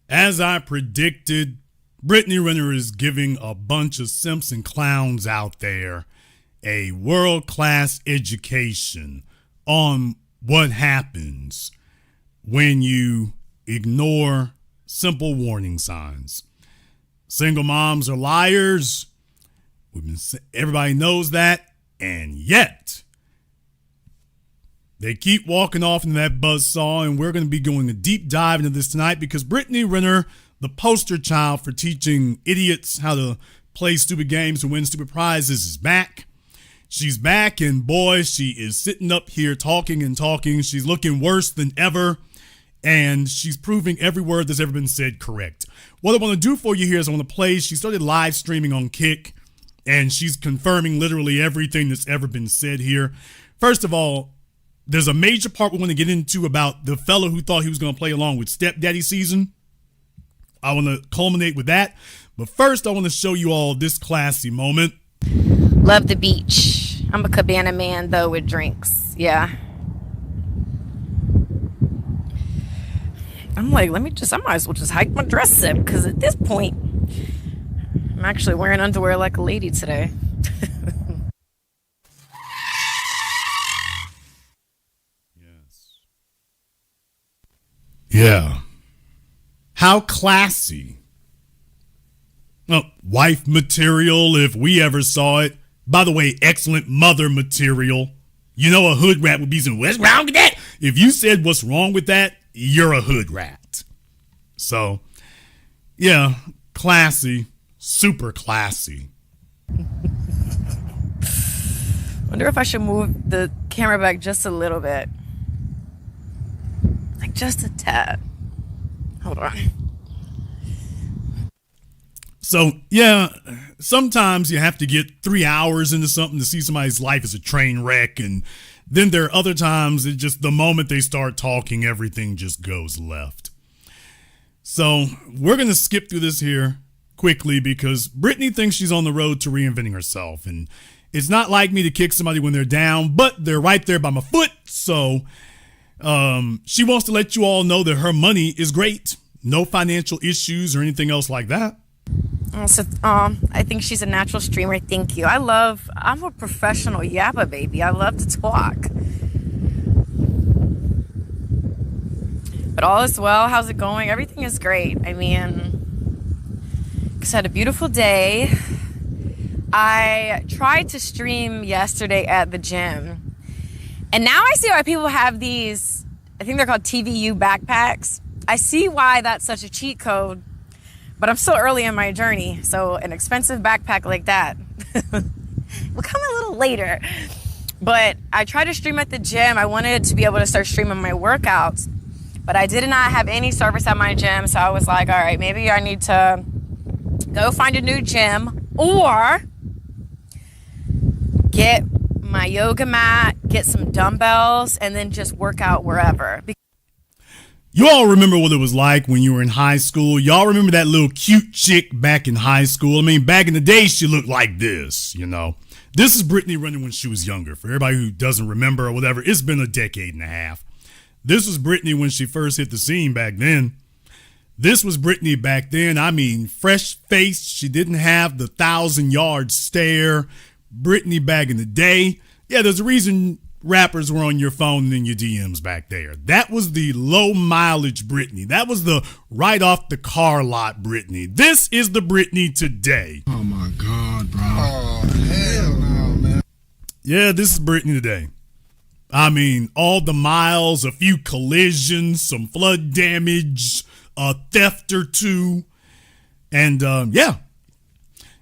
As I predicted, Brittany Renner is giving a bunch of simps and clowns out there a world-class education on what happens when you ignore simple warning signs. Single moms are liars. Everybody knows that. And yet, they keep walking off into that buzzsaw, and we're going to be going a deep dive into this tonight because Brittany Renner, the poster child for teaching idiots how to play stupid games and win stupid prizes, is back. She's back, and boy, she is sitting up here talking and talking. She's looking worse than ever, and she's proving every word that's ever been said correct. What I want to do for you here is I want to play. She started live streaming on Kick, and she's confirming literally everything that's ever been said here. First of all, there's a major part we want to get into about the fellow who thought he was going to play along with Stepdaddy season. I want to culminate with that. But first, I want to show you all this classy moment. Love the beach. I'm a cabana man, though, with drinks. Yeah. I'm like, I might as well just hike my dress up, because at this point, I'm actually wearing underwear like a lady today. Yes. Yeah. How classy. Well, wife material, if we ever saw it. By the way, excellent mother material. You know a hood rat would be saying, what's wrong with that? If you said what's wrong with that, you're a hood rat. So, yeah, classy. Super classy. Wonder if I should move the camera back just a little bit. Like just a tad. Hold on. So, yeah, sometimes you have to get 3 hours into something to see somebody's life as a train wreck. And then there are other times it just the moment they start talking, everything just goes left. So we're going to skip through this here quickly because Brittany thinks she's on the road to reinventing herself. And it's not like me to kick somebody when they're down, but they're right there by my foot. So she wants to let you all know that her money is great. No financial issues or anything else like that. I think she's a natural streamer. Thank you. I'm a professional yappa baby. I love to talk. But all is well. How's it going? Everything is great. I mean, just had a beautiful day. I tried to stream yesterday at the gym. And now I see why people have these, I think they're called TVU backpacks. I see why that's such a cheat code. But I'm still early in my journey, so an expensive backpack like that will come a little later. But I tried to stream at the gym. I wanted to be able to start streaming my workouts, but I did not have any service at my gym, so I was like, all right, maybe I need to go find a new gym or get my yoga mat, get some dumbbells, and then just work out wherever. You all remember what it was like when you were in high school. Y'all remember that little cute chick back in high school. I mean, back in the day, she looked like this, you know. This is Brittany Renner when she was younger. For everybody who doesn't remember or whatever, it's been a decade and a half. This was Brittany when she first hit the scene back then. This was Brittany back then. I mean, fresh-faced. She didn't have the 1,000-yard stare. Brittany back in the day. Yeah, there's a reason rappers were on your phone and in your DMs back there. That was the low mileage Brittany. That was the right off the car lot Brittany. This is the Brittany today. Oh my God, bro. Oh, hell no, man. Yeah, this is Brittany today. I mean, all the miles, a few collisions, some flood damage, a theft or two. And yeah,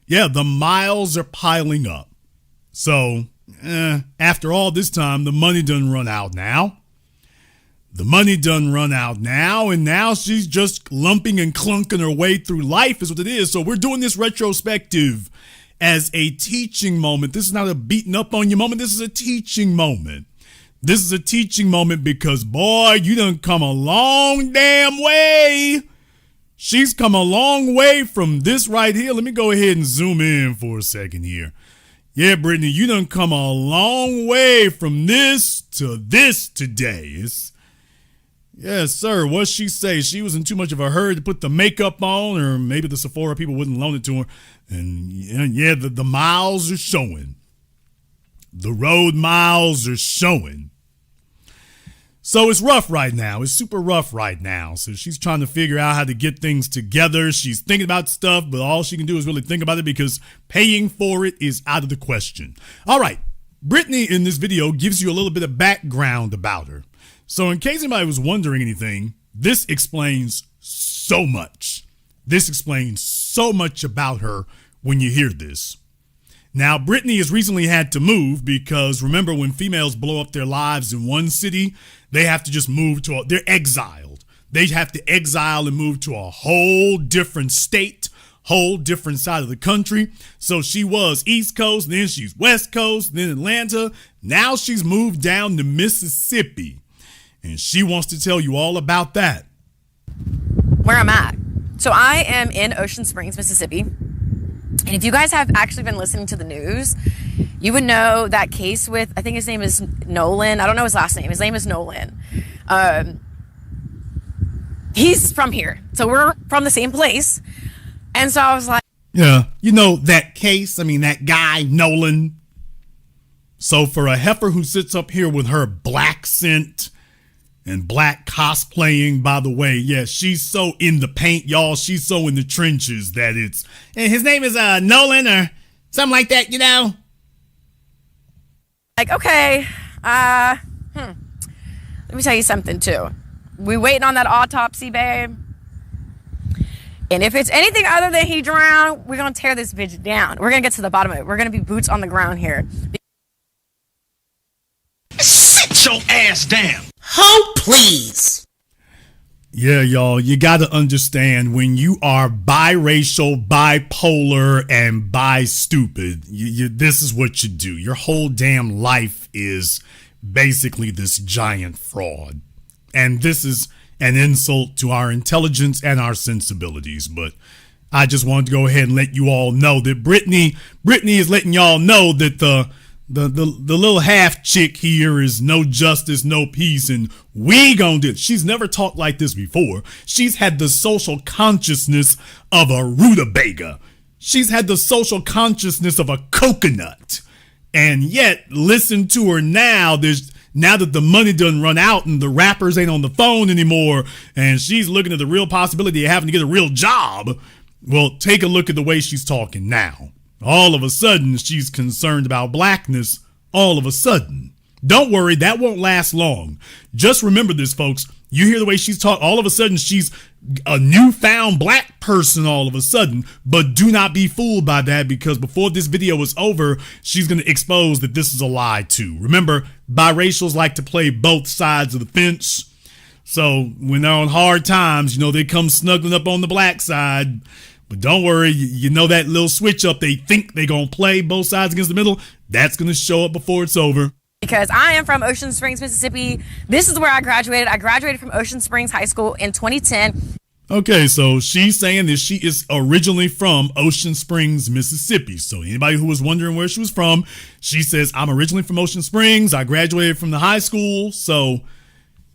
the miles are piling up. So after all this time, the money done run out now. And now she's just lumping and clunking her way through life is what it is. So we're doing this retrospective as a teaching moment. This is not a beating up on you moment. This is a teaching moment. This is a teaching moment because, boy, you done come a long damn way. She's come a long way from this right here. Let me go ahead and zoom in for a second here. Yeah, Brittany, you done come a long way from this to this today. Yes, sir. What'd she say? She was in too much of a hurry to put the makeup on, or maybe the Sephora people wouldn't loan it to her. And yeah, the miles are showing. The road miles are showing. So it's rough right now. It's super rough right now. So she's trying to figure out how to get things together. She's thinking about stuff, but all she can do is really think about it because paying for it is out of the question. All right. Brittany in this video gives you a little bit of background about her. So in case anybody was wondering anything, this explains so much. This explains so much about her when you hear this. Now, Brittany has recently had to move because remember when females blow up their lives in one city, they have to just move they're exiled. They have to exile and move to a whole different state, whole different side of the country. So she was East Coast, then she's West Coast, then Atlanta. Now she's moved down to Mississippi. And she wants to tell you all about that. Where I'm at. So I am in Ocean Springs, Mississippi. And if you guys have actually been listening to the news, you would know that case with, I think his name is Nolan. I don't know his last name. His name is Nolan. He's from here. So we're from the same place. And so I was like, yeah, you know that case? I mean, that guy, Nolan. So for a heifer who sits up here with her black scent and black cosplaying, by the way, yeah, she's so in the paint, y'all. She's so in the trenches that it's, and his name is Nolan or something like that, you know? Like, okay, let me tell you something too. We waiting on that autopsy, babe. And if it's anything other than he drowned, we're going to tear this bitch down. We're going to get to the bottom of it. We're going to be boots on the ground here. Sit your ass down. Oh, please. Yeah, y'all, you got to understand when you are biracial, bipolar, and bi-stupid, this is what you do. Your whole damn life is basically this giant fraud. And this is an insult to our intelligence and our sensibilities. But I just wanted to go ahead and let you all know that Brittany is letting y'all know that the little half chick here is no justice, no peace, and we gon' do it. She's never talked like this before. She's had the social consciousness of a rutabaga. She's had the social consciousness of a coconut. And yet, listen to her now. Now that the money done run out and the rappers ain't on the phone anymore, and she's looking at the real possibility of having to get a real job. Well, take a look at the way she's talking now. All of a sudden, she's concerned about blackness. All of a sudden. Don't worry, that won't last long. Just remember this, folks. You hear the way she's talking. All of a sudden, she's a newfound black person all of a sudden. But do not be fooled by that, because before this video is over, she's going to expose that this is a lie too. Remember, biracials like to play both sides of the fence. So when they're on hard times, they come snuggling up on the black side. But don't worry, you know that little switch up they think they're going to play both sides against the middle? That's going to show up before it's over. Because I am from Ocean Springs, Mississippi. This is where I graduated. I graduated from Ocean Springs High School in 2010. Okay, so she's saying that she is originally from Ocean Springs, Mississippi. So anybody who was wondering where she was from, she says, I'm originally from Ocean Springs. I graduated from the high school. So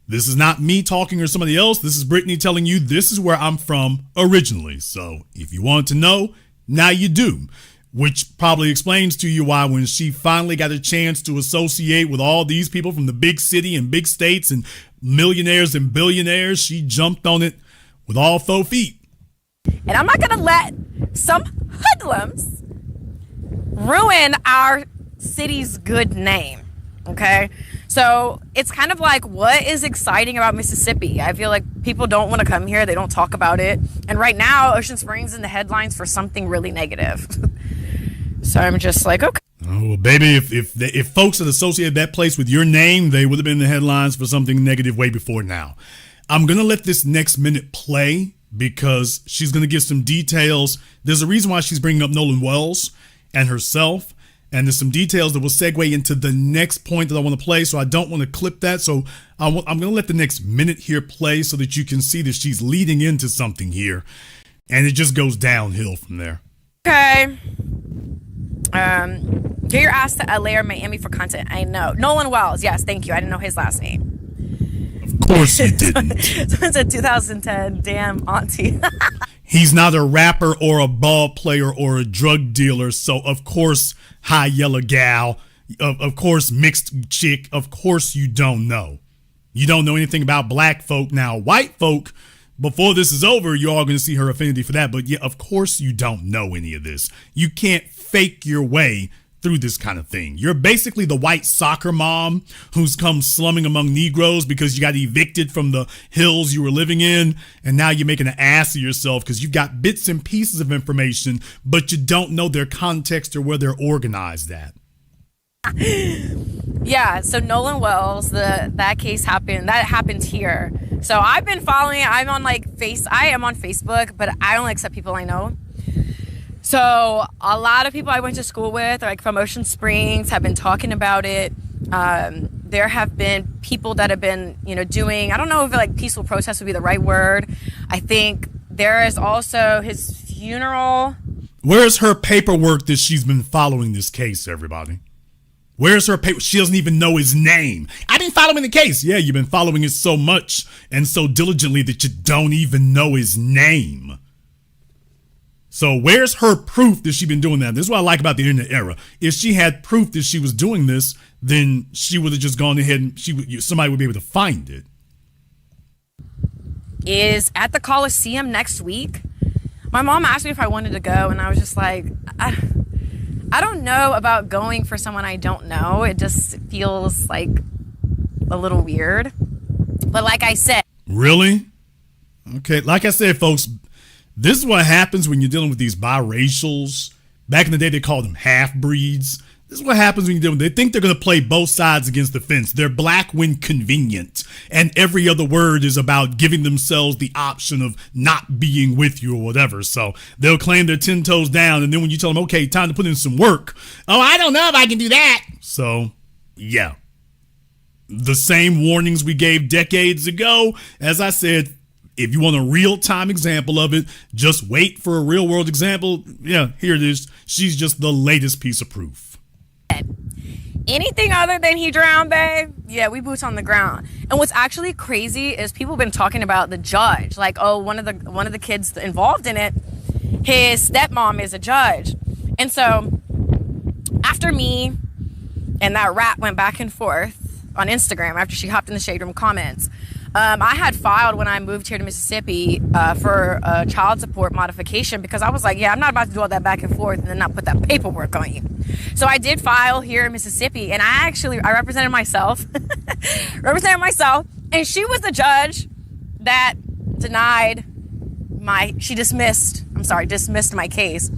this is not me talking or somebody else. This is Brittany telling you this is where I'm from originally. So if you want to know, now you do. Which probably explains to you why when she finally got a chance to associate with all these people from the big city and big states and millionaires and billionaires, she jumped on it with all 4 feet. And I'm not going to let some hoodlums ruin our city's good name, okay? So it's kind of like, what is exciting about Mississippi? I feel like people don't want to come here. They don't talk about it. And right now, Ocean Springs is in the headlines for something really negative. So I'm just like, okay. Oh, well, baby, if folks had associated that place with your name, they would have been in the headlines for something negative way before now. I'm going to let this next minute play because she's going to give some details. There's a reason why she's bringing up Nolan Wells and herself. And there's some details that will segue into the next point that I want to play. So I don't want to clip that. So I'm going to let the next minute here play so that you can see that she's leading into something here. And it just goes downhill from there. Okay. Get your ass to LA or Miami for content. I know. Nolan Wells. Yes, thank you. I didn't know his last name. course you didn't. So it's a 2010. Damn, auntie. He's not a rapper or a ball player or a drug dealer. So, of course, high yellow gal. Of course, mixed chick. Of course, you don't know. You don't know anything about black folk. Now, white folk, before this is over, you're all going to see her affinity for that. But yeah, of course, you don't know any of this. You can't fake your way through this kind of thing. You're basically the white soccer mom who's come slumming among Negroes because you got evicted from the hills you were living in, and now you're making an ass of yourself because you've got bits and pieces of information, but you don't know their context or where they're organized at. Yeah, so Nolan Wells, that case happened. That happened here. So I've been following. I am on Facebook, but I only accept people I know. So a lot of people I went to school with, like from Ocean Springs, have been talking about it. There have been people that have been, doing, I don't know if like peaceful protest would be the right word. I think there is also his funeral. Where's her paperwork that she's been following this case, everybody? Where's her paper? She doesn't even know his name. I've been following the case. Yeah, you've been following it so much and so diligently that you don't even know his name. So where's her proof that she's been doing that? This is what I like about the internet era. If she had proof that she was doing this, then she would have just gone ahead and somebody would be able to find it. Is at the Coliseum next week. My mom asked me if I wanted to go, and I was just like, I don't know about going for someone I don't know. It just feels like a little weird. But like I said. Really? Okay. Like I said, folks, this is what happens when you're dealing with these biracials. Back in the day, they called them half-breeds. This is what happens when you deal with them. They think they're going to play both sides against the fence. They're black when convenient. And every other word is about giving themselves the option of not being with you or whatever. So they'll claim they're 10 toes down. And then when you tell them, okay, time to put in some work. Oh, I don't know if I can do that. So, yeah. The same warnings we gave decades ago. As I said, if you want a real-time example of it, just wait for a real-world example. Yeah, here it is. She's just the latest piece of proof. Anything other than he drowned, babe? Yeah, we boots on the ground. And what's actually crazy is people have been talking about the judge. Like, oh, one of the kids involved in it, his stepmom is a judge. And so after me and that rat went back and forth on Instagram after she hopped in the Shade Room comments, I had filed when I moved here to Mississippi for a child support modification because I was like, yeah, I'm not about to do all that back and forth and then not put that paperwork on you. So I did file here in Mississippi, and I represented myself. And she was the judge that dismissed my case.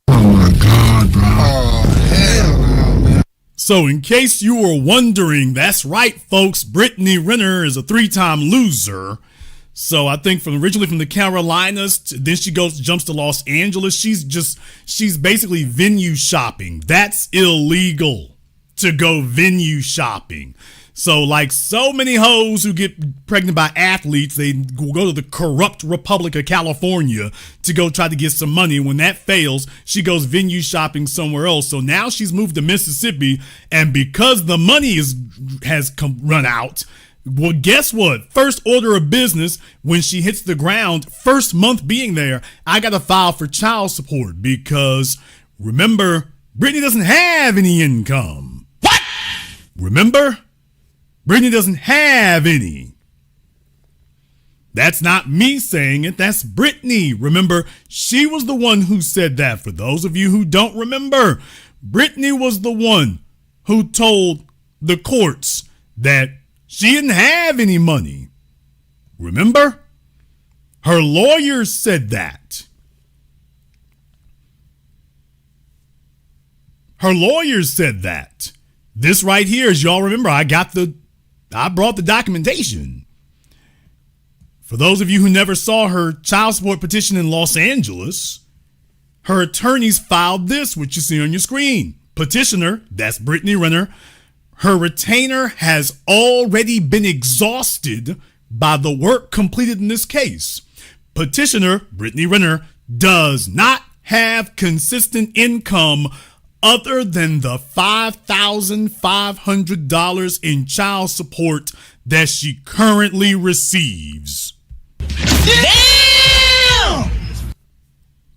Oh my God, bro. Oh, hell no, man. So in case you were wondering, that's right, folks. Brittany Renner is a 3-time loser. So I think originally from the Carolinas, then she jumps to Los Angeles. She's basically venue shopping. That's illegal to go venue shopping. So like so many hoes who get pregnant by athletes, they go to the corrupt Republic of California to go try to get some money. When that fails, she goes venue shopping somewhere else. So now she's moved to Mississippi, and because the money has run out, well, guess what? First order of business when she hits the ground, first month being there, I got to file for child support because remember, Brittany doesn't have any income. What? Remember? Brittany doesn't have any. That's not me saying it. That's Brittany. Remember, she was the one who said that. For those of you who don't remember, Brittany was the one who told the courts that she didn't have any money. Remember? Her lawyer said that. Her lawyer said that. This right here, as y'all remember, I brought the documentation. For those of you who never saw her child support petition in Los Angeles, her attorneys filed this, which you see on your screen. Petitioner, that's Brittany Renner, her retainer has already been exhausted by the work completed in this case. Petitioner, Brittany Renner, does not have consistent income other than the $5,500 in child support that she currently receives. Damn!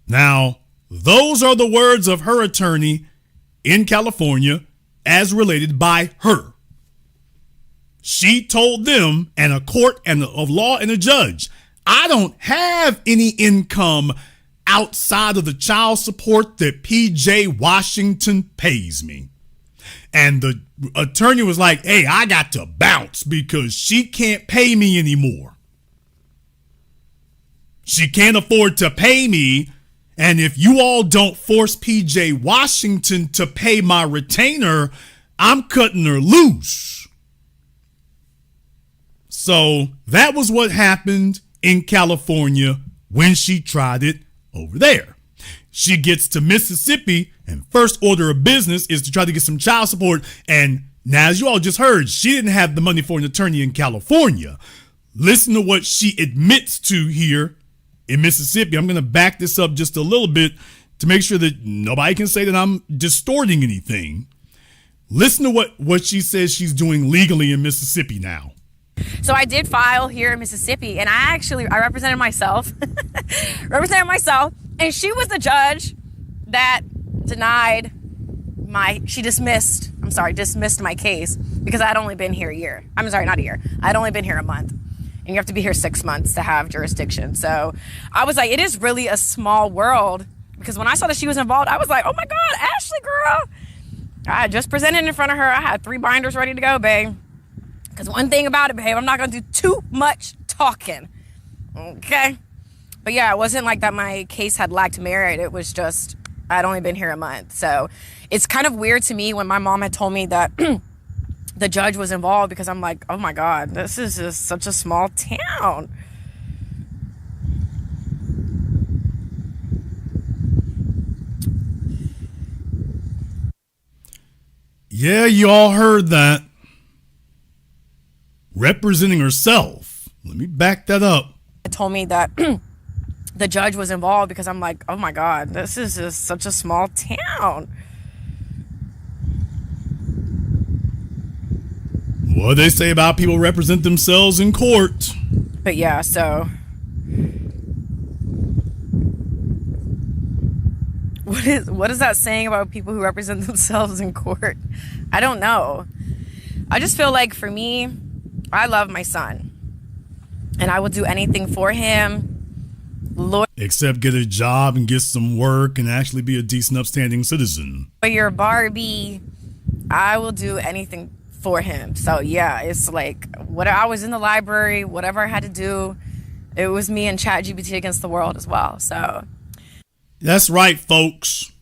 Now, those are the words of her attorney in California as related by her. She told them and a court and of law and a judge, I don't have any income outside of the child support that PJ Washington pays me. And the attorney was like, hey, I got to bounce because she can't pay me anymore. She can't afford to pay me. And if you all don't force PJ Washington to pay my retainer, I'm cutting her loose. So that was what happened in California when she tried it over there. She gets to Mississippi and first order of business is to try to get some child support. And now, as you all just heard, she didn't have the money for an attorney in California. Listen to what she admits to here in Mississippi. I'm going to back this up just a little bit to make sure that nobody can say that I'm distorting anything. Listen to what she says she's doing legally in Mississippi now. So I did file here in Mississippi, and I represented myself. And she was the judge that dismissed my case because I'd only been here a year. I'm sorry, not a year. I'd only been here a month. And you have to be here 6 months to have jurisdiction. So I was like, it is really a small world, because when I saw that she was involved, I was like, oh my God, Ashley, girl. I had just presented in front of her. I had 3 binders ready to go, babe. Because one thing about it, babe, I'm not going to do too much talking. Okay? But yeah, it wasn't like that my case had lacked merit. It was just, I'd only been here a month. So it's kind of weird to me when my mom had told me that the judge was involved, because I'm like, oh my God, this is just such a small town. Yeah, you all heard that. Representing herself. Let me back that up. It told me that the judge was involved, because I'm like, oh my God, this is just such a small town. What do they say about people represent themselves in court? But yeah, so what is that saying about people who represent themselves in court? I don't know. I just feel like, for me, I love my son, and I will do anything for him. Except get a job and get some work and actually be a decent, upstanding citizen. But your Barbie, I will do anything for him. So yeah, it's like, I was in the library, whatever I had to do, it was me and ChatGPT against the world as well. So that's right, folks.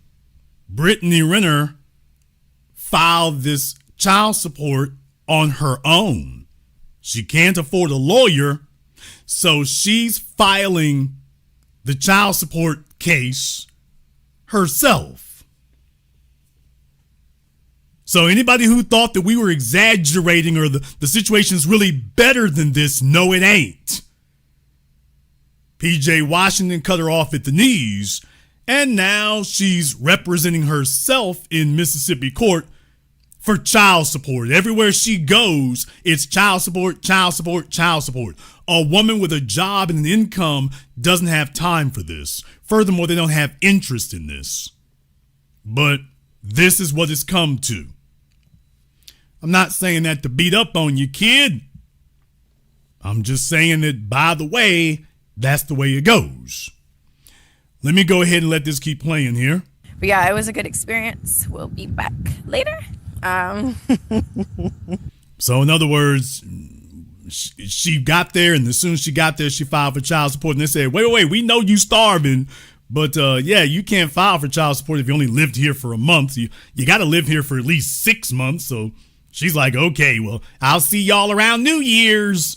Brittany Renner filed this child support on her own. She can't afford a lawyer, so she's filing the child support case herself. So anybody who thought that we were exaggerating or the situation's really better than this, no, it ain't. PJ Washington cut her off at the knees, and now she's representing herself in Mississippi court for child support. Everywhere she goes, it's child support, child support, child support. A woman with a job and an income doesn't have time for this. Furthermore, they don't have interest in this. But this is what it's come to. I'm not saying that to beat up on you, kid. I'm just saying that, by the way, that's the way it goes. Let me go ahead and let this keep playing here. But yeah, it was a good experience. We'll be back later. So in other words, she got there, and as soon as she got there, she filed for child support. And they said, wait, we know you starving, but yeah, you can't file for child support if you only lived here for a month. You got to live here for at least 6 months. So she's like, okay, well, I'll see y'all around New Year's.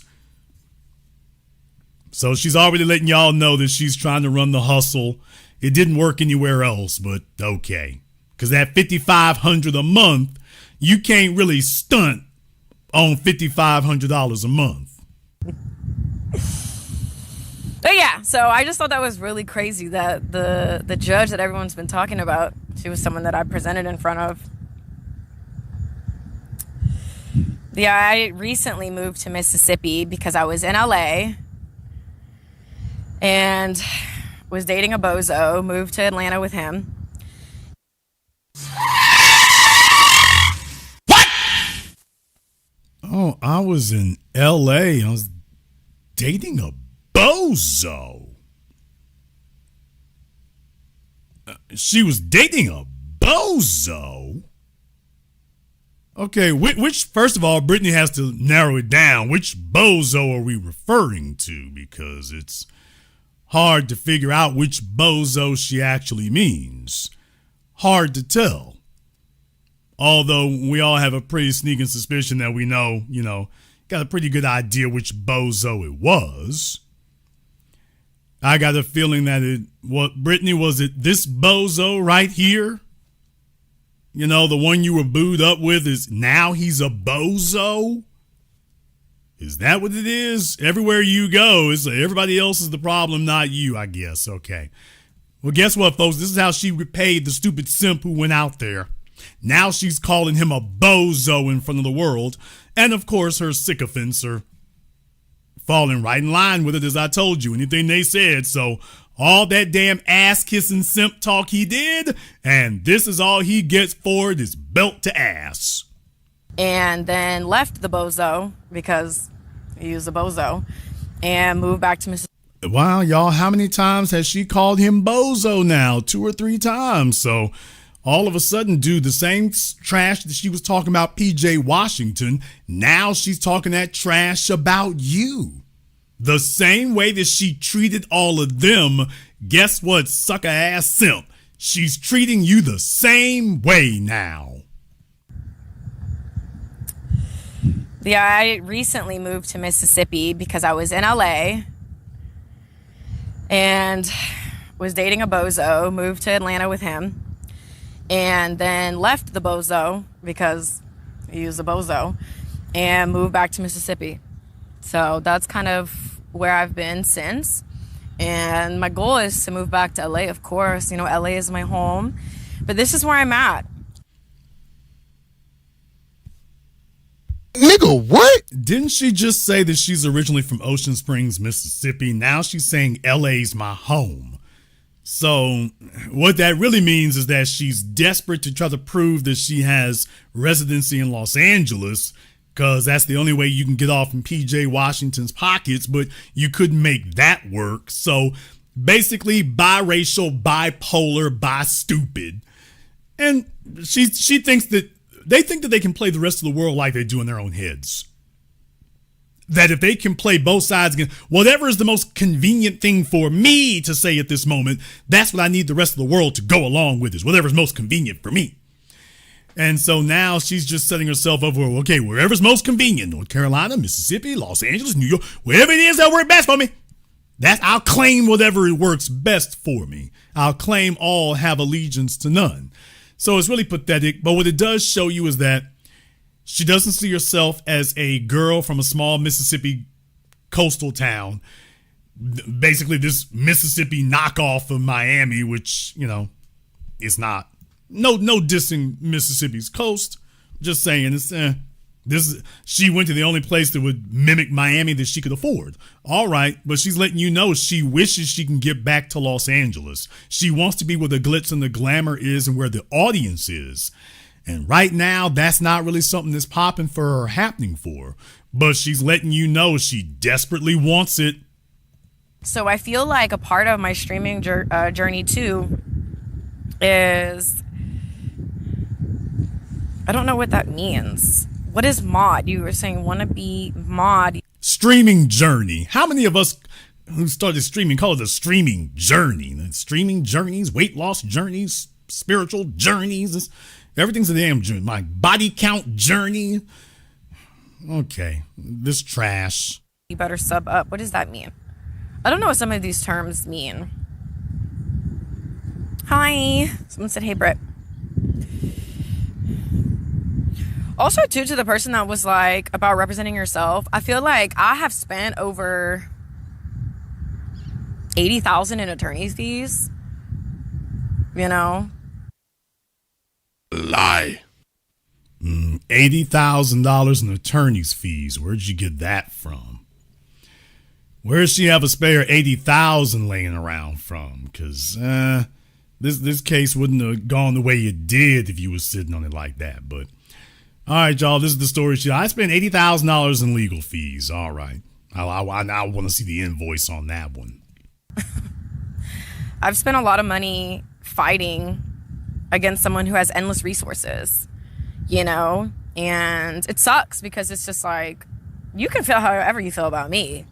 So she's already letting y'all know that she's trying to run the hustle. It didn't work anywhere else, but okay. Because that $5,500 a month, you can't really stunt on $5,500 a month. But yeah, so I just thought that was really crazy that the judge that everyone's been talking about, she was someone that I presented in front of. Yeah, I recently moved to Mississippi because I was in LA and was dating a bozo, moved to Atlanta with him. Oh, I was in LA. I was dating a bozo. She was dating a bozo? Okay, which, first of all, Brittany has to narrow it down. Which bozo are we referring to? Because it's hard to figure out which bozo she actually means. Hard to tell. Although we all have a pretty sneaking suspicion that we know, got a pretty good idea which bozo it was. I got a feeling that Brittany, was it this bozo right here? The one you were booed up with is now he's a bozo? Is that what it is? Everywhere you go, it's like everybody else is the problem, not you, I guess. Okay. Well, guess what, folks? This is how she repaid the stupid simp who went out there. Now she's calling him a bozo in front of the world. And, of course, her sycophants are falling right in line with it, as I told you. Anything they said. So all that damn ass-kissing simp talk he did, and this is all he gets for it, is belt to ass. And then left the bozo because he was a bozo and moved back to Mississippi. Wow, y'all, how many times has she called him bozo now? 2 or 3 times. So all of a sudden, dude, the same trash that she was talking about PJ Washington, now she's talking that trash about you. The same way that she treated all of them, guess what, sucker ass simp? She's treating you the same way now. Yeah, I recently moved to Mississippi because I was in LA and was dating a bozo, moved to Atlanta with him. And then left the bozo because he was a bozo and moved back to Mississippi. So that's kind of where I've been since. And my goal is to move back to LA, of course. LA is my home. But this is where I'm at. Nigga, what? Didn't she just say that she's originally from Ocean Springs, Mississippi? Now she's saying LA's my home. So what that really means is that she's desperate to try to prove that she has residency in Los Angeles, because that's the only way you can get off in PJ Washington's pockets, but you couldn't make that work. So basically biracial, bipolar, bi-stupid. And she thinks that they think that they can play the rest of the world like they do in their own heads. That if they can play both sides again, whatever is the most convenient thing for me to say at this moment, that's what I need the rest of the world to go along with, is whatever's most convenient for me. And so now she's just setting herself up for, okay, wherever's most convenient, North Carolina, Mississippi, Los Angeles, New York, wherever it is that works best for me. I'll claim whatever it works best for me. I'll claim all, have allegiance to none. So it's really pathetic. But what it does show you is that she doesn't see herself as a girl from a small Mississippi coastal town. Basically this Mississippi knockoff of Miami, which, is not. No dissing Mississippi's coast. Just saying she went to the only place that would mimic Miami that she could afford. All right, but she's letting you know she wishes she can get back to Los Angeles. She wants to be where the glitz and the glamour is and where the audience is. And right now, that's not really something that's popping for her, happening for her. But she's letting you know she desperately wants it. So I feel like a part of my streaming journey too is, I don't know what that means. What is mod? You were saying want to be mod. Streaming journey. How many of us who started streaming call it a streaming journey? Streaming journeys, weight loss journeys, spiritual journeys. Everything's a damn journey. My body count journey. Okay, this trash. You better sub up. What does that mean? I don't know what some of these terms mean. Hi. Someone said, hey, Britt. Also, too, to the person that was like about representing yourself, I feel like I have spent over $80,000 in attorney's fees. Lie. $80,000 in attorney's fees. Where'd you get that from? Where's she have a spare $80,000 laying around from? Because this case wouldn't have gone the way it did if you was sitting on it like that. But all right, y'all, this is the story. I spent $80,000 in legal fees. All right. I want to see the invoice on that one. I've spent a lot of money fighting against someone who has endless resources, you know? And it sucks because it's just like, you can feel however you feel about me,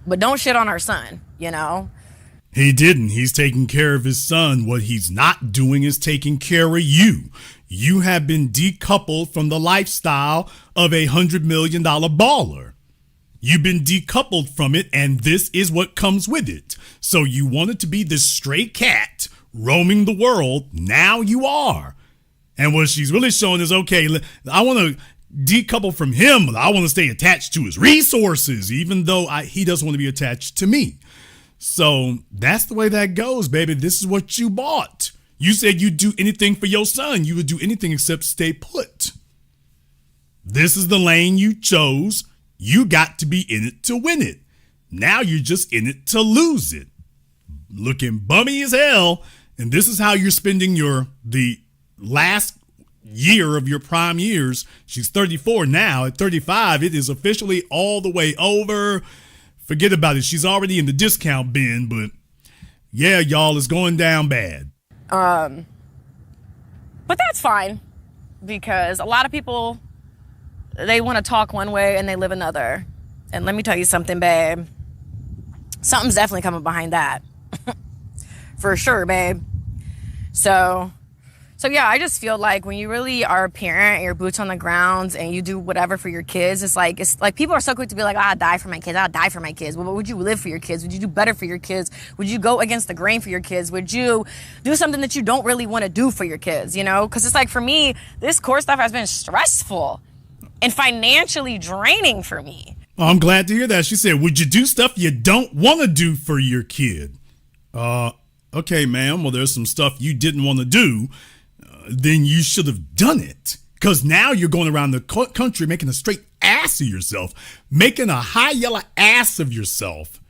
but don't shit on our son, you know? He didn't. He's taking care of his son. What he's not doing is taking care of you. You have been decoupled from the lifestyle of a $100 million baller. You've been decoupled from it, and this is what comes with it. So you wanted to be this stray cat roaming the world. Now you are. And what she's really showing is, okay, I want to decouple from him, but I want to stay attached to his resources, even though he doesn't want to be attached to me. So that's the way that goes, baby. This is what you bought. You said you'd do anything for your son. You would do anything except stay put. This is the lane you chose. You got to be in it to win it. Now you're just in it to lose it. Looking bummy as hell. And this is how you're spending the last year of your prime years. She's 34 now. At 35, it is officially all the way over. Forget about it. She's already in the discount bin, but yeah, y'all, it's going down bad. But that's fine because a lot of people, they want to talk one way and they live another. And let me tell you something, babe. Something's definitely coming behind that. For sure, babe. So yeah, I just feel like when you really are a parent and you're boots on the ground and you do whatever for your kids, it's like people are so quick to be like, I'll die for my kids. I'll die for my kids. Well, would you live for your kids? Would you do better for your kids? Would you go against the grain for your kids? Would you do something that you don't really want to do for your kids? You know, because it's like for me, this court stuff has been stressful and financially draining for me. Oh, I'm glad to hear that. She said, would you do stuff you don't want to do for your kid? Okay, ma'am. Well, there's some stuff you didn't want to do. Then you should have done it. Because now you're going around the country making a straight ass of yourself. Making a high yellow ass of yourself.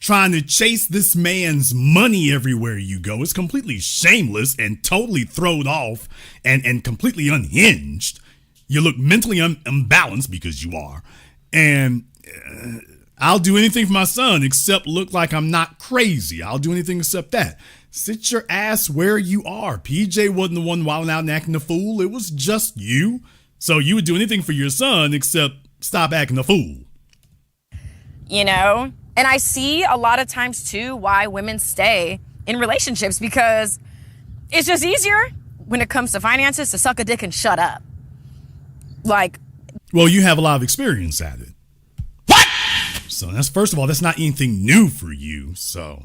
Trying to chase this man's money everywhere you go. It's completely shameless and totally thrown off and completely unhinged. You look mentally unbalanced because you are. And I'll do anything for my son except look like I'm not crazy. I'll do anything except that. Sit your ass where you are. PJ wasn't the one wilding out and acting a fool. It was just you. So you would do anything for your son except stop acting a fool. You know? And I see a lot of times, too, why women stay in relationships because it's just easier when it comes to finances to suck a dick and shut up. Like, well, you have a lot of experience at it. What? So that's, first of all, that's not anything new for you. So,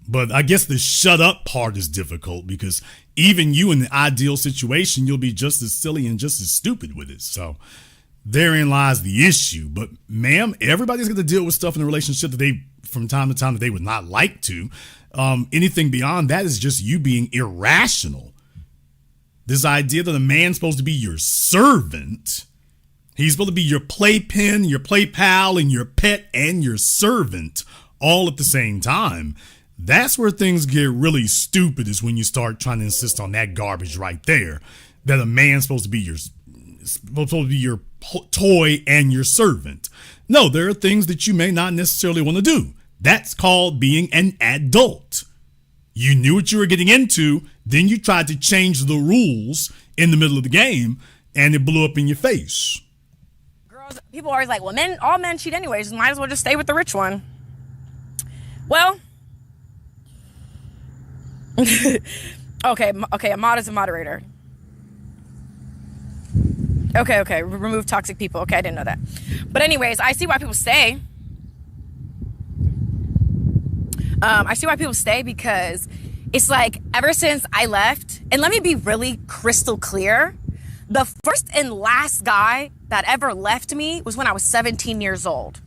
but I guess the shut up part is difficult because even you in the ideal situation, you'll be just as silly and just as stupid with it. So therein lies the issue. But ma'am, everybody's going to deal with stuff in a relationship that they, from time to time, that they would not like to. Anything beyond that is just you being irrational. This idea that a man's supposed to be your servant. He's supposed to be your playpen, your play pal, and your pet and your servant all at the same time. That's where things get really stupid, is when you start trying to insist on that garbage right there. That a man's supposed to be your toy and your servant. No, there are things that you may not necessarily want to do. That's called being an adult. You knew what you were getting into, then you tried to change the rules in the middle of the game, and it blew up in your face. Girls, people are always like, well, all men cheat anyways, might as well just stay with the rich one. Well, okay, a mod is a moderator. Okay, remove toxic people. Okay, I didn't know that. But anyways, I see why people stay. I see why people stay because it's like ever since I left, and let me be really crystal clear, the first and last guy that ever left me was when I was 17 years old.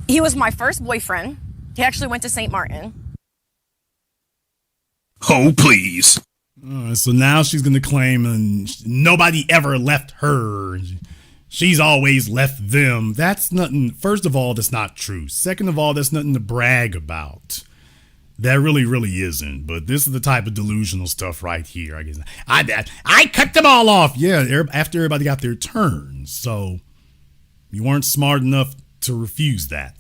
He was my first boyfriend. He actually went to St. Martin. Oh, please. So now she's going to claim nobody ever left her. She's always left them. That's nothing. First of all, that's not true. Second of all, that's nothing to brag about. That really, really isn't. But this is the type of delusional stuff right here. I guess I cut them all off. Yeah, after everybody got their turn. So you weren't smart enough to refuse that.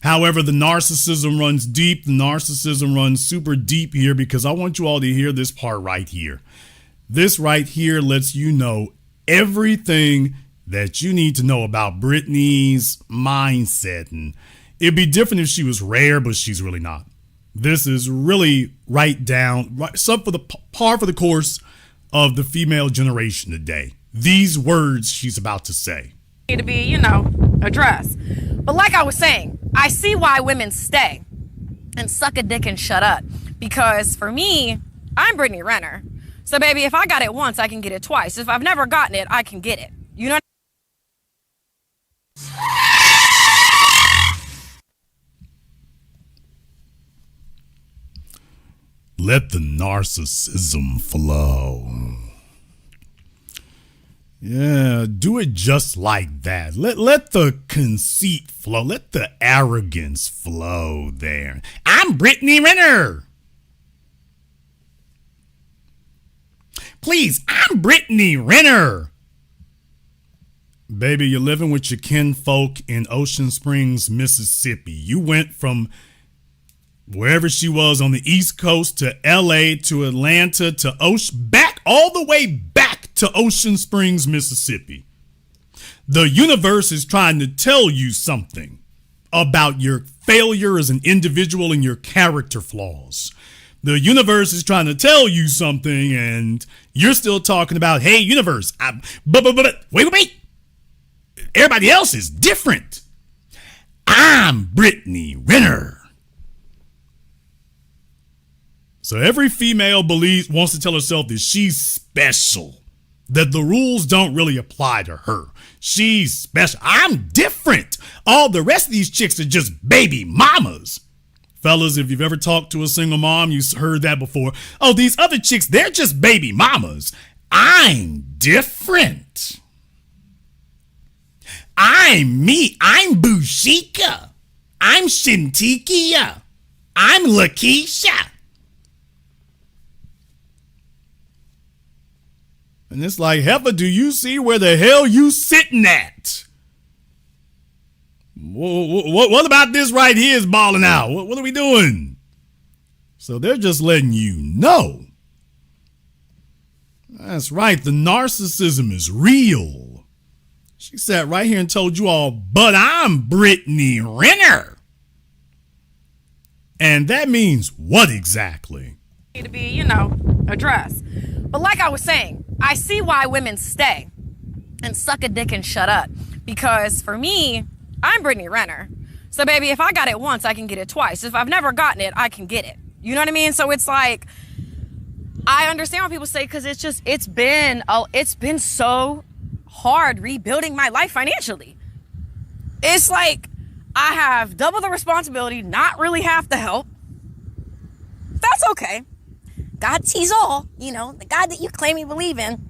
However, the narcissism runs deep. The narcissism runs super deep here because I want you all to hear this part right here. This right here lets you know everything that you need to know about Brittany's mindset. And it'd be different if she was rare, but she's really not. This is really some for the par for the course of the female generation today. These words she's about to say. To be, addressed. But like I was saying, I see why women stay and suck a dick and shut up. Because for me, I'm Brittany Renner. So baby, if I got it once, I can get it twice. If I've never gotten it, I can get it. You know? Let the narcissism flow. Yeah, do it just like that. Let the conceit flow. Let the arrogance flow there. I'm Brittany Renner. Please, I'm Brittany Renner. Baby, you're living with your kinfolk in Ocean Springs, Mississippi. You went from wherever she was on the East Coast to LA to Atlanta to all the way back to Ocean Springs, Mississippi. The universe is trying to tell you something about your failure as an individual and your character flaws. The universe is trying to tell you something and you're still talking about, hey, universe, wait. Everybody else is different. I'm Brittany Renner. So every female wants to tell herself that she's special, that the rules don't really apply to her. She's special. I'm different. All the rest of these chicks are just baby mamas. Fellas, if you've ever talked to a single mom, you've heard that before. Oh, these other chicks, they're just baby mamas. I'm different. I'm me. I'm Bushika. I'm Shintikia. I'm Lakeisha. And it's like, Heifer, do you see where the hell you sitting at? What about this right here is balling out? What are we doing? So they're just letting you know. That's right. The narcissism is real. She sat right here and told you all, but I'm Brittany Renner. And that means what exactly? To be, addressed. But like I was saying, I see why women stay and suck a dick and shut up. Because for me, I'm Brittany Renner. So baby, if I got it once, I can get it twice. If I've never gotten it, I can get it. You know what I mean? So it's like, I understand what people say because it's been so hard rebuilding my life financially. It's like I have double the responsibility, not really half the help. That's okay. God sees all, the God that you claim you believe in.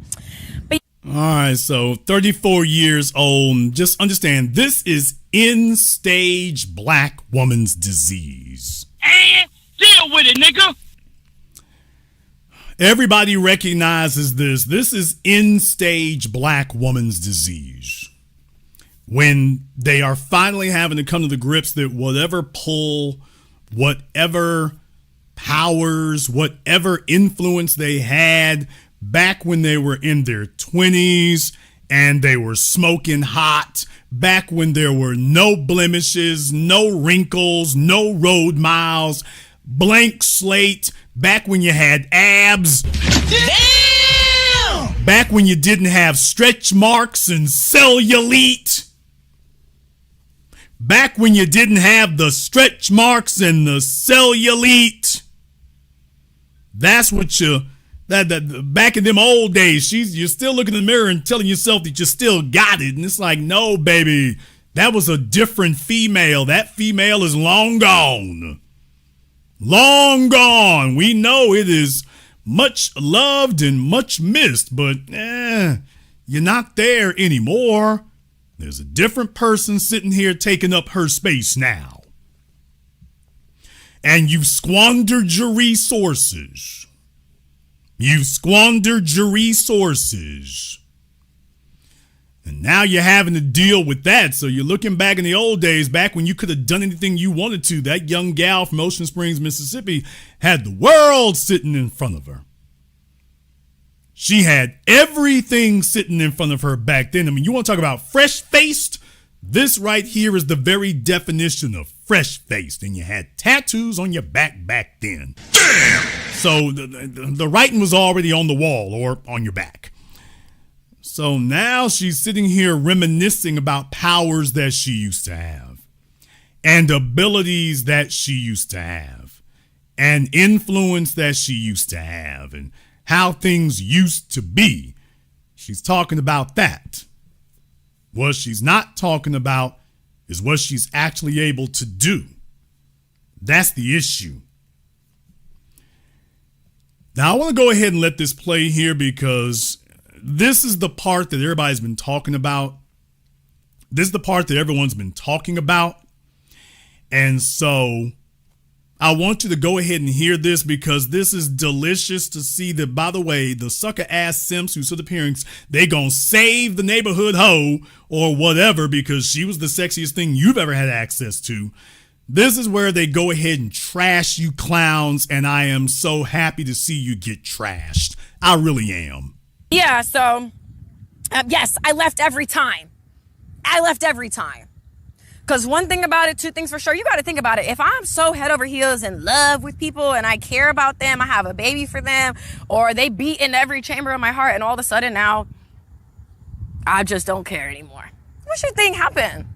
But all right, so 34 years old. Just understand, this is end-stage black woman's disease. And deal with it, nigga. Everybody recognizes this. This is end-stage black woman's disease. When they are finally having to come to the grips that whatever pull, whatever powers, whatever influence they had back when they were in their 20s and they were smoking hot, back when there were no blemishes, no wrinkles, no road miles, blank slate, back when you had abs. Damn! Back when you didn't have stretch marks and cellulite. Back when you didn't have the stretch marks and the cellulite. That's what back in them old days, you're still looking in the mirror and telling yourself that you still got it. And it's like, no, baby, that was a different female. That female is long gone. Long gone. We know it is much loved and much missed, but you're not there anymore. There's a different person sitting here taking up her space now. And you've squandered your resources. You've squandered your resources. And now you're having to deal with that. So you're looking back in the old days, back when you could have done anything you wanted to. That young gal from Ocean Springs, Mississippi, had the world sitting in front of her. She had everything sitting in front of her back then. I mean, you want to talk about fresh-faced? This right here is the very definition of fresh-faced. And you had tattoos on your back then. Damn! So the writing was already on the wall or on your back. So now she's sitting here reminiscing about powers that she used to have and abilities that she used to have and influence that she used to have and how things used to be. She's talking about that. What she's not talking about is what she's actually able to do. That's the issue. Now, I want to go ahead and let this play here because this is the part that everybody's been talking about. This is the part that everyone's been talking about. And so I want you to go ahead and hear this because this is delicious to see that, by the way, the sucker ass simps who stood appearance, they gonna save the neighborhood hoe or whatever because she was the sexiest thing you've ever had access to. This is where they go ahead and trash you clowns, and I am so happy to see you get trashed. I really am. Yeah, so, yes, I left every time. Because one thing about it, two things for sure, you got to think about it. If I'm so head over heels in love with people and I care about them, I have a baby for them, or they beat in every chamber of my heart, and all of a sudden now, I just don't care anymore. What you think happened?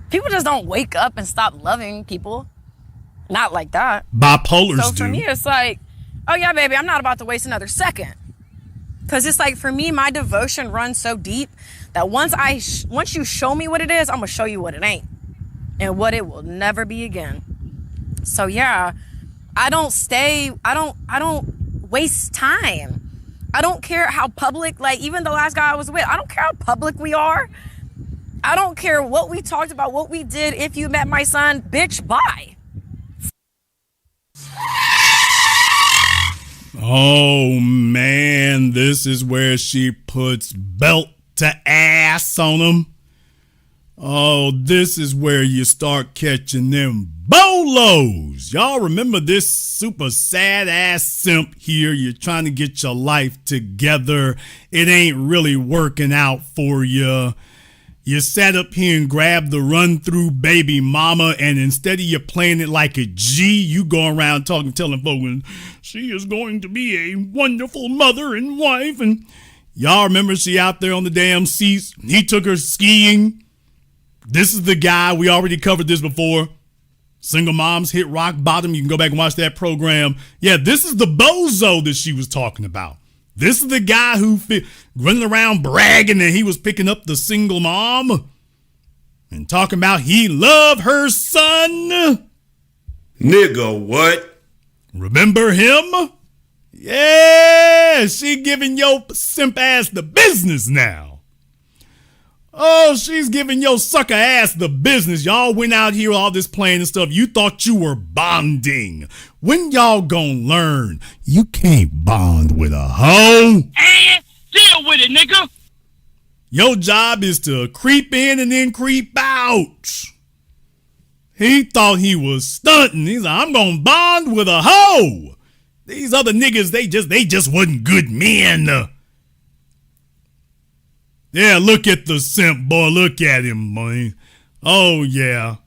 People just don't wake up and stop loving people. Not like that. Bipolars So do. for me, it's like, oh yeah, baby, I'm not about to waste another second. Because it's like, for me, my devotion runs so deep that once you show me what it is, I'm going to show you what it ain't. And what it will never be again. So yeah, I don't waste time. I don't care how public, like even the last guy I was with, I don't care how public we are. I don't care what we talked about, what we did. If you met my son, bitch, bye. Oh, man, this is where she puts belt to ass on them. Oh, this is where you start catching them bolos. Y'all remember this super sad ass simp here? You're trying to get your life together. It ain't really working out for you. You sat up here and grabbed the run-through baby mama, and instead of you playing it like a G, you go around telling folks, she is going to be a wonderful mother and wife. And y'all remember she out there on the damn seats. He took her skiing. This is the guy. We already covered this before. Single moms hit rock bottom. You can go back and watch that program. Yeah, this is the bozo that she was talking about. This is the guy who running around bragging that he was picking up the single mom and talking about he loved her son. Nigga, what? Remember him? Yeah, she giving your simp ass the business now. Oh, she's giving your sucker ass the business. Y'all went out here all this playing and stuff. You thought you were bonding. When y'all gonna learn? You can't bond with a hoe. And deal with it, nigga. Your job is to creep in and then creep out. He thought he was stunting. He's like, I'm gonna bond with a hoe. These other niggas, they just wasn't good men. Yeah, look at the simp, boy. Look at him, boy. Oh, yeah.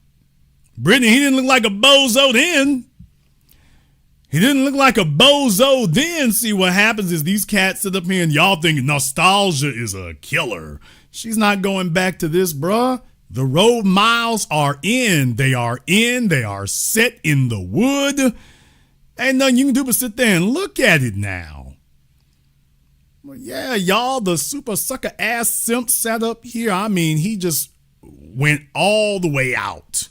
Brittany, he didn't look like a bozo then. He didn't look like a bozo then. See, what happens is these cats sit up here and y'all think nostalgia is a killer. She's not going back to this, bruh. The road miles are in. They are in. They are set in the wood. Ain't nothing you can do but sit there and look at it now. Well, yeah, y'all, the super sucker ass simp sat up here. I mean, he just went all the way out.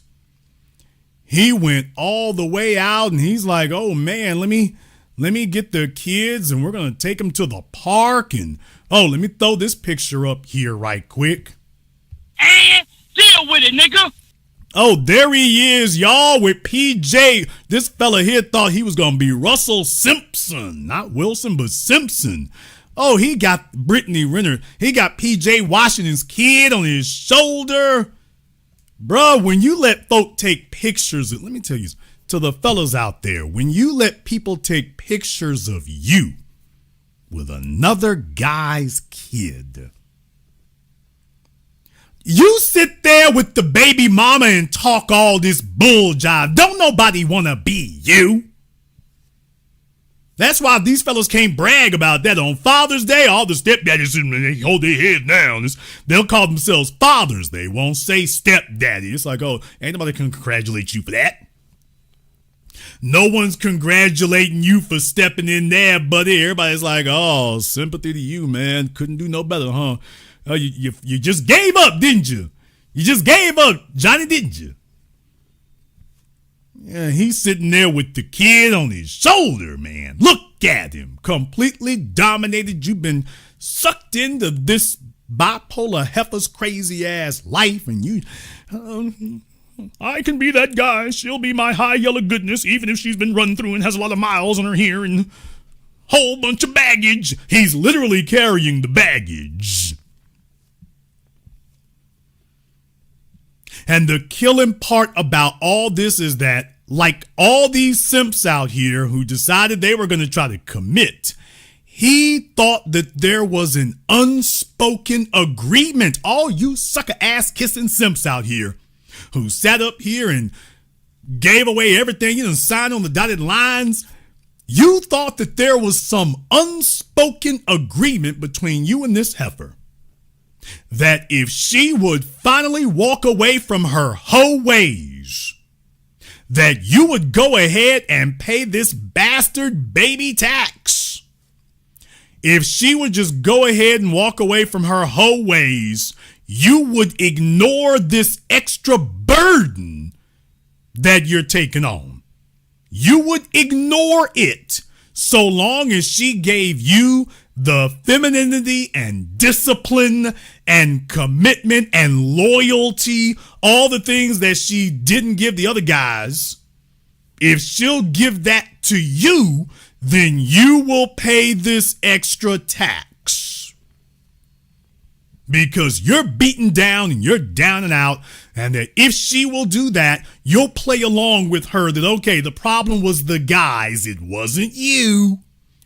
he went all the way out and he's like, oh man, let me get the kids and we're going to take them to the park. And let me throw this picture up here right quick. And deal with it, nigga. Oh, there he is, y'all, with PJ. This fella here thought he was going to be Russell Simpson. Not Wilson, but Simpson. Oh, he got Brittany Renner. He got PJ Washington's kid on his shoulder. Bruh, when you let folk take pictures, let me tell you, to the fellas out there, when you let people take pictures of you with another guy's kid, you sit there with the baby mama and talk all this bull jive. Don't nobody want to be you. That's why these fellas can't brag about that on Father's Day. All the stepdaddies, they hold their head down. They'll call themselves fathers. They won't say stepdaddy. It's like, oh, ain't nobody can congratulate you for that. No one's congratulating you for stepping in there, buddy. Everybody's like, oh, sympathy to you, man. Couldn't do no better, huh? You just gave up, didn't you? You just gave up, Johnny, didn't you? Yeah, he's sitting there with the kid on his shoulder, man. Look at him. Completely dominated. You've been sucked into this bipolar heifer's crazy ass life, and you... I can be that guy. She'll be my high yellow goodness, even if she's been run through and has a lot of miles on her here and whole bunch of baggage. He's literally carrying the baggage. And the killing part about all this is that, like all these simps out here who decided they were going to try to commit, he thought that there was an unspoken agreement. All you sucker ass kissing simps out here who sat up here and gave away everything, signed on the dotted lines. You thought that there was some unspoken agreement between you and this heifer, that if she would finally walk away from her hoe ways, that you would go ahead and pay this bastard baby tax. If she would just go ahead and walk away from her hoe ways, you would ignore this extra burden that you're taking on. You would ignore it so long as she gave you the femininity and discipline and commitment and loyalty, all the things that she didn't give the other guys. If she'll give that to you, then you will pay this extra tax. Because you're beaten down and you're down and out, and that if she will do that, you'll play along with her that, okay, the problem was the guys, it wasn't you.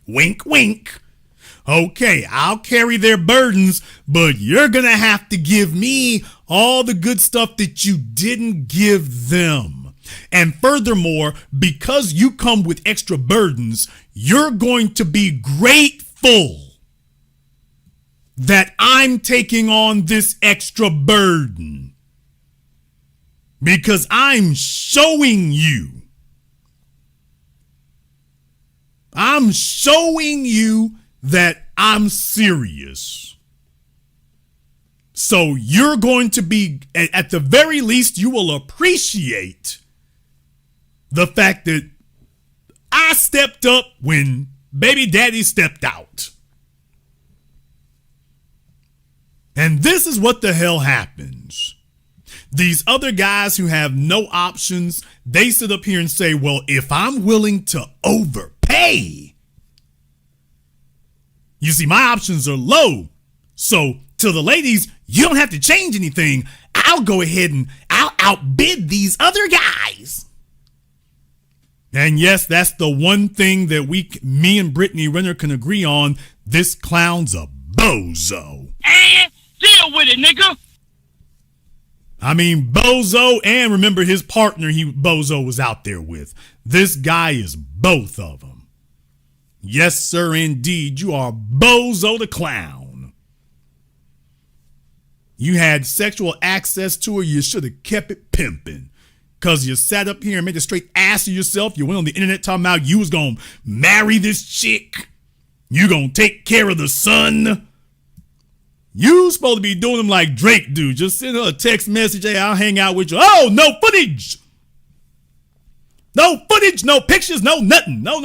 Wink, wink. Okay, I'll carry their burdens, but you're going to have to give me all the good stuff that you didn't give them. And furthermore, because you come with extra burdens, you're going to be grateful that I'm taking on this extra burden. Because I'm showing you. I'm showing you that I'm serious. So you're going to be, at the very least, you will appreciate the fact that I stepped up when baby daddy stepped out. And this is what the hell happens. These other guys who have no options, they sit up here and say, well, if I'm willing to overpay, you see, my options are low. So to the ladies, you don't have to change anything. I'll go ahead and I'll outbid these other guys. And yes, that's the one thing that me and Brittany Renner can agree on. This clown's a bozo. And deal with it, nigga. I mean, bozo, and remember his partner bozo was out there with. This guy is both of them. Yes, sir, indeed. You are Bozo the Clown. You had sexual access to her. You should have kept it pimping. Because you sat up here and made a straight ass of yourself. You went on the internet talking about you was going to marry this chick. You going to take care of the son. You supposed to be doing them like Drake do. Just send her a text message. Hey, I'll hang out with you. Oh, no footage. No footage, no pictures, no nothing. No.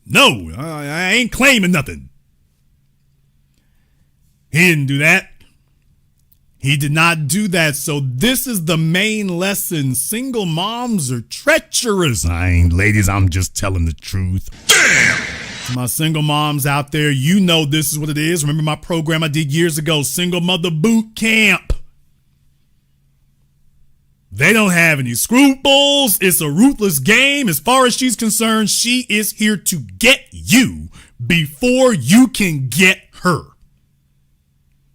No, I ain't claiming nothing. He didn't do that. He did not do that. So this is the main lesson. Single moms are treacherous. Ladies, I'm just telling the truth. Damn! To my single moms out there, you know this is what it is. Remember my program I did years ago, Single Mother Boot Camp. They don't have any scruples. It's a ruthless game. As far as she's concerned, she is here to get you before you can get her.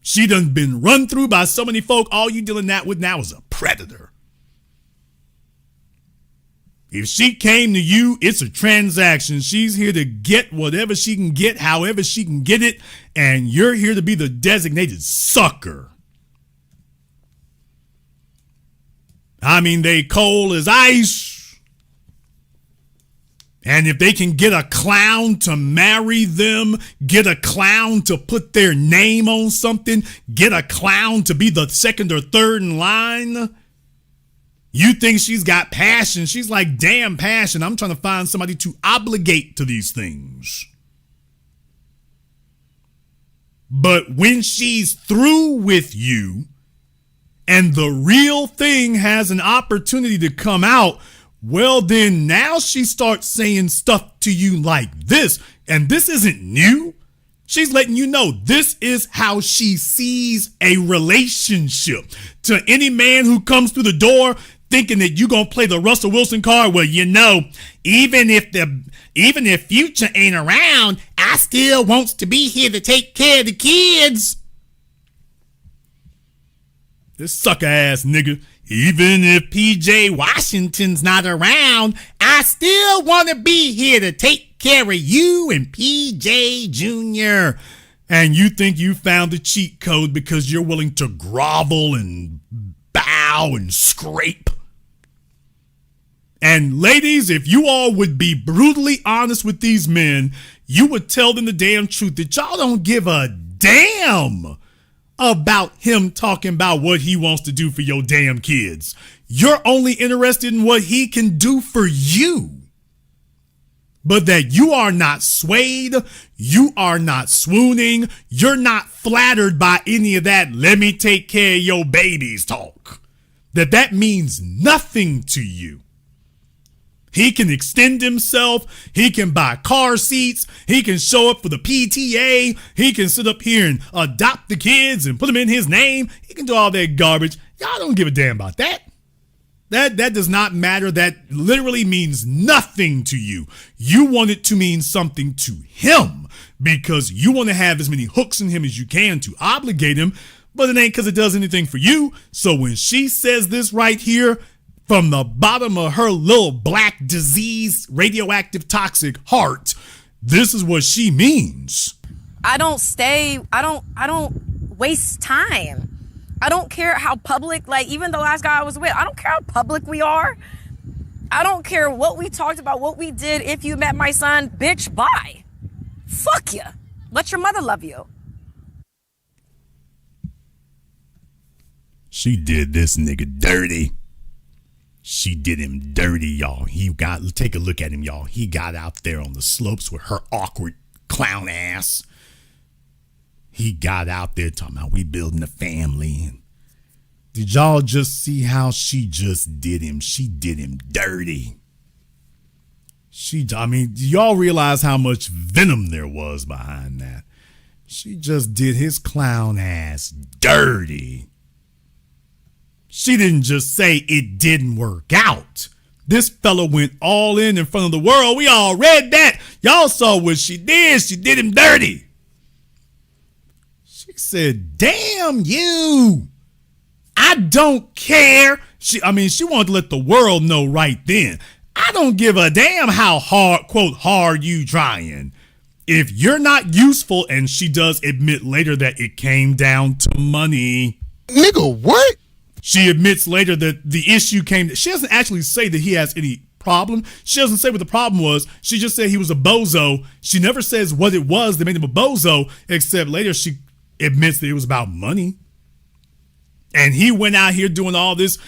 She done been run through by so many folk. All you dealing with now is a predator. If she came to you, it's a transaction. She's here to get whatever she can get, however she can get it, and you're here to be the designated sucker. They cold as ice. And if they can get a clown to marry them, get a clown to put their name on something, get a clown to be the second or third in line, you think she's got passion. She's like, damn passion. I'm trying to find somebody to obligate to these things. But when she's through with you and the real thing has an opportunity to come out, well, then now she starts saying stuff to you like this. And this isn't new. She's letting you know this is how she sees a relationship. To any man who comes through the door thinking that you're going to play the Russell Wilson card, well, even if Future ain't around, I still wants to be here to take care of the kids. This sucker ass nigga. Even if PJ Washington's not around, I still want to be here to take care of you and PJ Jr. And you think you found the cheat code because you're willing to grovel and bow and scrape. And ladies, if you all would be brutally honest with these men, you would tell them the damn truth that y'all don't give a damn about him talking about what he wants to do for your damn kids. You're only interested in what he can do for you. But that you are not swayed, you are not swooning, you're not flattered by any of that "let me take care of your babies" talk. That means nothing to you. He can extend himself. He can buy car seats. He can show up for the PTA. He can sit up here and adopt the kids and put them in his name. He can do all that garbage. Y'all don't give a damn about that. That does not matter. That literally means nothing to you. You want it to mean something to him because you want to have as many hooks in him as you can to obligate him, but it ain't because it does anything for you. So when she says this right here, from the bottom of her little black disease, radioactive, toxic heart, this is what she means. I don't waste time. I don't care how public, even the last guy I was with, I don't care how public we are. I don't care what we talked about, what we did. If you met my son, bitch, bye. Fuck you. Let your mother love you. She did this nigga dirty. She did him dirty, y'all. Take a look at him, y'all. He got out there on the slopes with her awkward clown ass. He got out there talking about we building a family. Did y'all just see how she just did him? She did him dirty. Do y'all realize how much venom there was behind that? She just did his clown ass dirty. She didn't just say it didn't work out. This fella went all in front of the world. We all read that. Y'all saw what she did. She did him dirty. She said, damn you. I don't care. She wanted to let the world know right then. I don't give a damn how hard, quote, hard you trying. If you're not useful, and she does admit later that it came down to money. Nigga, what? She admits later that the issue she doesn't actually say that he has any problem. She doesn't say what the problem was. She just said he was a bozo. She never says what it was that made him a bozo, except later she admits that it was about money. And he went out here doing all this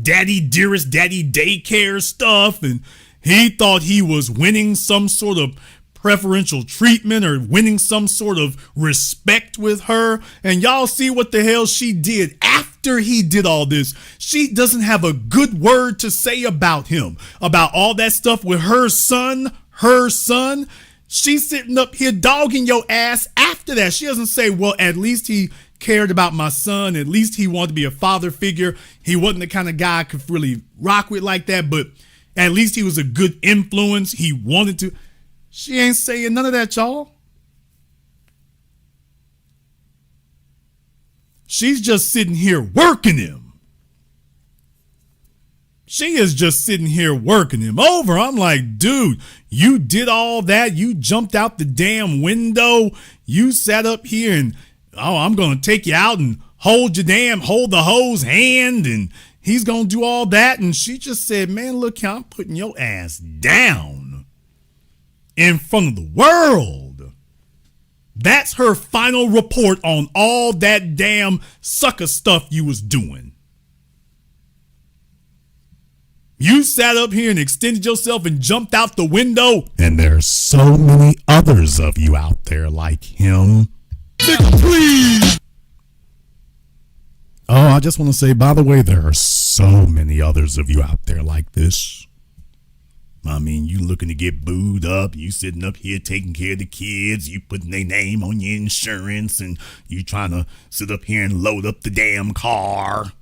daddy dearest, daddy daycare stuff. And he thought he was winning some sort of preferential treatment or winning some sort of respect with her. And y'all see what the hell she did after he did all this. She doesn't have a good word to say about him, about all that stuff with her son. She's sitting up here dogging your ass after that. She doesn't say, well, at least he cared about my son. At least he wanted to be a father figure. He wasn't the kind of guy I could really rock with like that, but at least he was a good influence. He wanted to. She ain't saying none of that, y'all. She's just sitting here working him. She is just sitting here working him over. I'm like, dude, you did all that. You jumped out the damn window. You sat up here and, oh, I'm going to take you out and hold the hoe's hand. And he's going to do all that. And she just said, man, look here, I'm putting your ass down in front of the world. That's her final report on all that damn sucker stuff you was doing. You sat up here and extended yourself and jumped out the window. And there's so many others of you out there like him. Please. Oh, I just want to say, by the way, there are so many others of you out there like this. I mean, you looking to get booed up, you sitting up here taking care of the kids, you putting their name on your insurance, and you trying to sit up here and load up the damn car.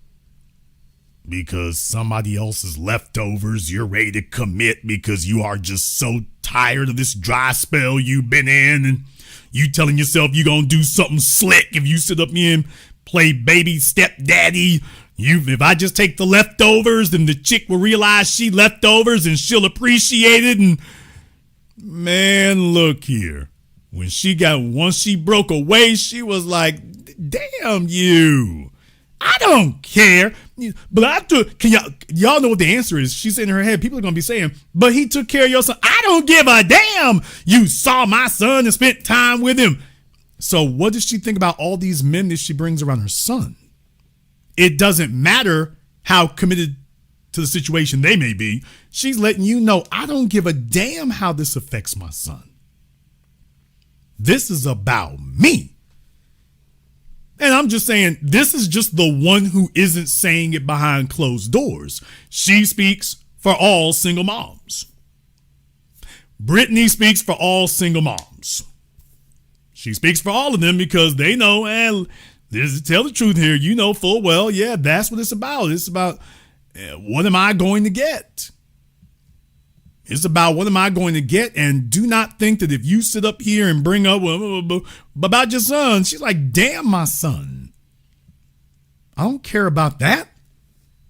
Because somebody else's leftovers, you're ready to commit because you are just so tired of this dry spell you've been in, and you telling yourself you're going to do something slick if you sit up here and play baby stepdaddy. If I just take the leftovers, then the chick will realize she leftovers and she'll appreciate it. And man, look here. Once she broke away, she was like, damn you. I don't care. But y'all know what the answer is. She's in her head. People are going to be saying, but he took care of your son. I don't give a damn. You saw my son and spent time with him. So what does she think about all these men that she brings around her son? It doesn't matter how committed to the situation they may be. She's letting you know, I don't give a damn how this affects my son. This is about me. And I'm just saying, this is just the one who isn't saying it behind closed doors. She speaks for all single moms. Brittany speaks for all single moms. She speaks for all of them because they know, and tell the truth here, you know full well, yeah, that's what it's about. It's about what am I going to get? It's about what am I going to get? And do not think that if you sit up here and bring up about your son, she's like, damn, my son. I don't care about that.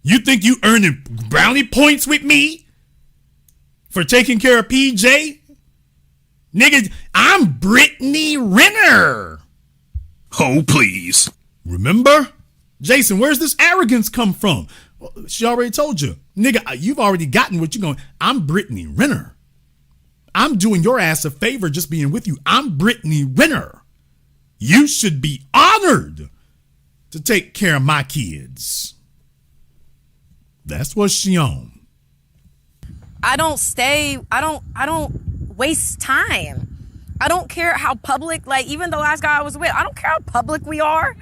You think you earning brownie points with me for taking care of PJ? Nigga, I'm Brittany Renner. Oh, please. Remember? Jason, where's this arrogance come from? Well, she already told you. Nigga, you've already gotten what you're going. I'm Brittany Renner. I'm doing your ass a favor just being with you. I'm Brittany Renner. You should be honored to take care of my kids. That's what she on. I don't waste time. I don't care how public, like even the last guy I was with, I don't care how public we are.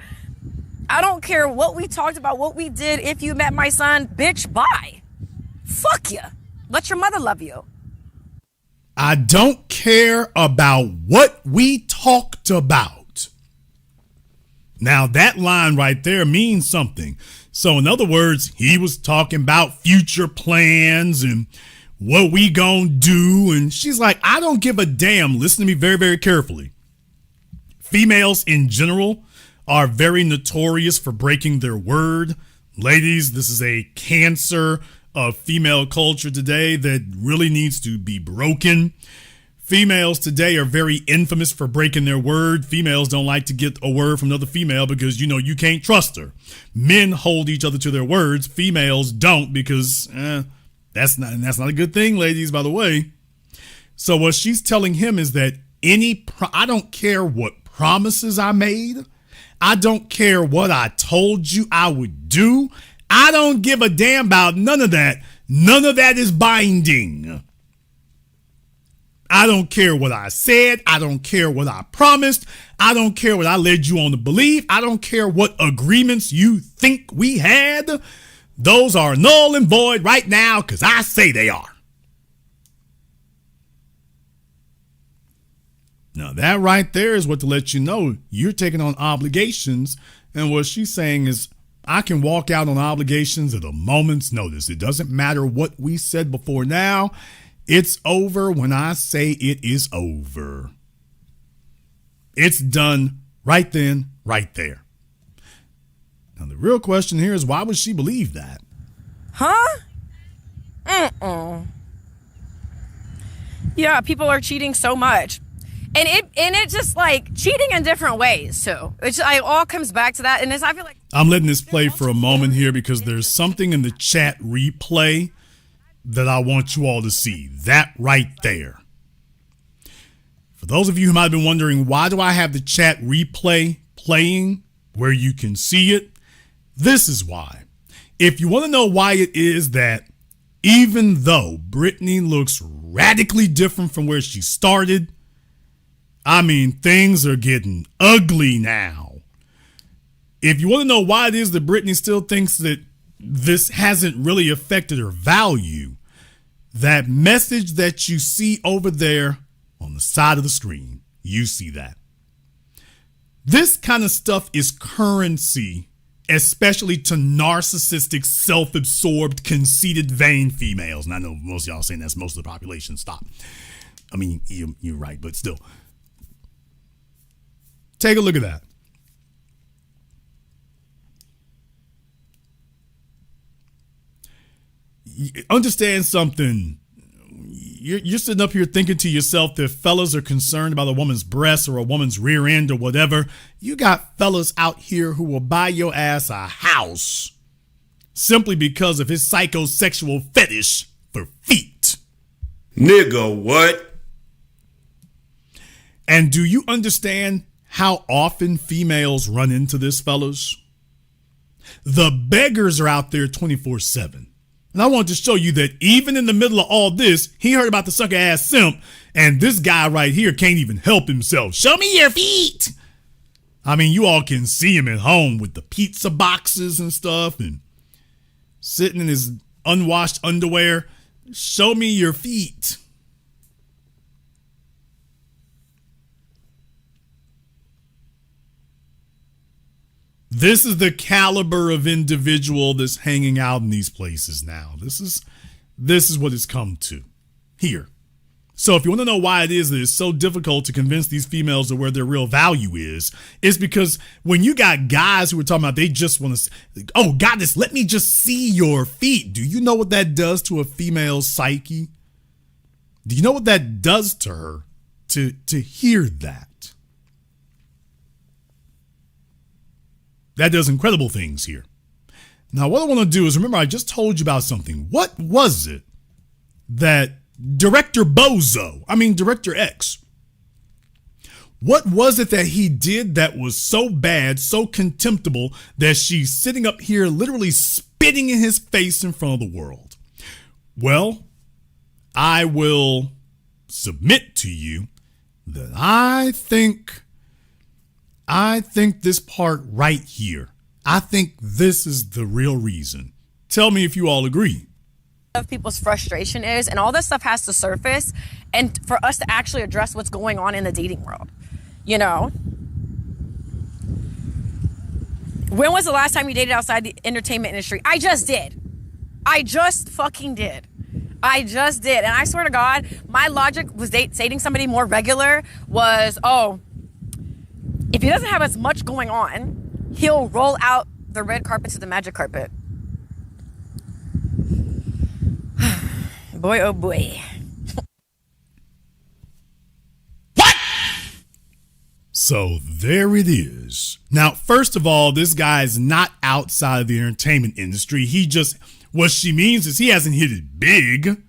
I don't care what we talked about, what we did. If you met my son, bitch, bye. Fuck you. Let your mother love you. I don't care about what we talked about. Now that line right there means something. So in other words, he was talking about future plans and what we gonna do. And she's like, I don't give a damn. Listen to me very, very carefully. Females in general are very notorious for breaking their word. Ladies, this is a cancer of female culture today that really needs to be broken. Females today are very infamous for breaking their word. Females don't like to get a word from another female because, you know, you can't trust her. Men hold each other to their words. Females don't because that's not a good thing, ladies, by the way. So what she's telling him is that I don't care what promises I made. I don't care what I told you I would do. I don't give a damn about none of that. None of that is binding. I don't care what I said. I don't care what I promised. I don't care what I led you on to believe. I don't care what agreements you think we had. Those are null and void right now because I say they are. Now, that right there is what to let you know you're taking on obligations. And what she's saying is, I can walk out on obligations at a moment's notice. It doesn't matter what we said before now. It's over when I say it is over. It's done right then, right there. Now, the real question here is, why would she believe that? Huh? Yeah, people are cheating so much. And it just like cheating in different ways too. It all comes back to that. And I feel like I'm letting this play for a moment here because there's something in the chat replay that I want you all to see. That right there. For those of you who might have been wondering, why do I have the chat replay playing where you can see it? This is why. If you want to know why it is that even though Brittany looks radically different from where she started, I mean, things are getting ugly now. If you want to know why it is that Brittany still thinks that this hasn't really affected her value, that message that you see over there on the side of the screen, you see that. This kind of stuff is currency, especially to narcissistic, self-absorbed, conceited, vain females. And I know most of y'all are saying that's most of the population. Stop. I mean, you're right, but still. Take a look at that. Understand something. You're sitting up here thinking to yourself that fellas are concerned about a woman's breasts or a woman's rear end or whatever. You got fellas out here who will buy your ass a house simply because of his psychosexual fetish for feet. Nigga, what? And do you understand how often females run into this, fellas? The beggars are out there 24/7. And I want to show you that even in the middle of all this, he heard about the sucker ass simp, and this guy right here can't even help himself. Show me your feet. I mean, you all can see him at home with the pizza boxes and stuff and sitting in his unwashed underwear. Show me your feet. This is the caliber of individual that's hanging out in these places now. This is what it's come to here. So if you want to know why it is that it's so difficult to convince these females of where their real value is, it's because when you got guys who are talking about they just want to, oh, goddess, let me just see your feet. Do you know what that does to a female's psyche? Do you know what that does to her to hear that? That does incredible things here. Now, what I want to do is, remember, I just told you about something. What was it that Director X, what was it that he did that was so bad, so contemptible, that she's sitting up here literally spitting in his face in front of the world? Well, I will submit to you that I think this part right here, I think this is the real reason. Tell me if you all agree. Of people's frustration is, and all this stuff has to surface, and for us to actually address what's going on in the dating world. You know, when was the last time you dated outside the entertainment industry? I just did. I just fucking did. I just did. And I swear to God, my logic was dating somebody more regular was, oh, if he doesn't have as much going on, he'll roll out the red carpet to the magic carpet. Boy, oh boy. What? So there it is. Now, first of all, this guy is not outside of the entertainment industry. What she means is he hasn't hit it big.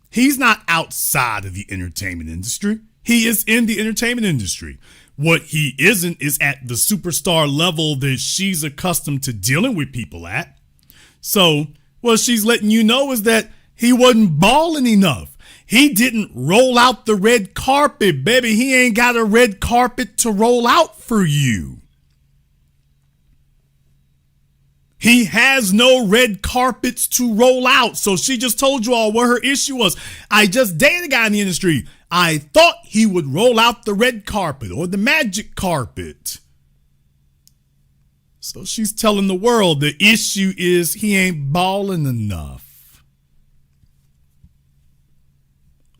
He's not outside of the entertainment industry. He is in the entertainment industry. What he isn't is at the superstar level that she's accustomed to dealing with people at. So what she's letting you know is that he wasn't balling enough. He didn't roll out the red carpet, baby. He ain't got a red carpet to roll out for you. He has no red carpets to roll out. So she just told you all what her issue was. I just dated a guy in the industry. I thought he would roll out the red carpet or the magic carpet. So she's telling the world the issue is he ain't balling enough.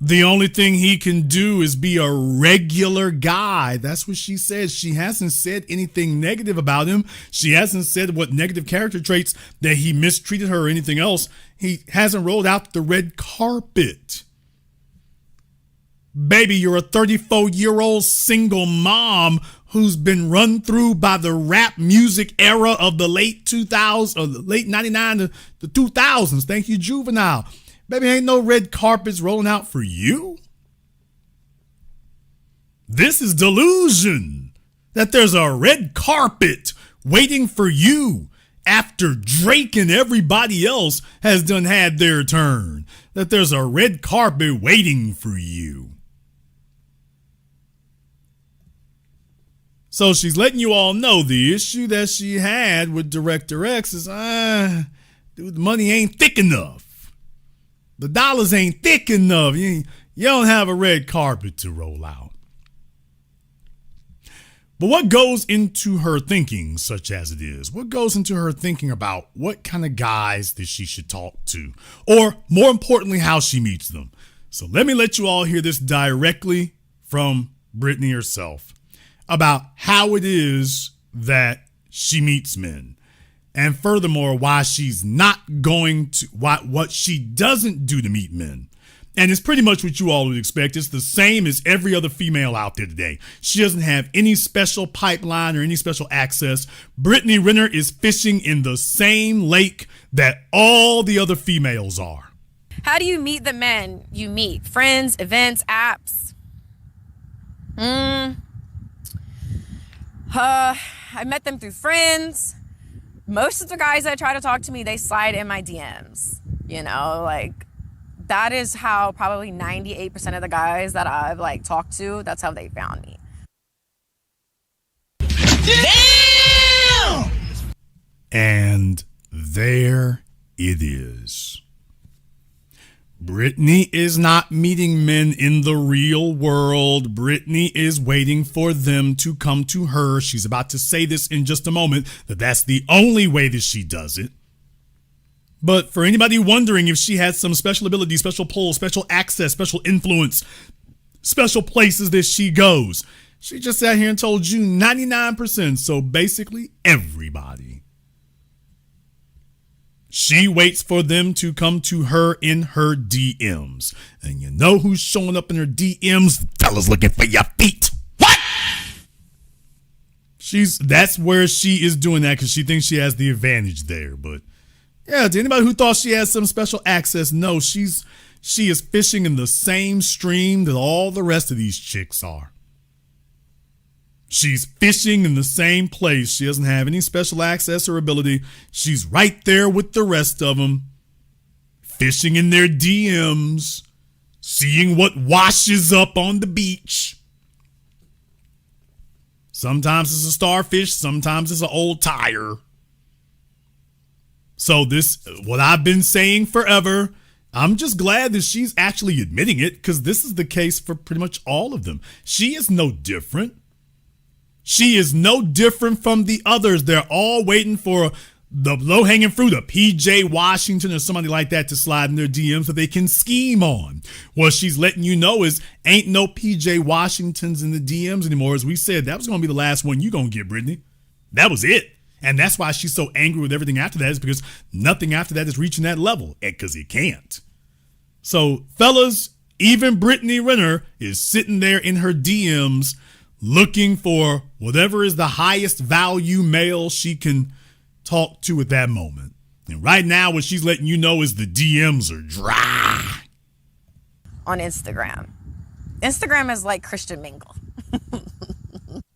The only thing he can do is be a regular guy. That's what she says. She hasn't said anything negative about him. She hasn't said what negative character traits that he mistreated her or anything else. He hasn't rolled out the red carpet. Baby, you're a 34-year-old single mom who's been run through by the rap music era of the late 2000s, or the late 99 to the 2000s. Thank you, Juvenile. Baby, ain't no red carpets rolling out for you. This is delusion that there's a red carpet waiting for you after Drake and everybody else has done had their turn. That there's a red carpet waiting for you. So she's letting you all know the issue that she had with Director X is, dude, the money ain't thick enough. The dollars ain't thick enough. You don't have a red carpet to roll out. But what goes into her thinking, such as it is? What goes into her thinking about what kind of guys that she should talk to? Or more importantly, how she meets them. So let me let you all hear this directly from Brittany herself about how it is that she meets men. And furthermore, why she's not going to, what she doesn't do to meet men. And it's pretty much what you all would expect. It's the same as every other female out there today. She doesn't have any special pipeline or any special access. Brittany Renner is fishing in the same lake that all the other females are. How do you meet the men you meet? Friends, events, apps? I met them through friends. Most of the guys that try to talk to me, they slide in my DMs. You know, like, that is how probably 98% of the guys that I've, like, talked to, that's how they found me. Damn! And there it is. Brittany is not meeting men in the real world. Brittany is waiting for them to come to her. She's about to say this in just a moment, that that's the only way that she does it. But for anybody wondering if she has some special ability, special pull, special access, special influence, special places that she goes, she just sat here and told you 99%. So basically everybody. She waits for them to come to her in her DMs. And you know who's showing up in her DMs? Fellas looking for your feet. What? That's where she is doing that because she thinks she has the advantage there. But yeah, to anybody who thought she has some special access, no, she is fishing in the same stream that all the rest of these chicks are. She's fishing in the same place. She doesn't have any special access or ability. She's right there with the rest of them, fishing in their DMs, seeing what washes up on the beach. Sometimes it's a starfish, sometimes it's an old tire. So this, what I've been saying forever, I'm just glad that she's actually admitting it, because this is the case for pretty much all of them. She is no different. She is no different from the others. They're all waiting for the low-hanging fruit, a PJ Washington or somebody like that to slide in their DMs so they can scheme on. What she's letting you know is ain't no PJ Washingtons in the DMs anymore. As we said, that was going to be the last one you're going to get, Brittany. That was it. And that's why she's so angry with everything after that, is because nothing after that is reaching that level, because it can't. So, fellas, even Brittany Renner is sitting there in her DMs looking for whatever is the highest value male she can talk to at that moment. And right now, what she's letting you know is the DMs are dry. On Instagram. Instagram is like Christian Mingle.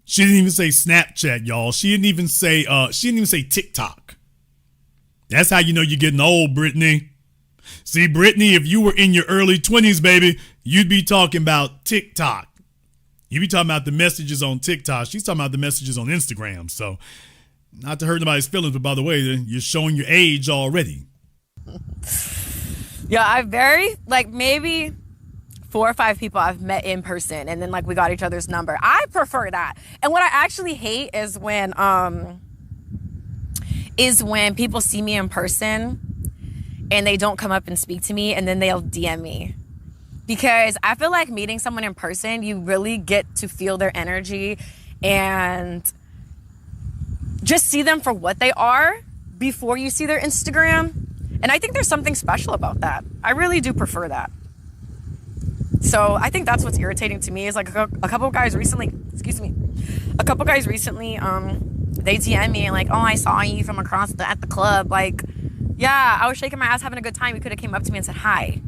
She didn't even say Snapchat, y'all. She didn't even say TikTok. That's how you know you're getting old, Brittany. See, Brittany, if you were in your early 20s, baby, you'd be talking about TikTok. You'd be talking about the messages on TikTok. She's talking about the messages on Instagram. So, not to hurt nobody's feelings, but by the way, you're showing your age already. Yeah, maybe 4 or 5 people I've met in person, and then we got each other's number. I prefer that. And what I actually hate is when people see me in person and they don't come up and speak to me, and then they'll DM me. Because I feel like meeting someone in person, you really get to feel their energy and just see them for what they are before you see their Instagram. And I think there's something special about that. I really do prefer that. So I think that's what's irritating to me is a couple guys recently, they DM me and oh, I saw you from across at the club. Yeah, I was shaking my ass having a good time. You could have came up to me and said hi.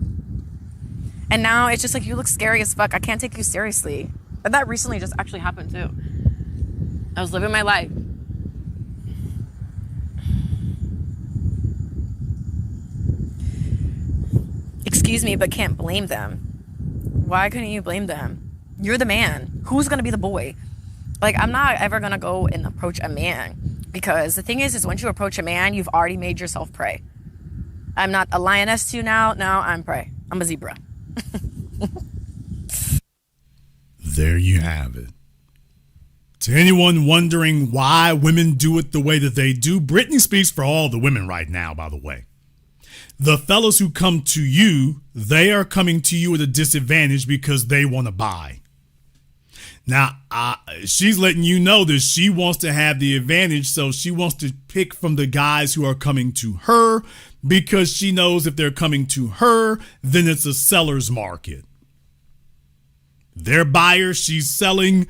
And now it's just you look scary as fuck. I can't take you seriously. And that recently just actually happened too. I was living my life. Excuse me, but can't blame them. Why couldn't you blame them? You're the man. Who's going to be the boy? I'm not ever going to go and approach a man. Because the thing is once you approach a man, you've already made yourself prey. I'm not a lioness to you now. Now I'm prey. I'm a zebra. There you have it. To anyone wondering why women do it the way that they do, Brittany speaks for all the women right now, by the way. The fellas who come to you, they are coming to you at a disadvantage because they want to buy. Now, she's letting you know that she wants to have the advantage, so she wants to pick from the guys who are coming to her because she knows if they're coming to her, then it's a seller's market. They're buyers, she's selling.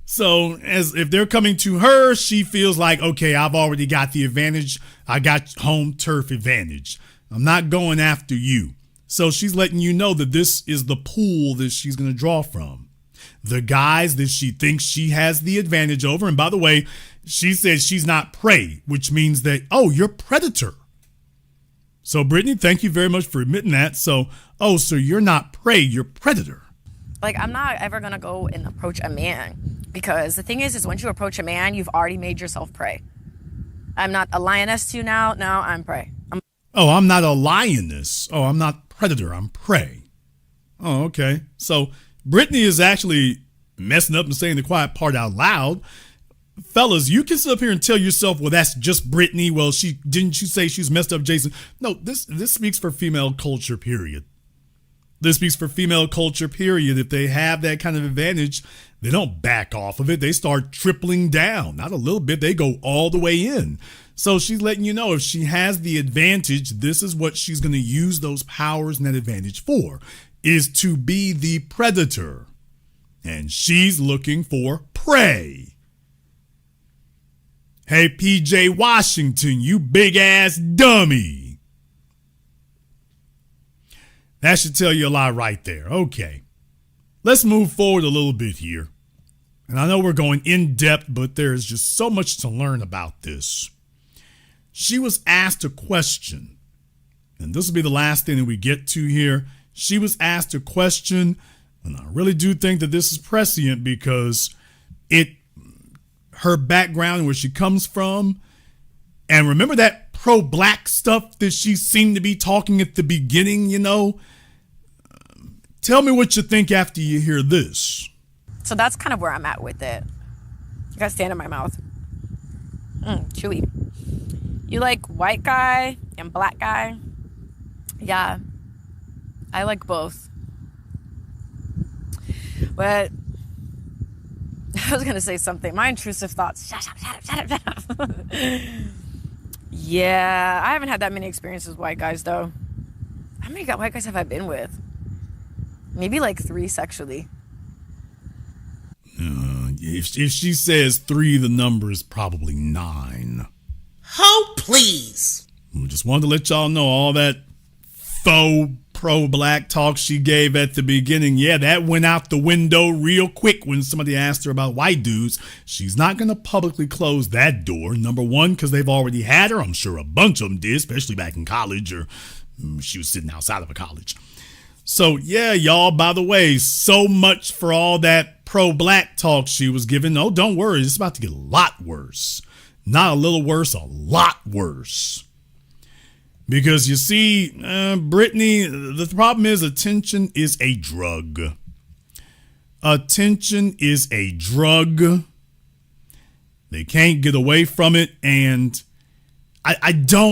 So if they're coming to her, she feels like, okay, I've already got the advantage. I got home turf advantage. I'm not going after you. So she's letting you know that this is the pool that she's going to draw from. The guys that she thinks she has the advantage over. And by the way, she says she's not prey, which means that, oh, you're predator. So Brittany, thank you very much for admitting that. So you're not prey, you're predator. I'm not ever going to go and approach a man because the thing is once you approach a man, you've already made yourself prey. I'm not a lioness to you now. Now I'm prey. I'm not a lioness. I'm not predator. I'm prey. Oh, okay. So Brittany is actually messing up and saying the quiet part out loud. Fellas, you can sit up here and tell yourself, well, that's just Brittany. Well, didn't you say she's messed up, Jason? No, this speaks for female culture, period. This speaks for female culture, period. If they have that kind of advantage, they don't back off of it. They start tripling down. Not a little bit. They go all the way in. So she's letting you know if she has the advantage, this is what she's going to use those powers and that advantage for, is to be the predator. And she's looking for prey. Hey, PJ Washington, you big ass dummy. That should tell you a lot right there. Okay. Let's move forward a little bit here. And I know we're going in depth, but there's just so much to learn about this. She was asked a question, and this will be the last thing that we get to here. She was asked a question, and I really do think that this is prescient because her background, where she comes from, and remember that pro-black stuff that she seemed to be talking at the beginning, Tell me what you think after you hear this. So that's kind of where I'm at with it. I got sand in my mouth. Chewy. You like white guy and black guy? Yeah, I like both. But I was gonna say something. My intrusive thoughts. Shut up. Yeah, I haven't had that many experiences with white guys though. How many white guys have I been with? Maybe 3 sexually. If she says 3, the number is probably 9. Oh, please. We just wanted to let y'all know all that faux pro-black talk she gave at the beginning, yeah, that went out the window real quick when somebody asked her about white dudes. She's not going to publicly close that door. Number one, because they've already had her. I'm sure a bunch of them did, especially back in college, or she was sitting outside of a college. So, yeah, y'all, by the way, so much for all that pro-black talk she was giving. Oh, don't worry. It's about to get a lot worse. Not a little worse, a lot worse. Because you see, Brittany, the problem is attention is a drug. Attention is a drug. They can't get away from it. And I'm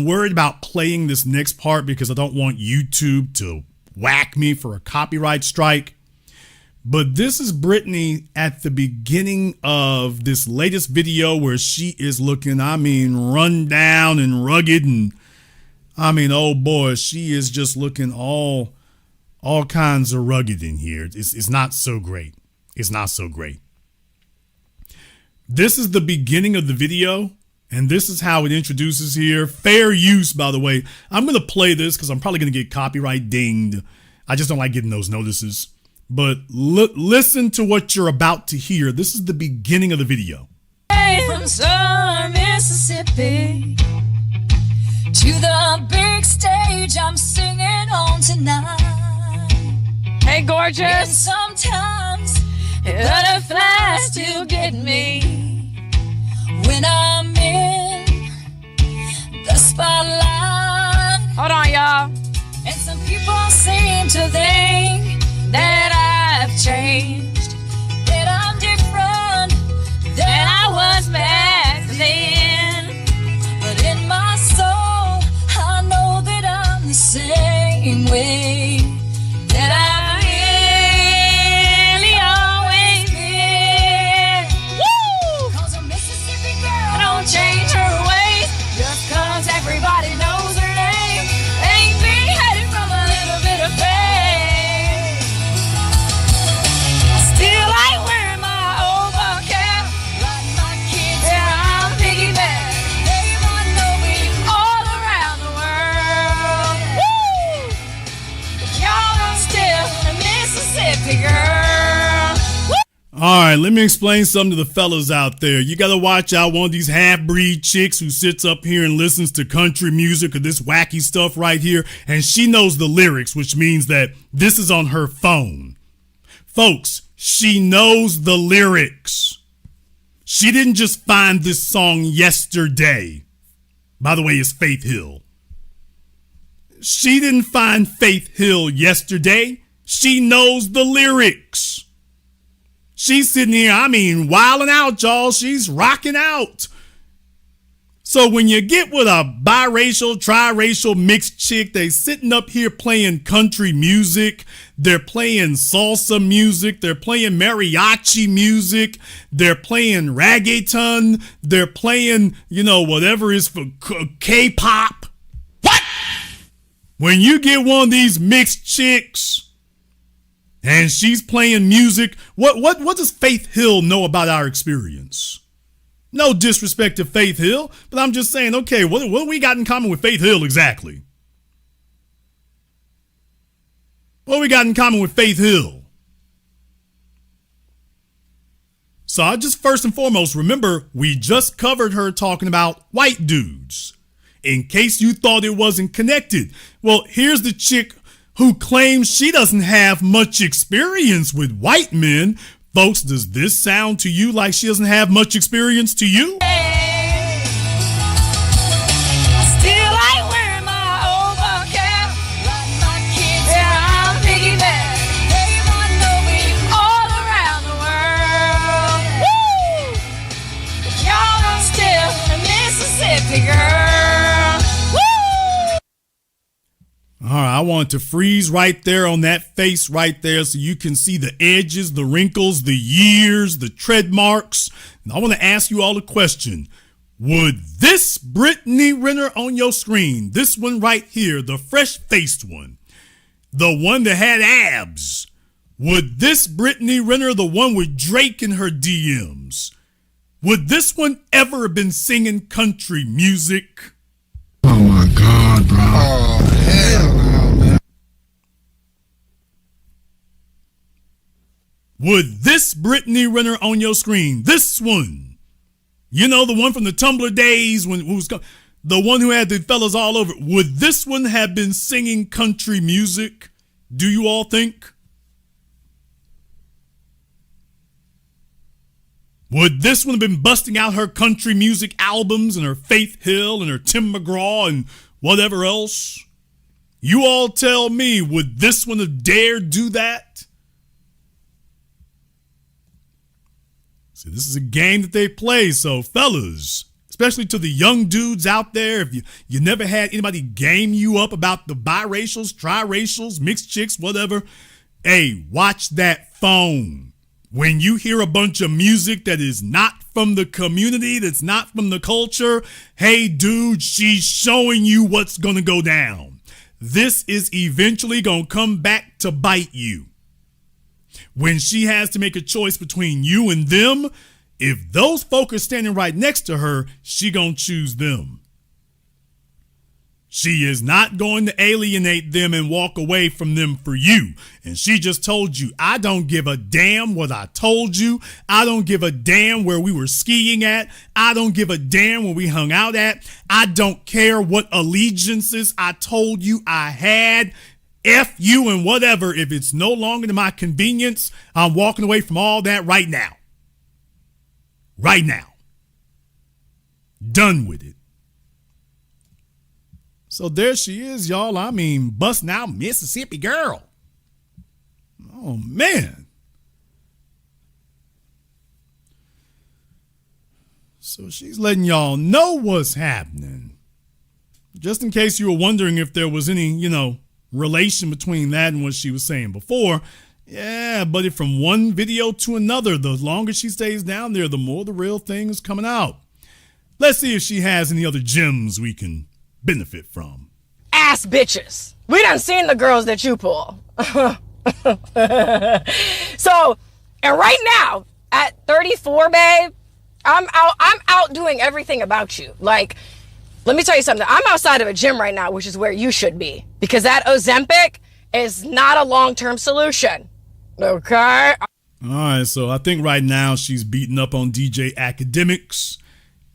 worried about playing this next part because I don't want YouTube to whack me for a copyright strike. But this is Brittany at the beginning of this latest video where she is looking, run down and rugged. And oh boy, she is just looking all kinds of rugged in here. It's not so great. It's not so great. This is the beginning of the video. And this is how it introduces here. Fair use, by the way. I'm going to play this because I'm probably going to get copyright dinged. I just don't like getting those notices. But listen to what you're about to hear. This is the beginning of the video. From Southern Mississippi to the big stage I'm singing on tonight. Hey, gorgeous. And sometimes butterflies still get me when I'm in the spotlight. Hold on, y'all. And some people seem to think that I've changed, that I'm different than I was back then. But in my soul, I know that I'm the same way that I've really always been. Woo! 'Cause a Mississippi girl don't change her ways just 'cause everybody knows her name. Ain't beheaded from a little bit of fame. Still I wear my old cap, riding my kids around piggyback. They want to know me all around the world. Woo! But y'all are still a Mississippi girl. Woo! All right, let me explain something to the fellas out there. You got to watch out one of these half-breed chicks who sits up here and listens to country music or this wacky stuff right here, and she knows the lyrics, which means that this is on her phone. Folks, she knows the lyrics. She didn't just find this song yesterday. By the way, it's Faith Hill. She didn't find Faith Hill yesterday. She knows the lyrics. She's sitting here, wilding out, y'all. She's rocking out. So when you get with a biracial, triracial, mixed chick, they sitting up here playing country music. They're playing salsa music. They're playing mariachi music. They're playing reggaeton. They're playing, whatever is for K-pop. What? When you get one of these mixed chicks and she's playing music, what does Faith Hill know about our experience? No disrespect to Faith Hill, but I'm just saying, okay, what do we got in common with Faith Hill exactly? What do we got in common with Faith Hill? So I just first and foremost, remember, we just covered her talking about white dudes. In case you thought it wasn't connected. Well, here's the chick who claims she doesn't have much experience with white men. Folks, does this sound to you like she doesn't have much experience to you? Still I wear my old cap, riding my kids around piggyback. They want to know me all around the world. Woo! But y'all are still a Mississippi girl. Woo! All right, I want to freeze right there on that face right there so you can see the edges, the wrinkles, the years, the tread marks. And I want to ask you all a question. Would this Brittany Renner on your screen, this one right here, the fresh-faced one, the one that had abs, would this Brittany Renner, the one with Drake in her DMs, would this one ever have been singing country music? Oh my God, bro. Oh, hell. would this Brittany Renner on your screen, this one, you know, the one from the Tumblr days when it was the one who had the fellas all over, would this one have been singing country music? Do you all think? Would this one have been busting out her country music albums and her Faith Hill and her Tim McGraw and whatever else? You all tell me, would this one have dared do that? See, this is a game that they play, so fellas, especially to the young dudes out there, if you never had anybody game you up about the biracials, triracials, mixed chicks, whatever, hey, watch that phone. When you hear a bunch of music that is not from the community, that's not from the culture, hey, dude, she's showing you what's going to go down. This is eventually going to come back to bite you. When she has to make a choice between you and them, if those folk are standing right next to her, she going to choose them. She is not going to alienate them and walk away from them for you. And she just told you, I don't give a damn what I told you. I don't give a damn where we were skiing at. I don't give a damn where we hung out at. I don't care what allegiances I told you I had. F you and whatever. If it's no longer to my convenience, I'm walking away from all that right now. Right now. Done with it. So there she is, y'all. I mean, busting out Mississippi Girl. Oh, man. So she's letting y'all know what's happening. Just in case you were wondering if there was any, relation between that and what she was saying before. Yeah, buddy, from one video to another, the longer she stays down there, the more the real thing is coming out. Let's see if she has any other gems we can benefit from. Ass bitches. We done seen the girls that you pull. So, and right now, at 34, babe, I'm out doing everything about you. Like, let me tell you something. I'm outside of a gym right now, which is where you should be. Because that Ozempic is not a long-term solution. Okay? All right, so I think right now she's beating up on DJ Academics.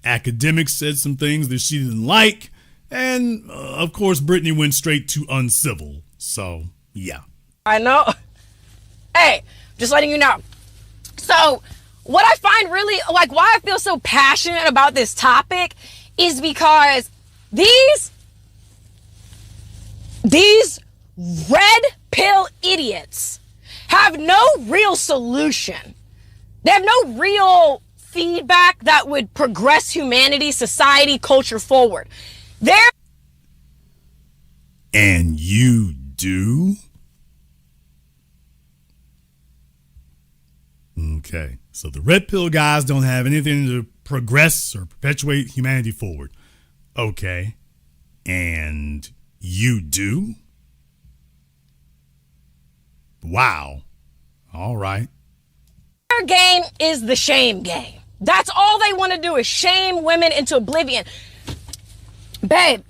Academics said some things that she didn't like. And, of course, Brittany went straight to uncivil. So, yeah. I know. Hey, just letting you know. So, what I find really, why I feel so passionate about this topic is because these red pill idiots have no real solution. They have no real feedback that would progress humanity, society, culture forward. And you do? Okay, so the red pill guys don't have anything to progress or perpetuate humanity forward. Okay, and you do? Wow. All right. Their game is the shame game. That's all they want to do is shame women into oblivion. Babe,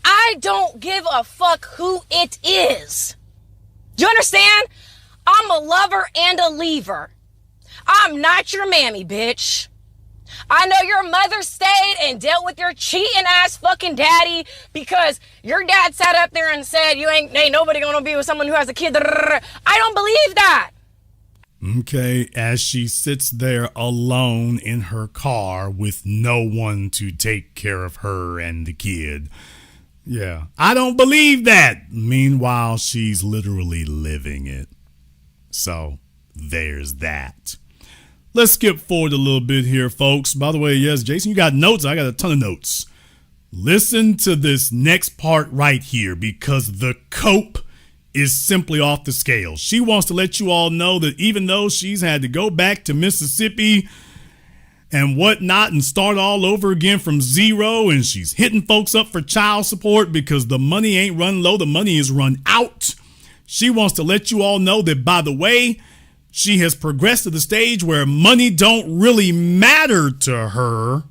I don't give a fuck who it is. Do you understand? I'm a lover and a leaver. I'm not your mammy, bitch. I know your mother stayed and dealt with your cheating ass fucking daddy because your dad sat up there and said, ain't nobody gonna be with someone who has a kid. I don't believe that. Okay, as she sits there alone in her car with no one to take care of her and the kid. Yeah, I don't believe that. Meanwhile, she's literally living it. So, there's that. Let's skip forward a little bit here, folks. By the way, yes, Jason, you got notes. I got a ton of notes. Listen to this next part right here because the cope is simply off the scale. She wants to let you all know that even though she's had to go back to Mississippi and whatnot and start all over again from zero, and she's hitting folks up for child support because the money ain't run low, the money is run out. She wants to let you all know that, by the way, she has progressed to the stage where money don't really matter to her.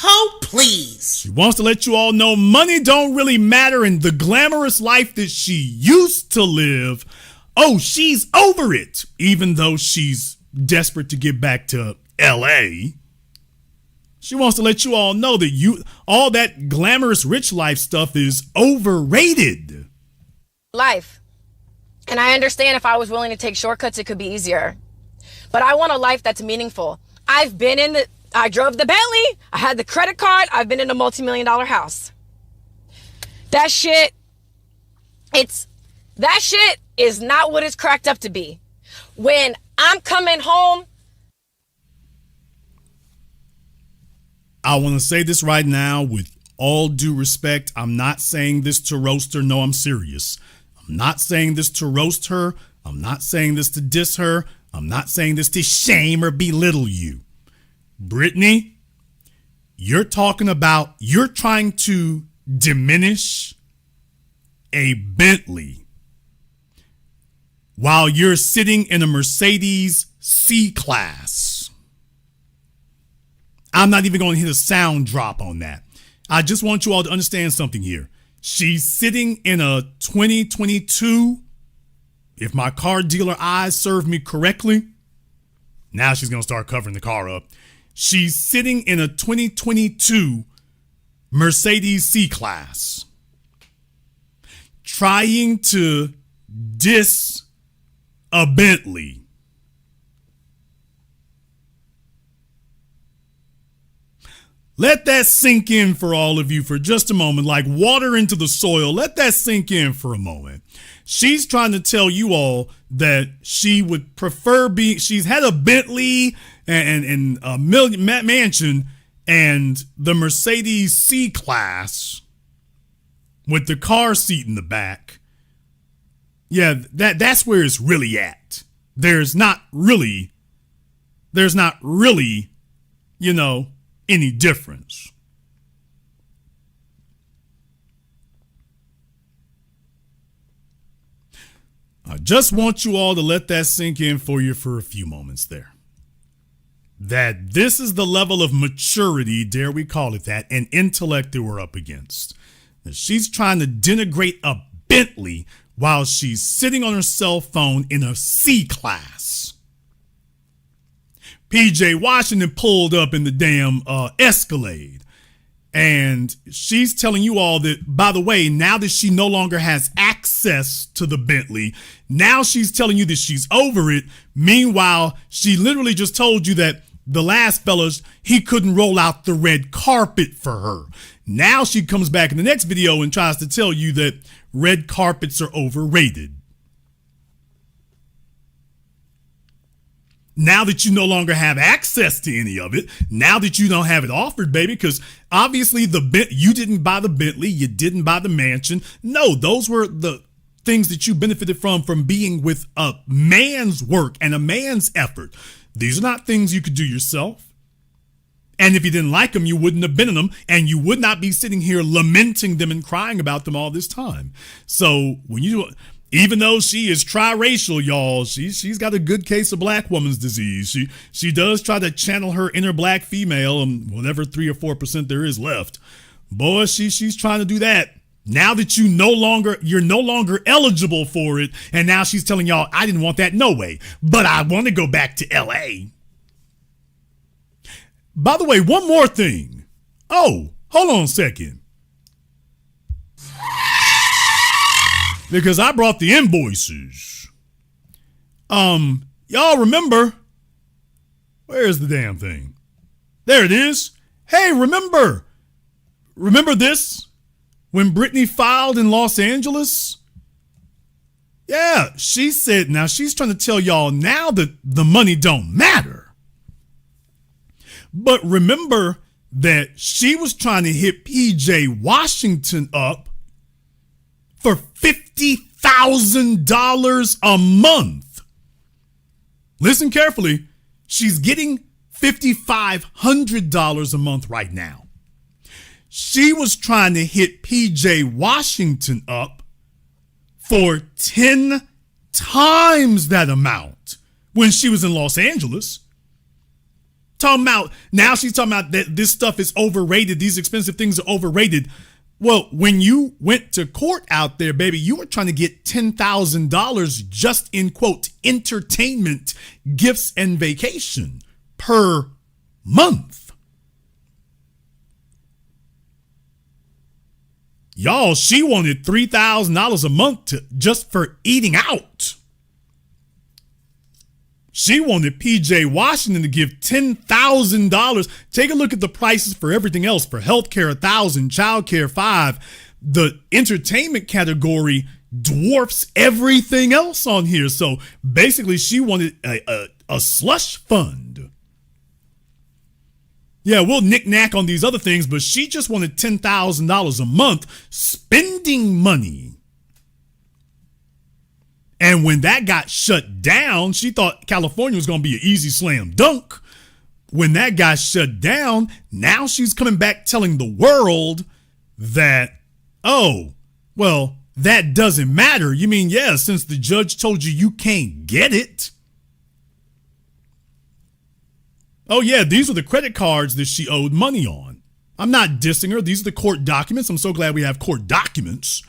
Oh, please. She wants to let you all know money don't really matter in the glamorous life that she used to live. oh, she's over it, even though she's desperate to get back to LA. She wants to let you all know that all that glamorous rich life stuff is overrated. Life. And I understand if I was willing to take shortcuts, it could be easier. But I want a life that's meaningful. I drove the Bentley. I had the credit card. I've been in a multi-million-dollar house. That shit is not what it's cracked up to be. When I'm coming home, I want to say this right now with all due respect. I'm not saying this to roast her. No, I'm serious. I'm not saying this to roast her. I'm not saying this to diss her. I'm not saying this to shame or belittle you. Brittany, you're trying to diminish a Bentley while you're sitting in a Mercedes C-Class. I'm not even going to hit a sound drop on that. I just want you all to understand something here. She's sitting in a 2022. If my car dealer eyes serve me correctly, now she's going to start covering the car up. She's sitting in a 2022 Mercedes C-Class, trying to diss a Bentley. Let that sink in for all of you for just a moment, like water into the soil. Let that sink in for a moment. She's trying to tell you all that she would prefer she's had a Bentley and a mansion and the Mercedes C-Class with the car seat in the back. Yeah, that's where it's really at. There's not really, any difference. I just want you all to let that sink in for you for a few moments there. That this is the level of maturity, dare we call it that, and intellect that we're up against. That she's trying to denigrate a Bentley while she's sitting on her cell phone in a C-Class. PJ Washington pulled up in the damn Escalade. And she's telling you all that, by the way, now that she no longer has access to the Bentley, now she's telling you that she's over it. Meanwhile, she literally just told you that the last fellas, he couldn't roll out the red carpet for her. Now she comes back in the next video and tries to tell you that red carpets are overrated. Now that you no longer have access to any of it, now that you don't have it offered, baby, because obviously you didn't buy the Bentley, you didn't buy the mansion. No, those were the things that you benefited from being with a man's work and a man's effort. These are not things you could do yourself. And if you didn't like them, you wouldn't have been in them, and you would not be sitting here lamenting them and crying about them all this time. So even though she is triracial, y'all, she's got a good case of black woman's disease. She does try to channel her inner black female and whatever 3 or 4% there is left. Boy, she's trying to do that. Now that you're no longer eligible for it, and now she's telling y'all, I didn't want that no way, but I want to go back to LA. By the way, one more thing. Oh, hold on a second. Because I brought the invoices. Y'all remember? Where's the damn thing? There it is. Hey, remember this? When Brittany filed in Los Angeles? Yeah, she said, now she's trying to tell y'all now that the money don't matter. But remember that she was trying to hit PJ Washington up for $50,000 a month. Listen carefully. She's getting $5,500 a month right now. She was trying to hit PJ Washington up for 10 times that amount when she was in Los Angeles. Now she's talking about that this stuff is overrated. These expensive things are overrated. Well, when you went to court out there, baby, you were trying to get $10,000 just in, quote, entertainment, gifts, and vacation per month. Y'all, she wanted $3,000 a month just for eating out. She wanted PJ Washington to give $10,000. Take a look at the prices for everything else. For healthcare, $1,000, childcare, $5,000. The entertainment category dwarfs everything else on here. So basically, she wanted a slush fund. Yeah, we'll knick-knack on these other things, but she just wanted $10,000 a month spending money. And when that got shut down, she thought California was going to be an easy slam dunk. When that got shut down, now she's coming back telling the world that, oh, well, that doesn't matter. You mean, yeah, since the judge told you can't get it. Oh, yeah, these are the credit cards that she owed money on. I'm not dissing her. These are the court documents. I'm so glad we have court documents.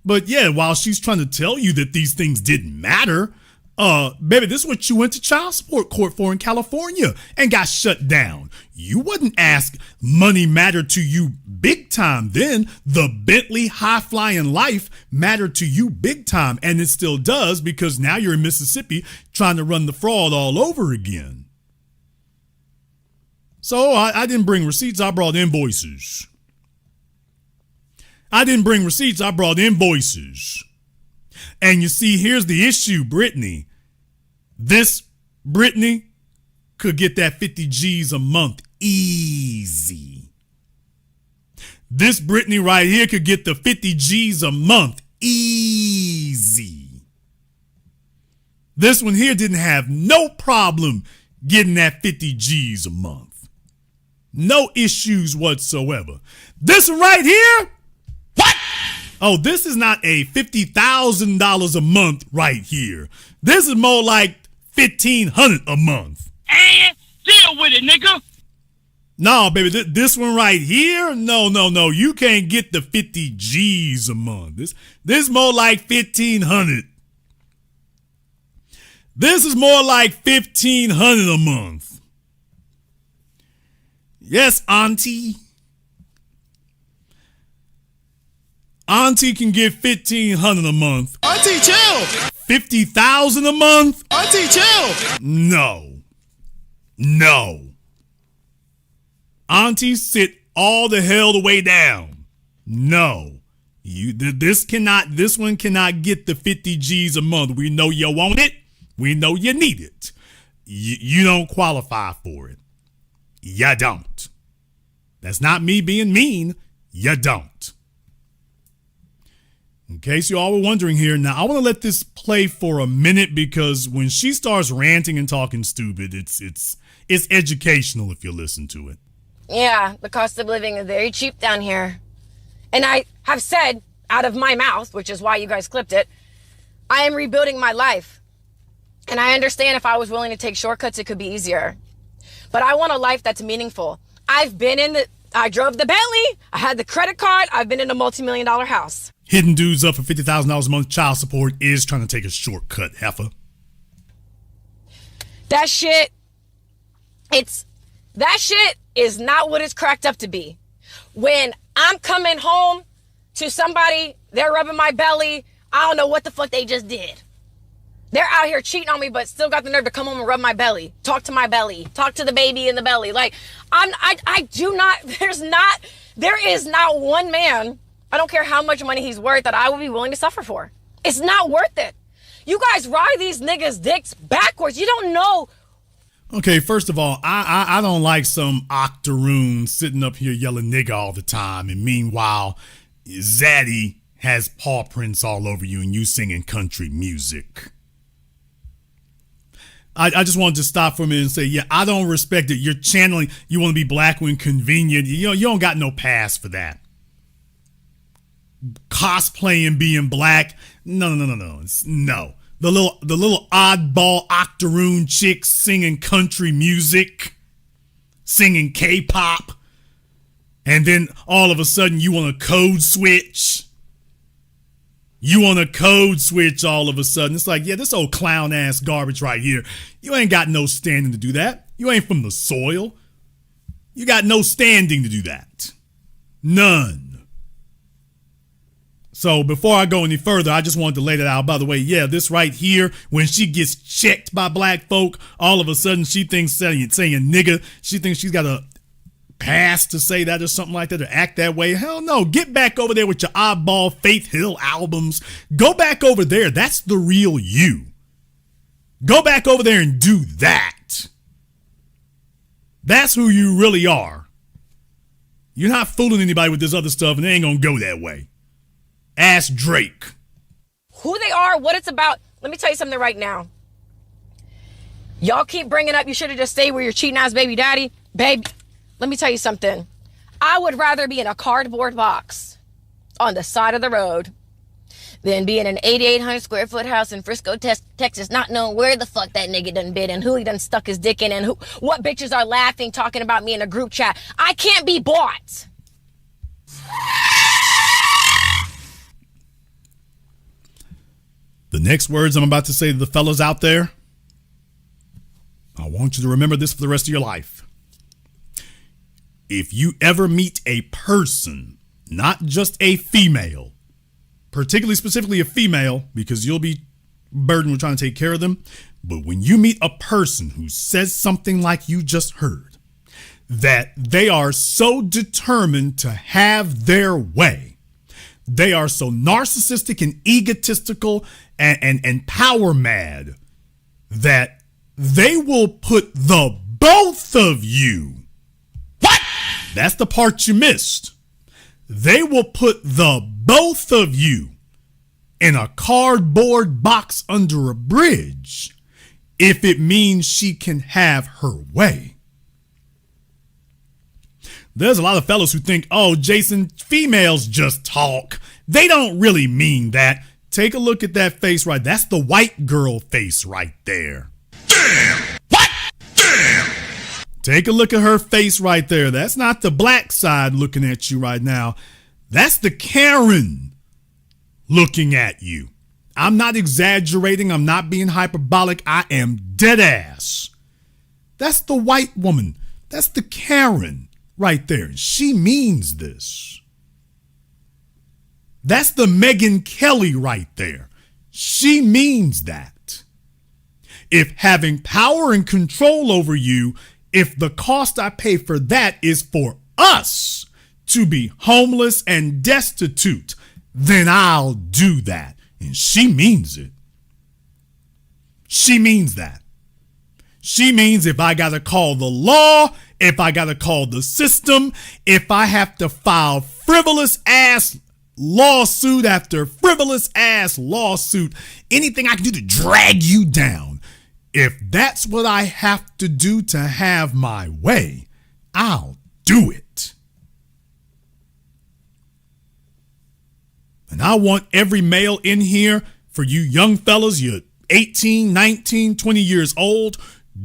But yeah, while she's trying to tell you that these things didn't matter, baby, this is what you went to child support court for in California and got shut down. You wouldn't ask money mattered to you big time then. The Bentley high-flying life mattered to you big time, and it still does because now you're in Mississippi trying to run the fraud all over again. So I didn't bring receipts, I brought invoices. I didn't bring receipts, I brought invoices. And you see, here's the issue, Brittany. This Brittany could get that 50 G's a month easy. This Brittany right here could get the 50 G's a month easy. This one here didn't have no problem getting that 50 G's a month. No issues whatsoever. This one right here, what? Oh, this is not a $50,000 a month right here. This is more like $1,500 a month. And deal with it, nigga. No, baby, this one right here, no. You can't get the 50 G's a month. This is more like $1,500. This is more like $1,500 a month. Yes, Auntie. Auntie can get $1,500 a month. Auntie, chill. $50,000 a month? Auntie, chill. No. Auntie, sit all the hell the way down. No. This one cannot get the 50 G's a month. We know you want it. We know you need it. You don't qualify for it. You don't. That's not me being mean. You don't. In case you all were wondering here, now I want to let this play for a minute because when she starts ranting and talking stupid, it's educational if you listen to it. Yeah, the cost of living is very cheap down here. And I have said out of my mouth, which is why you guys clipped it, I am rebuilding my life. And I understand if I was willing to take shortcuts, it could be easier. But I want a life that's meaningful. I drove the Bentley, I had the credit card, I've been in a multi-million-dollar house. Hitting dudes up for $50,000 a month child support is trying to take a shortcut, heifer. That shit is not what it's cracked up to be. When I'm coming home to somebody, they're rubbing my belly, I don't know what the fuck they just did. They're out here cheating on me, but still got the nerve to come home and rub my belly, talk to my belly, talk to the baby in the belly. Like, there is not one man, I don't care how much money he's worth, that I would be willing to suffer for. It's not worth it. You guys ride these niggas' dicks backwards. You don't know. Okay, first of all, I don't like some octoroon sitting up here yelling nigga all the time, and meanwhile, Zaddy has paw prints all over you and you singing country music. I just wanted to stop for a minute and say, yeah, I don't respect it. You're channeling, you want to be black when convenient. You don't got no pass for that. Cosplaying being black. No. No. The little oddball octoroon chicks singing country music, singing K-pop. And then all of a sudden you want to code switch. You want to code switch all of a sudden. It's like, yeah, this old clown ass garbage right here. You ain't got no standing to do that. You ain't from the soil. You got no standing to do that. None. So before I go any further, I just wanted to lay that out. By the way, yeah, this right here, when she gets checked by black folk, all of a sudden she thinks saying nigga, she thinks she's got a pass to say that or something like that, to act that way. Hell no. Get back over there with your oddball Faith Hill albums. Go back over there. That's the real you. Go back over there and do that. That's who you really are. You're not fooling anybody with this other stuff, and it ain't gonna go that way. Ask Drake. Who they are, what it's about. Let me tell you something right now. Y'all keep bringing up you should have just stayed with your cheating ass baby daddy. Babe, let me tell you something. I would rather be in a cardboard box on the side of the road than be in an 8,800 square foot house in Frisco, Texas, not knowing where the fuck that nigga done been and who he done stuck his dick in and what bitches are laughing, talking about me in a group chat. I can't be bought. The next words I'm about to say to the fellas out there, I want you to remember this for the rest of your life. If you ever meet a person, not just a female, particularly specifically a female, because you'll be burdened with trying to take care of them, but when you meet a person who says something like you just heard, that they are so determined to have their way, they are so narcissistic and egotistical and power mad that they will put the both of you. What? That's the part you missed. They will put the both of you in a cardboard box under a bridge if it means she can have her way. There's a lot of fellas who think, oh, Jason, females just talk. They don't really mean that. Take a look at that face right. That's the white girl face right there. Damn! What? Damn! Take a look at her face right there. That's not the black side looking at you right now. That's the Karen looking at you. I'm not exaggerating. I'm not being hyperbolic. I am dead ass. That's the white woman. That's the Karen right there. She means this. That's the Megyn Kelly right there. She means that. If having power and control over you, if the cost I pay for that is for us to be homeless and destitute, then I'll do that. And she means it. She means that. She means if I got to call the law, if I got to call the system, if I have to file frivolous ass lawsuit after frivolous ass lawsuit, anything I can do to drag you down, if that's what I have to do to have my way, I'll do it. And I want every male in here, for you young fellas, you're 18, 19, 20 years old,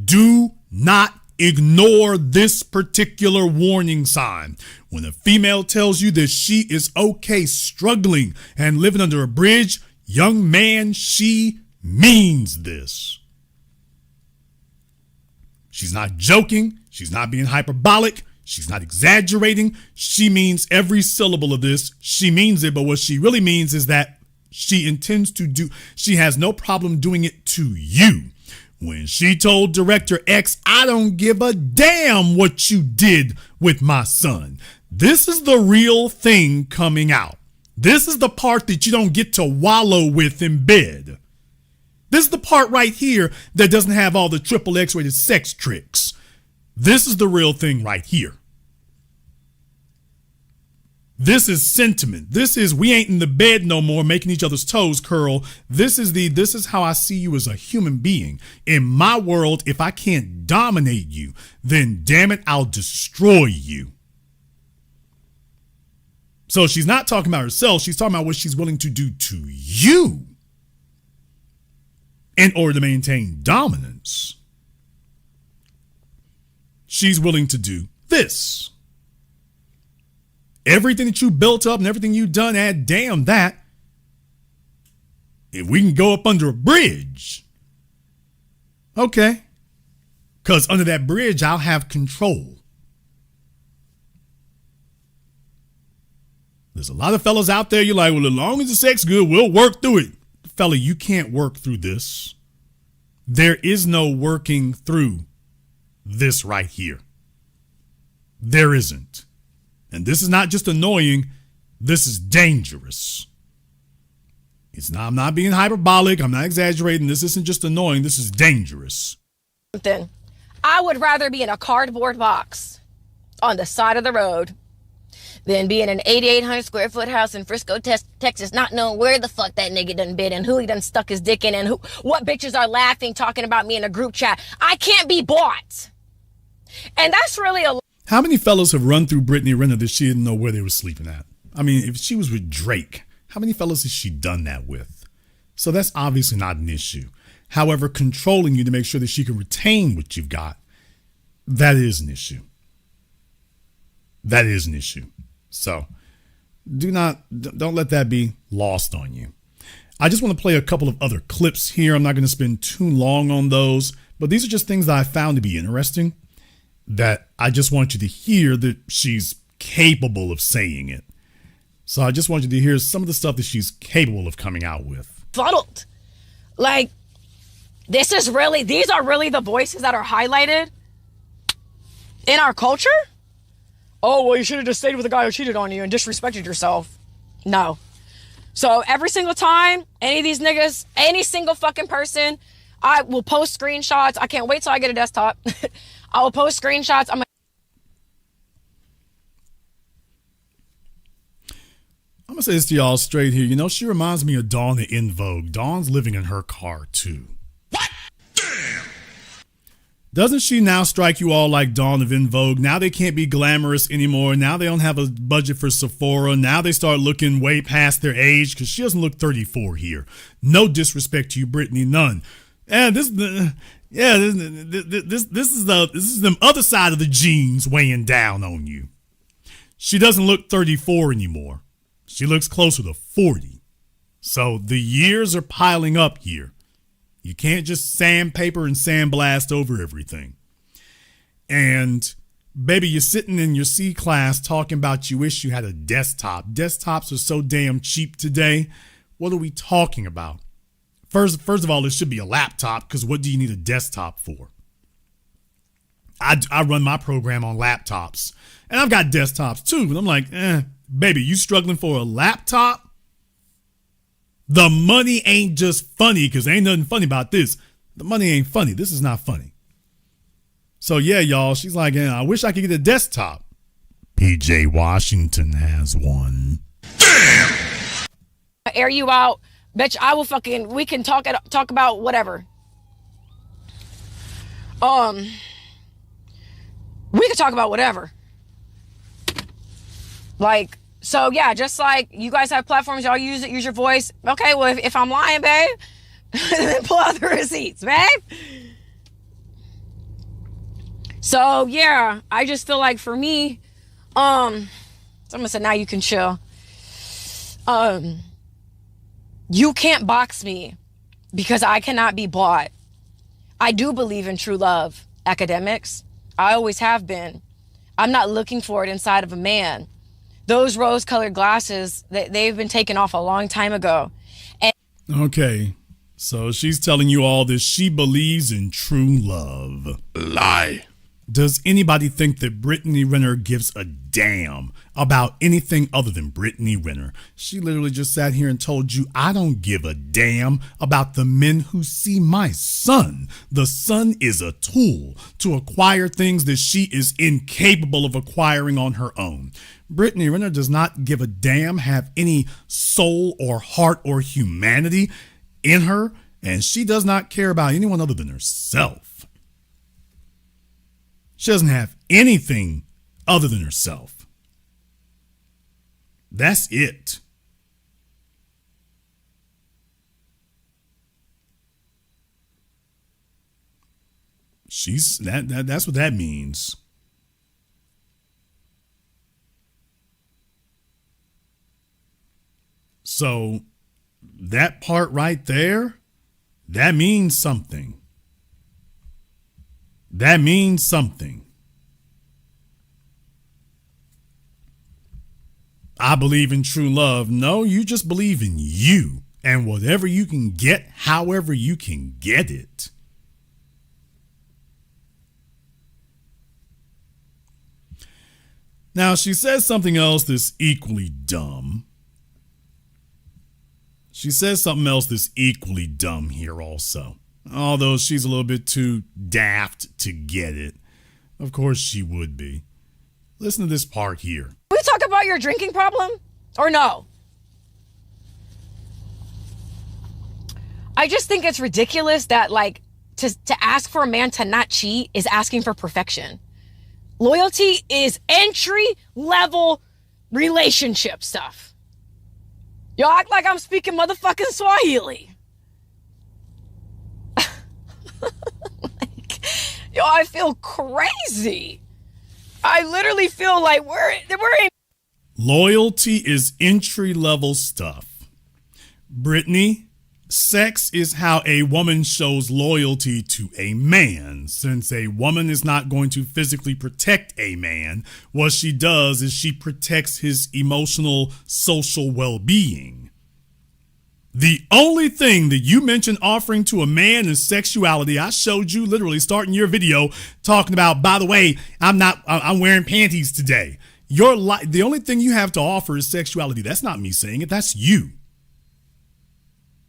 do not ignore this particular warning sign. When a female tells you that she is okay struggling and living under a bridge, young man, she means this. She's not joking. She's not being hyperbolic. She's not exaggerating. She means every syllable of this. She means it, but what she really means is that she intends to do, she has no problem doing it to you. When she told Director X, I don't give a damn what you did with my son. This is the real thing coming out. This is the part that you don't get to wallow with in bed. This is the part right here that doesn't have all the triple X-rated sex tricks. This is the real thing right here. This is sentiment. This is we ain't in the bed no more making each other's toes curl. This is how I see you as a human being. In my world, if I can't dominate you, then damn it, I'll destroy you. So she's not talking about herself. She's talking about what she's willing to do to you in order to maintain dominance. She's willing to do this. everything that you built up and everything you done, and damn that, if we can go up under a bridge, okay. Because under that bridge, I'll have control. There's a lot of fellas out there, you're like, well, as long as the sex good, we'll work through it. Fella, you can't work through this. There is no working through this right here. There isn't. And this is not just annoying. This is dangerous. I'm not being hyperbolic. I'm not exaggerating. This isn't just annoying. This is dangerous. Then I would rather be in a cardboard box on the side of the road than be in an 8,800 square foot house in Frisco, Texas, not knowing where the fuck that nigga done been and who he done stuck his dick in and what bitches are laughing, talking about me in a group chat. I can't be bought. And that's really a... How many fellas have run through Brittany Renner that she didn't know where they were sleeping at? I mean, if she was with Drake, how many fellas has she done that with? So that's obviously not an issue. However, controlling you to make sure that she can retain what you've got, that is an issue. That is an issue. So don't let that be lost on you. I just want to play a couple of other clips here. I'm not going to spend too long on those, but these are just things that I found to be interesting that I just want you to hear that she's capable of saying it. So I just want you to hear some of the stuff that she's capable of coming out with. Fuddled. Like, these are really the voices that are highlighted in our culture? Oh, well, you should have just stayed with the guy who cheated on you and disrespected yourself. No. So every single time, any of these niggas, any single fucking person, I will post screenshots. I can't wait till I get a desktop. I will post screenshots. I'm going to say this to y'all straight here. You know, she reminds me of Dawn at In Vogue. Dawn's living in her car, too. What? Damn! Doesn't she now strike you all like Dawn of In Vogue? Now they can't be glamorous anymore. Now they don't have a budget for Sephora. Now they start looking way past their age because she doesn't look 34 here. No disrespect to you, Brittany, none. And this is the other side of the genes weighing down on you. She doesn't look 34 anymore. She looks closer to 40. So the years are piling up here. You can't just sandpaper and sandblast over everything. And baby, you're sitting in your C class talking about you wish you had a desktop. Desktops are so damn cheap today. What are we talking about? First of all, it should be a laptop, because what do you need a desktop for? I run my program on laptops, and I've got desktops too, but I'm like, baby, you struggling for a laptop? The money ain't just funny, because ain't nothing funny about this. The money ain't funny. This is not funny. So yeah, y'all, she's like, I wish I could get a desktop. PJ Washington has one. Damn! air you out. Bitch, I will we can talk about whatever. We could talk about whatever. Like, so yeah, just like you guys have platforms, y'all use it, use your voice. Okay, well, if I'm lying, babe, then pull out the receipts, babe. So yeah, I just feel like for me, someone said, now you can chill. You can't box me because I cannot be bought. I do believe in true love, academics. I always have been. I'm not looking for it inside of a man. Those rose-colored glasses, they've been taken off a long time ago. And okay, so she's telling you all this. She believes in true love. Lie. Does anybody think that Brittany Renner gives a damn about anything other than Brittany Renner? She literally just sat here and told you, I don't give a damn about the men who see my son. The son is a tool to acquire things that she is incapable of acquiring on her own. Brittany Renner does not give a damn, have any soul or heart or humanity in her, and she does not care about anyone other than herself. She doesn't have anything other than herself. That's it. That's what that means. So that part right there, that means something. That means something. I believe in true love. No, you just believe in you and whatever you can get, however you can get it. Now, she says something else that's equally dumb. She says something else that's equally dumb here also. Although she's a little bit too daft to get it. Of course she would be. Listen to this part here. We talk about your drinking problem or no? I just think it's ridiculous that like to ask for a man to not cheat is asking for perfection. Loyalty is entry level relationship stuff. Y'all act like I'm speaking motherfucking Swahili. Yo, I feel crazy. I literally feel like we're in. Loyalty is entry-level stuff. Brittany, sex is how a woman shows loyalty to a man. Since a woman is not going to physically protect a man, what she does is she protects his emotional, social well-being. The only thing that you mentioned offering to a man is sexuality. I showed you literally starting your video talking about, by the way, I'm wearing panties today. The only thing you have to offer is sexuality. That's not me saying it. That's you.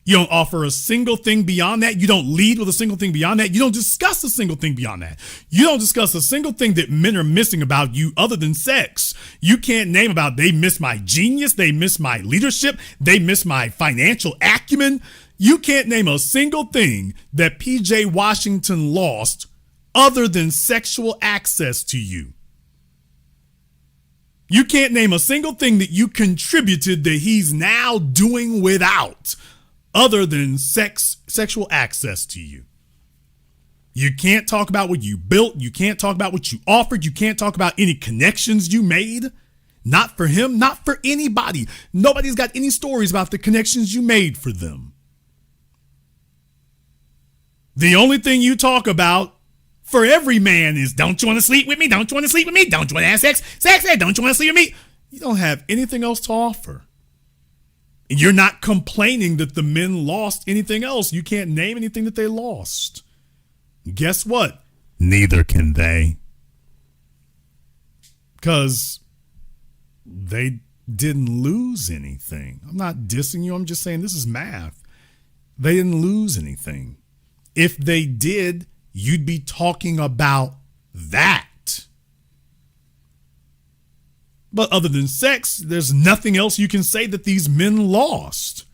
You don't offer a single thing beyond that. You don't lead with a single thing beyond that. You don't discuss a single thing beyond that. You don't discuss a single thing that men are missing about you other than sex. You can't name about they miss my genius, they miss my leadership, they miss my financial acumen. You can't name a single thing that PJ Washington lost other than sexual access to you. You can't name a single thing that you contributed that he's now doing without other than sexual access to you. You can't talk about what you built. You can't talk about what you offered. You can't talk about any connections you made. Not for him, not for anybody. Nobody's got any stories about the connections you made for them. The only thing you talk about for every man is, don't you want to sleep with me? Don't you want to sleep with me? Don't you want to have sex? Don't you want to sleep with me? You don't have anything else to offer. And you're not complaining that the men lost anything else. You can't name anything that they lost. Guess what? Neither can they. Because they didn't lose anything. I'm not dissing you. I'm just saying this is math. They didn't lose anything. If they did, you'd be talking about that. But other than sex, there's nothing else you can say that these men lost.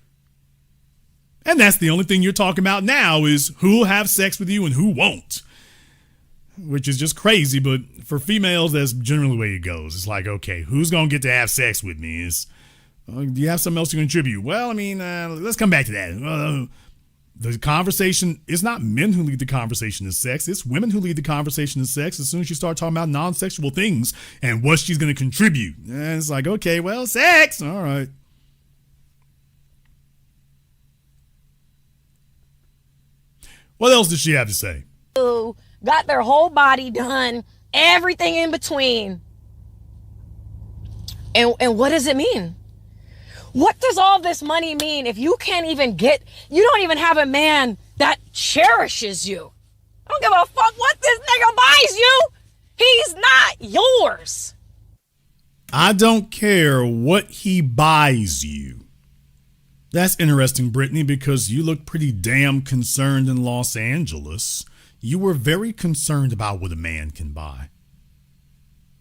And that's the only thing you're talking about now is who'll have sex with you and who won't. Which is just crazy, but for females, that's generally the way it goes. It's like, okay, who's going to get to have sex with me? Do you have something else to contribute? Well, I mean, let's come back to that. The conversation is not men who lead the conversation to sex. It's women who lead the conversation to sex as soon as you start talking about non-sexual things and what she's going to contribute. And it's like, okay, well, sex. All right. What else does she have to say? Got their whole body done, everything in between. And what does it mean? What does all this money mean if you can't even you don't even have a man that cherishes you? I don't give a fuck what this nigga buys you. He's not yours. I don't care what he buys you. That's interesting, Brittany, because you look pretty damn concerned in Los Angeles. You were very concerned about what a man can buy.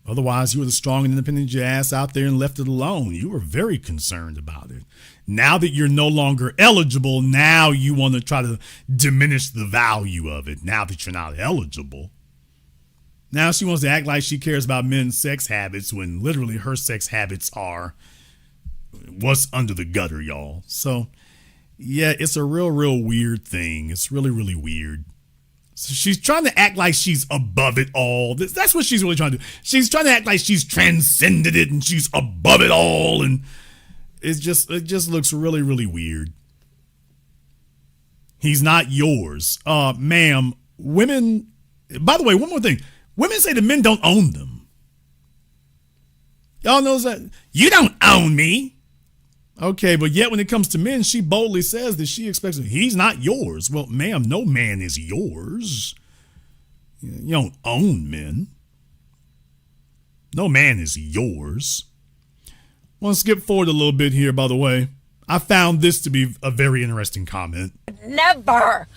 Otherwise, you were the strong and independent your ass out there and left it alone. You were very concerned about it. Now that you're no longer eligible, now you want to try to diminish the value of it now that you're not eligible. Now she wants to act like she cares about men's sex habits when literally her sex habits are what's under the gutter, y'all. So, yeah, it's a real weird thing. It's really weird. So she's trying to act like she's above it all. That's what she's really trying to do. She's trying to act like she's transcended it and she's above it all. And it just looks really, really weird. He's not yours. Ma'am, women, by the way, one more thing. Women say the men don't own them. Y'all knows that? You don't own me. Okay, but yet when it comes to men, she boldly says that she expects him. He's not yours. Well, ma'am, no man is yours. You don't own men. No man is yours. I want to skip forward a little bit here, by the way. I found this to be a very interesting comment. Never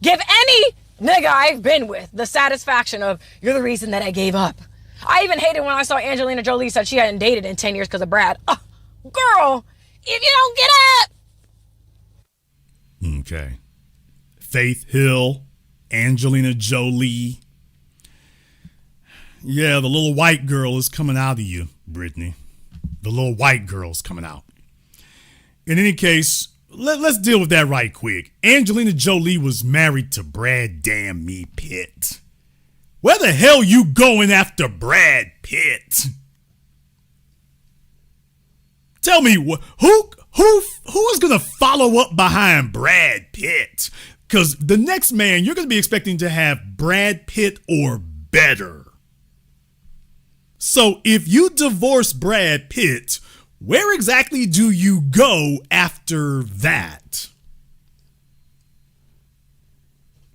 give any nigga I've been with the satisfaction of, you're the reason that I gave up. I even hated when I saw Angelina Jolie said she hadn't dated in 10 years because of Brad. Girl, if you don't get up. Okay. Faith Hill, Angelina Jolie. Yeah, the little white girl is coming out of you, Brittany. The little white girl's coming out. In any case, let's deal with that right quick. Angelina Jolie was married to Brad Damn Me Pitt. Where the hell you going after Brad Pitt? Tell me, who is going to follow up behind Brad Pitt? Because the next man you're going to be expecting to have Brad Pitt or better. So if you divorce Brad Pitt, where exactly do you go after that?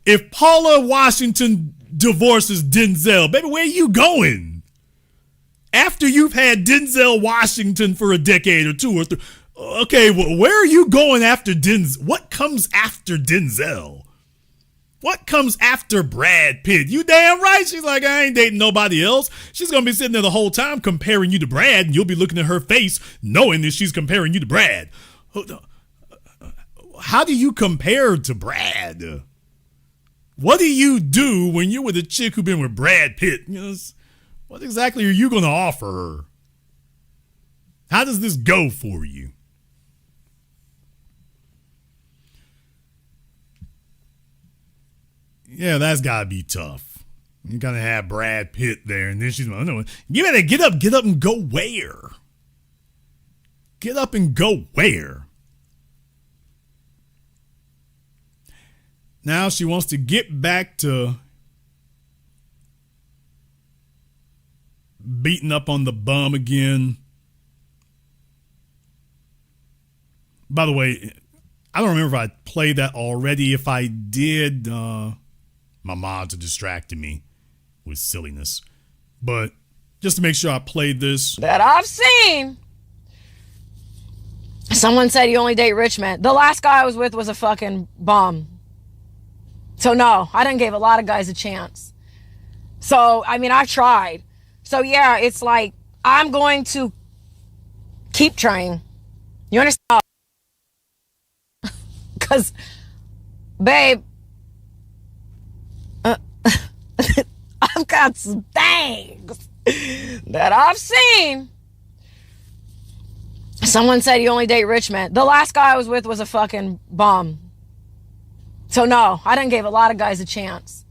If Paula Washington divorces Denzel, baby, where are you going? After you've had Denzel Washington for a decade or two or three. Okay, well, where are you going after Denzel? What comes after Denzel? What comes after Brad Pitt? You damn right. She's like, I ain't dating nobody else. She's going to be sitting there the whole time comparing you to Brad, and you'll be looking at her face knowing that she's comparing you to Brad. How do you compare to Brad? What do you do when you're with a chick who's been with Brad Pitt? You know, what exactly are you going to offer her? How does this go for you? Yeah, that's gotta be tough. You gotta have Brad Pitt there, and then she's like, no, you gotta get up and go where? Get up and go where? Now she wants to get back to beating up on the bum again. By the way, I don't remember if I played that already. If I did, my mods are distracting me with silliness. But just to make sure I played this. That I've seen. Someone said you only date rich men. The last guy I was with was a fucking bum. So no, I done gave a lot of guys a chance. So, I mean, I've tried. So yeah, it's like, I'm going to keep trying. You understand? Because, babe, I've got some things that I've seen. Someone said you only date rich men. The last guy I was with was a fucking bum. So no, I done gave a lot of guys a chance.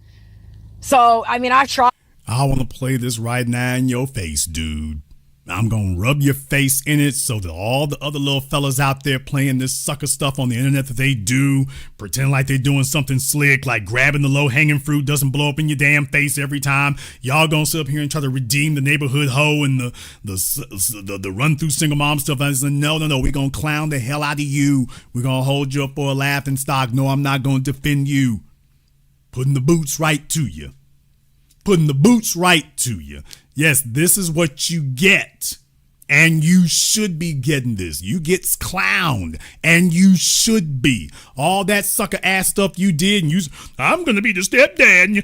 So, I mean, I've tried. I want to play this right now in your face, dude. I'm going to rub your face in it so that all the other little fellas out there playing this sucker stuff on the internet that they do, pretend like they're doing something slick, like grabbing the low-hanging fruit doesn't blow up in your damn face every time. Y'all going to sit up here and try to redeem the neighborhood hoe and the run-through single mom stuff. I said, no, we're going to clown the hell out of you. We're going to hold you up for a laughing stock. No, I'm not going to defend you. Putting the boots right to you. Putting the boots right to you. Yes, this is what you get. And you should be getting this. You get clowned. And you should be. All that sucker ass stuff you did. And I'm going to be the stepdad. And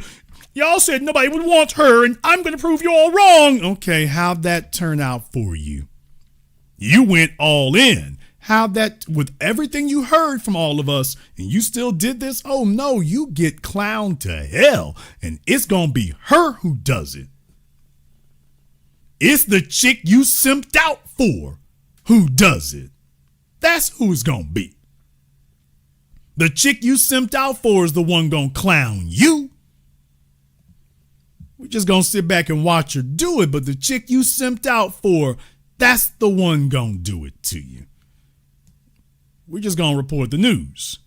y'all said nobody would want her. And I'm going to prove you all wrong. Okay, how'd that turn out for you? You went all in. How'd that, with everything you heard from all of us, and you still did this? Oh no, you get clowned to hell. And it's going to be her who does it. It's the chick you simped out for who does it. That's who it's going to be. The chick you simped out for is the one going to clown you. We're just going to sit back and watch her do it, but the chick you simped out for, that's the one going to do it to you. we're just going to report the news.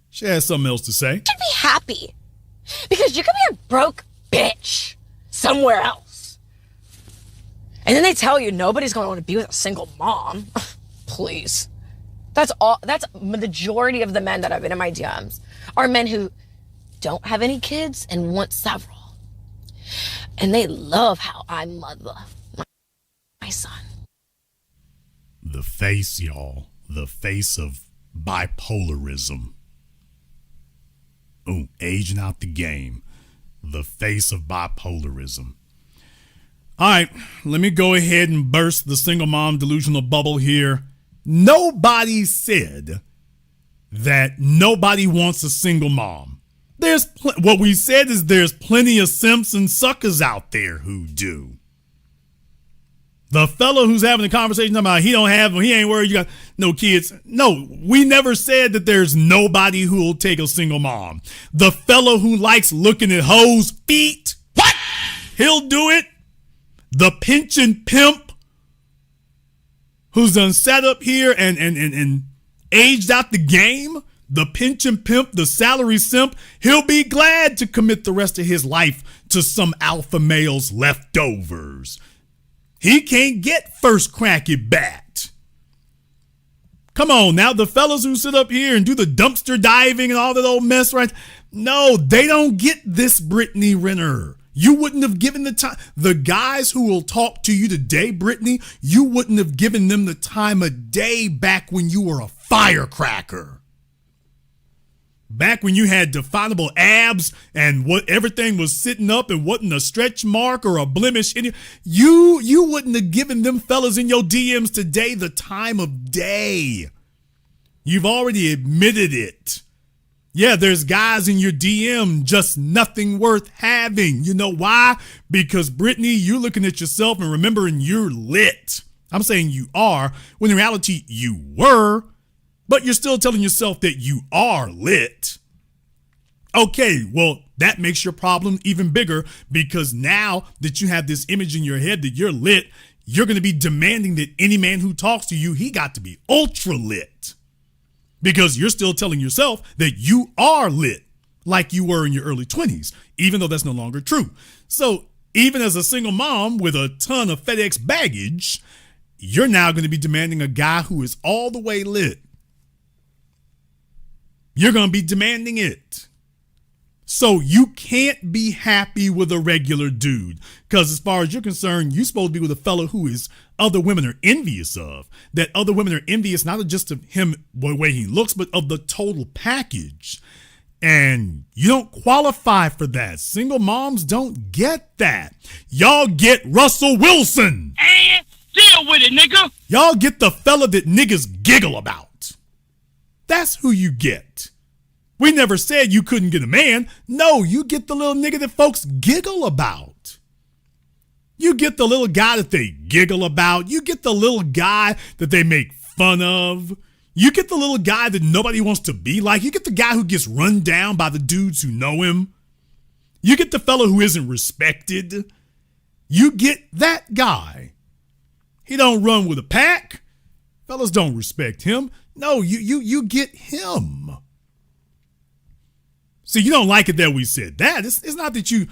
She has something else to say. You should be happy because you could be a broke bitch somewhere else. And then they tell you nobody's going to want to be with a single mom. Please. That's the majority of the men that I've been in my DMs are men who don't have any kids and want several. And they love how I mother my son. The face, y'all. The face of bipolarism. Oh, aging out the game. The face of bipolarism. All right, let me go ahead and burst the single mom delusional bubble here. Nobody said that nobody wants a single mom. What we said is there's plenty of simps and suckers out there who do. The fellow who's having a conversation about he don't have them, he ain't worried you got no kids. No, we never said that there's nobody who will take a single mom. The fellow who likes looking at hoes' feet, what? He'll do it. The pension pimp who's done sat up here and aged out the game, the pension pimp, the salary simp, he'll be glad to commit the rest of his life to some alpha male's leftovers. He can't get first crack at bat. Come on now, the fellas who sit up here and do the dumpster diving and all that old mess, right? No, they don't get this, Brittany Renner. You wouldn't have given the time. The guys who will talk to you today, Brittany, you wouldn't have given them the time of day back when you were a firecracker. Back when you had definable abs and what everything was sitting up and wasn't a stretch mark or a blemish in you wouldn't have given them fellas in your DMs today the time of day. You've already admitted it. Yeah, there's guys in your DM, just nothing worth having. You know why? Because, Brittany, you're looking at yourself and remembering you're lit. I'm saying you are, when in reality you were, but you're still telling yourself that you are lit. Okay, well, that makes your problem even bigger because now that you have this image in your head that you're lit, you're going to be demanding that any man who talks to you, he got to be ultra lit. Because you're still telling yourself that you are lit like you were in your early 20s, even though that's no longer true. So even as a single mom with a ton of FedEx baggage, you're now going to be demanding a guy who is all the way lit. You're going to be demanding it. So you can't be happy with a regular dude because as far as you're concerned, you're supposed to be with a fellow who is other women are envious of. That other women are envious not just of him, the way he looks, but of the total package. And you don't qualify for that. Single moms don't get that. Y'all get Russell Wilson. And deal with it, nigga. Y'all get the fella that niggas giggle about. That's who you get. We never said you couldn't get a man. No, you get the little nigga that folks giggle about. You get the little guy that they giggle about. You get the little guy that they make fun of. You get the little guy that nobody wants to be like. You get the guy who gets run down by the dudes who know him. You get the fellow who isn't respected. You get that guy. He don't run with a pack. Fellas don't respect him. No, you get him. See, you don't like it that we said that. It's not that you,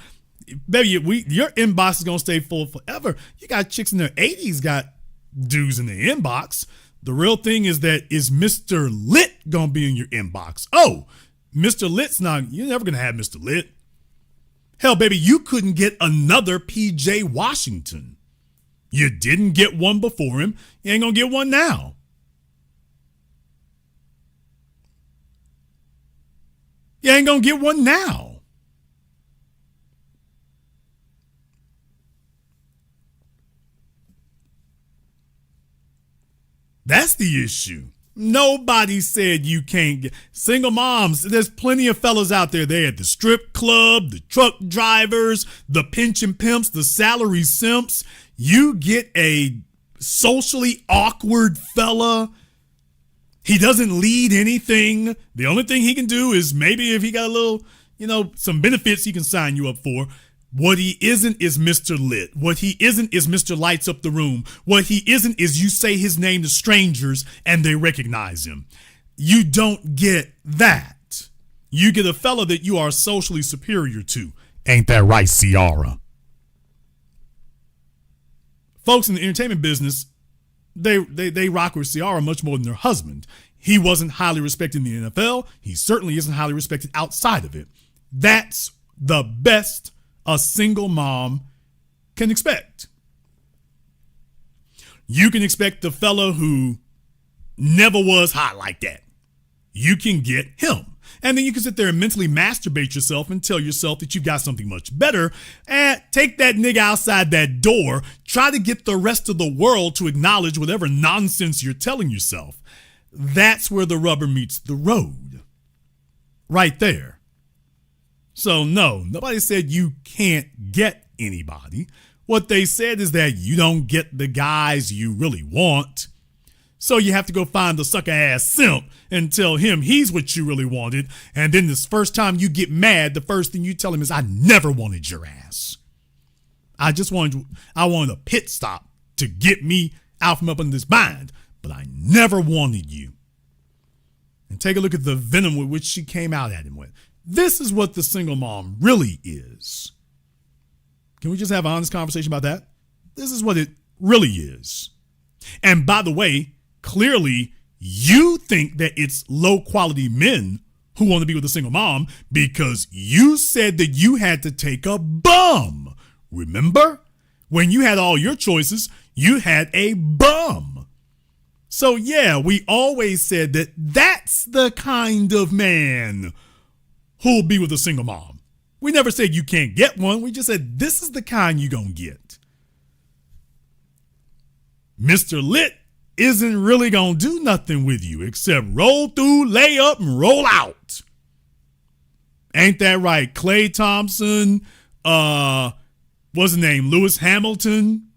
baby, your inbox is going to stay full forever. You got chicks in their 80s got dudes in the inbox. The real thing is that is Mr. Lit going to be in your inbox? Oh, Mr. Lit's not, you're never going to have Mr. Lit. Hell, baby, you couldn't get another PJ Washington. You didn't get one before him. You ain't going to get one now. You ain't gonna get one now. That's the issue. Nobody said you can't get single moms. There's plenty of fellas out there. They at the strip club, the truck drivers, the pension pimps, the salary simps. You get a socially awkward fella. He doesn't lead anything. The only thing he can do is maybe if he got a little, some benefits he can sign you up for. What he isn't is Mr. Lit. What he isn't is Mr. Lights Up the Room. What he isn't is you say his name to strangers and they recognize him. You don't get that. You get a fella that you are socially superior to. Ain't that right, Ciara? Folks in the entertainment business, they rock with Ciara much more than their husband. He wasn't highly respected in the NFL. He certainly isn't highly respected outside of it. That's the best a single mom can expect. You can expect the fella who never was hot like that. You can get him. And then you can sit there and mentally masturbate yourself and tell yourself that you've got something much better. And take that nigga outside that door. Try to get the rest of the world to acknowledge whatever nonsense you're telling yourself. That's where the rubber meets the road. Right there. So no, nobody said you can't get anybody. What they said is that you don't get the guys you really want. So you have to go find the sucker ass simp and tell him he's what you really wanted. And then this first time you get mad, the first thing you tell him is, I never wanted your ass. I wanted a pit stop to get me out from up in this bind, but I never wanted you. And take a look at the venom with which she came out at him with. This is what the single mom really is. Can we just have an honest conversation about that? This is what it really is. And by the way, clearly you think that it's low quality men who want to be with a single mom because you said that you had to take a bum. Remember? When you had all your choices, you had a bum. So yeah, we always said that that's the kind of man who'll be with a single mom. We never said you can't get one. We just said this is the kind you're going to get. Mr. Lit isn't really going to do nothing with you except roll through, lay up, and roll out. Ain't that right? Klay Thompson, what's his name? Lewis Hamilton.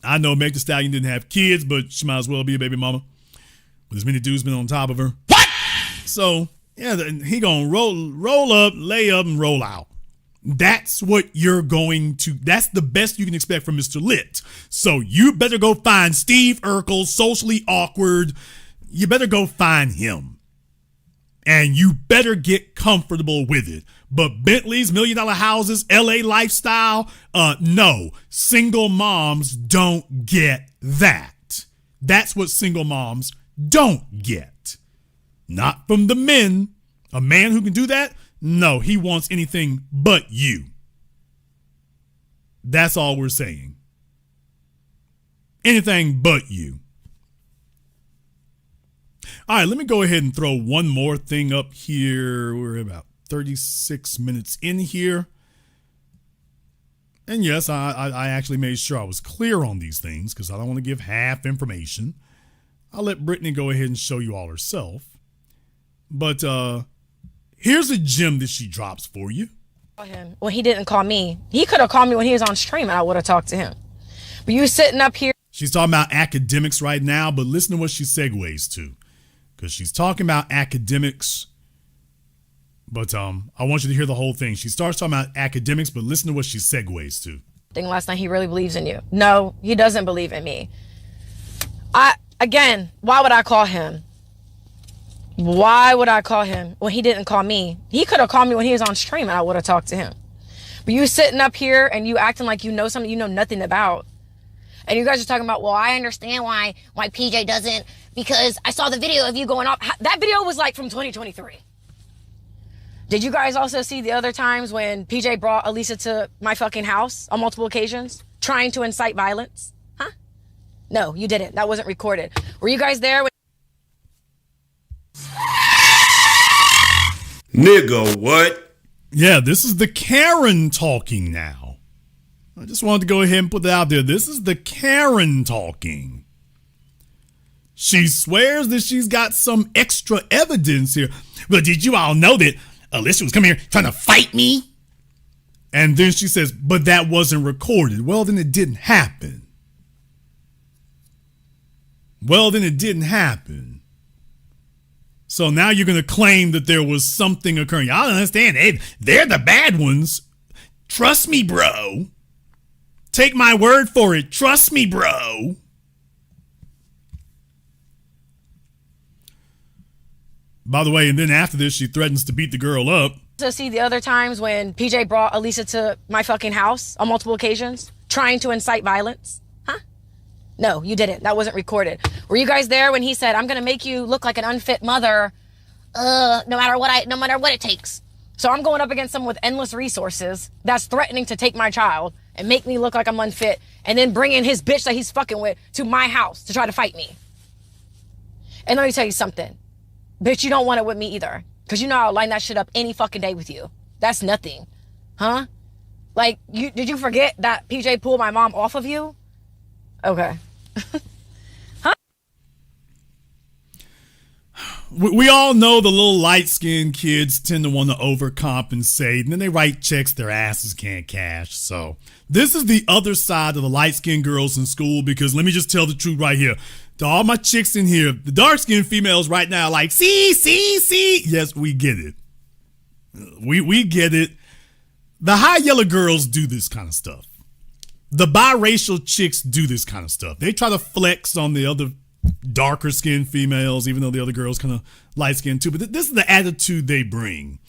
I know Meg Thee Stallion didn't have kids, but she might as well be a baby mama with as many dudes been on top of her. What? So, yeah, he gonna roll up, lay up, and roll out. That's what that's the best you can expect from Mr. Lit. So you better go find Steve Urkel, socially awkward. You better go find him. And you better get comfortable with it. But Bentleys, $1 million houses, LA lifestyle, no. Single moms don't get that. That's what single moms don't get. Not from the men. A man who can do that? No, he wants anything but you. That's all we're saying. Anything but you. All right, let me go ahead and throw one more thing up here. We're about 36 minutes in here. And yes, I actually made sure I was clear on these things because I don't want to give half information. I'll let Brittany go ahead and show you all herself. But here's a gem that she drops for you. Well, he didn't call me. He could have called me when he was on stream and I would have talked to him. But you sitting up here. She's talking about academics right now, but listen to what she segues to. Because she's talking about academics. But I want you to hear the whole thing. She starts talking about academics, but listen to what she segues to. Last night he really believes in you. No, he doesn't believe in me. Again, why would I call him? Why would I call him when he didn't call me? He could have called me when he was on stream and I would have talked to him. But you sitting up here and you acting like you know something you know nothing about. And you guys are talking about, well, I understand why PJ doesn't, because I saw the video of you going off. That video was like from 2023. Did you guys also see the other times when PJ brought Elisa to my fucking house on multiple occasions, trying to incite violence? Huh? No, you didn't. That wasn't recorded. Were you guys there? Nigga, what? Yeah, this is the Karen talking now. I just wanted to go ahead and put that out there. This is the Karen talking. She swears that she's got some extra evidence here. But did you all know that Alicia was coming here trying to fight me? And then she says, but that wasn't recorded. Well, then it didn't happen. So now you're going to claim that there was something occurring. I don't understand. They're the bad ones. Trust me, bro. Take my word for it. Trust me, bro. By the way, and then after this, she threatens to beat the girl up. To see the other times when PJ brought Elisa to my fucking house on multiple occasions, trying to incite violence? Huh? No, you didn't. That wasn't recorded. Were you guys there when he said, I'm gonna make you look like an unfit mother, no matter what it takes? So I'm going up against someone with endless resources that's threatening to take my child and make me look like I'm unfit, and then bring in his bitch that he's fucking with to my house to try to fight me. And let me tell you something. Bitch, you don't want it with me either. Because you know I'll line that shit up any fucking day with you. That's nothing. Huh? Like, did you forget that PJ pulled my mom off of you? Okay. Huh? We all know the little light-skinned kids tend to want to overcompensate, and then they write checks their asses can't cash. So this is the other side of the light-skinned girls in school, because let me just tell the truth right here. To all my chicks in here, the dark-skinned females right now like, see. Yes, we get it. We get it. The high yellow girls do this kind of stuff. The biracial chicks do this kind of stuff. They try to flex on the other darker skinned females, even though the other girls kind of light skinned too. But this is the attitude they bring.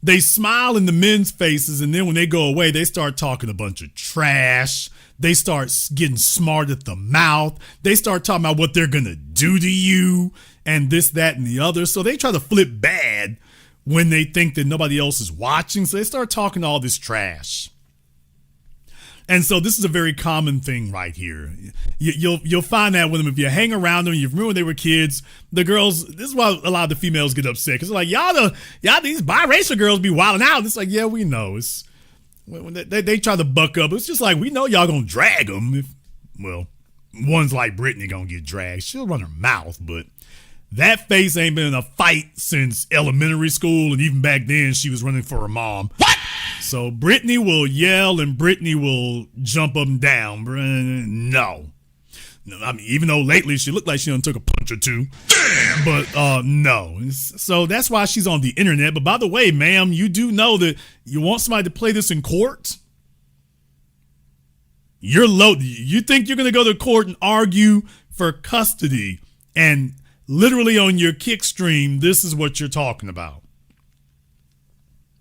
They smile in the men's faces, and then when they go away, they start talking a bunch of trash. They start getting smart at the mouth. They start talking about what they're going to do to you and this, that, and the other. So they try to flip bad when they think that nobody else is watching. So they start talking all this trash. And so this is a very common thing right here. You'll find that with them if you hang around them. You remember when they were kids, the girls. This is why a lot of the females get upset, because they're like, y'all these biracial girls be wilding out. It's like, yeah, we know. It's when they try to buck up. It's just like, we know y'all gonna drag them. Well, one's like Brittany gonna get dragged. She'll run her mouth, but that face ain't been in a fight since elementary school, and even back then she was running for her mom. What? So Brittany will yell and Brittany will jump up and down. No. I mean, even though lately she looked like she done took a punch or two. Damn. But no. So that's why she's on the internet. But by the way, ma'am, you do know that you want somebody to play this in court? You're low. You think you're going to go to court and argue for custody, and literally on your kick stream, this is what you're talking about.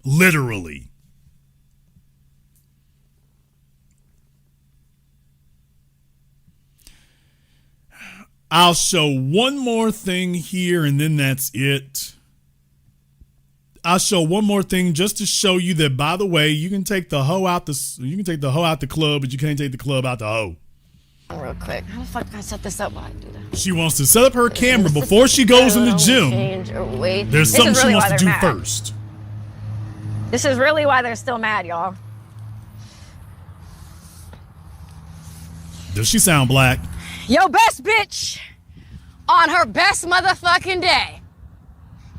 Literally. I'll show one more thing here, and then that's it. I'll show one more thing just to show you that, by the way, you can take the hoe out the club, but you can't take the club out the hoe. Real quick, how the fuck can I set this up while I do that? She wants to set up her camera before she goes in the gym. There's something she wants to do first. This is really why they're still mad, y'all. Does she sound black? Your best bitch on her best motherfucking day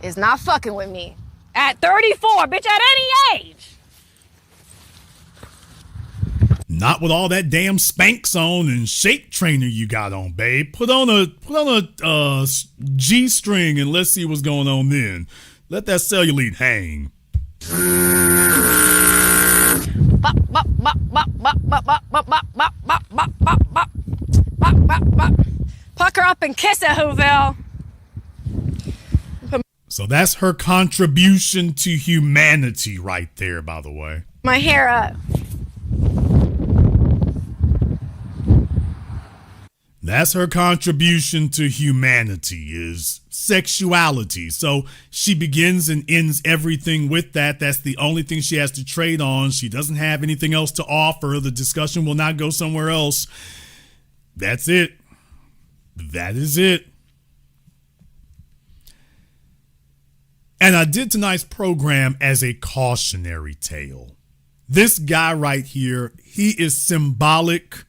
is not fucking with me. At 34, bitch, at any age. Not with all that damn Spanx on and shape trainer you got on, babe. Put on a G-string and let's see what's going on then. Let that cellulite hang. Pucker up and kiss it, Whoville. So that's her contribution to humanity right there, by the way. My hair up. That's her contribution to humanity, is sexuality. So she begins and ends everything with that. That's the only thing she has to trade on. She doesn't have anything else to offer. The discussion will not go somewhere else. That's it. That is it. And I did tonight's program as a cautionary tale. This guy right here, he is symbolic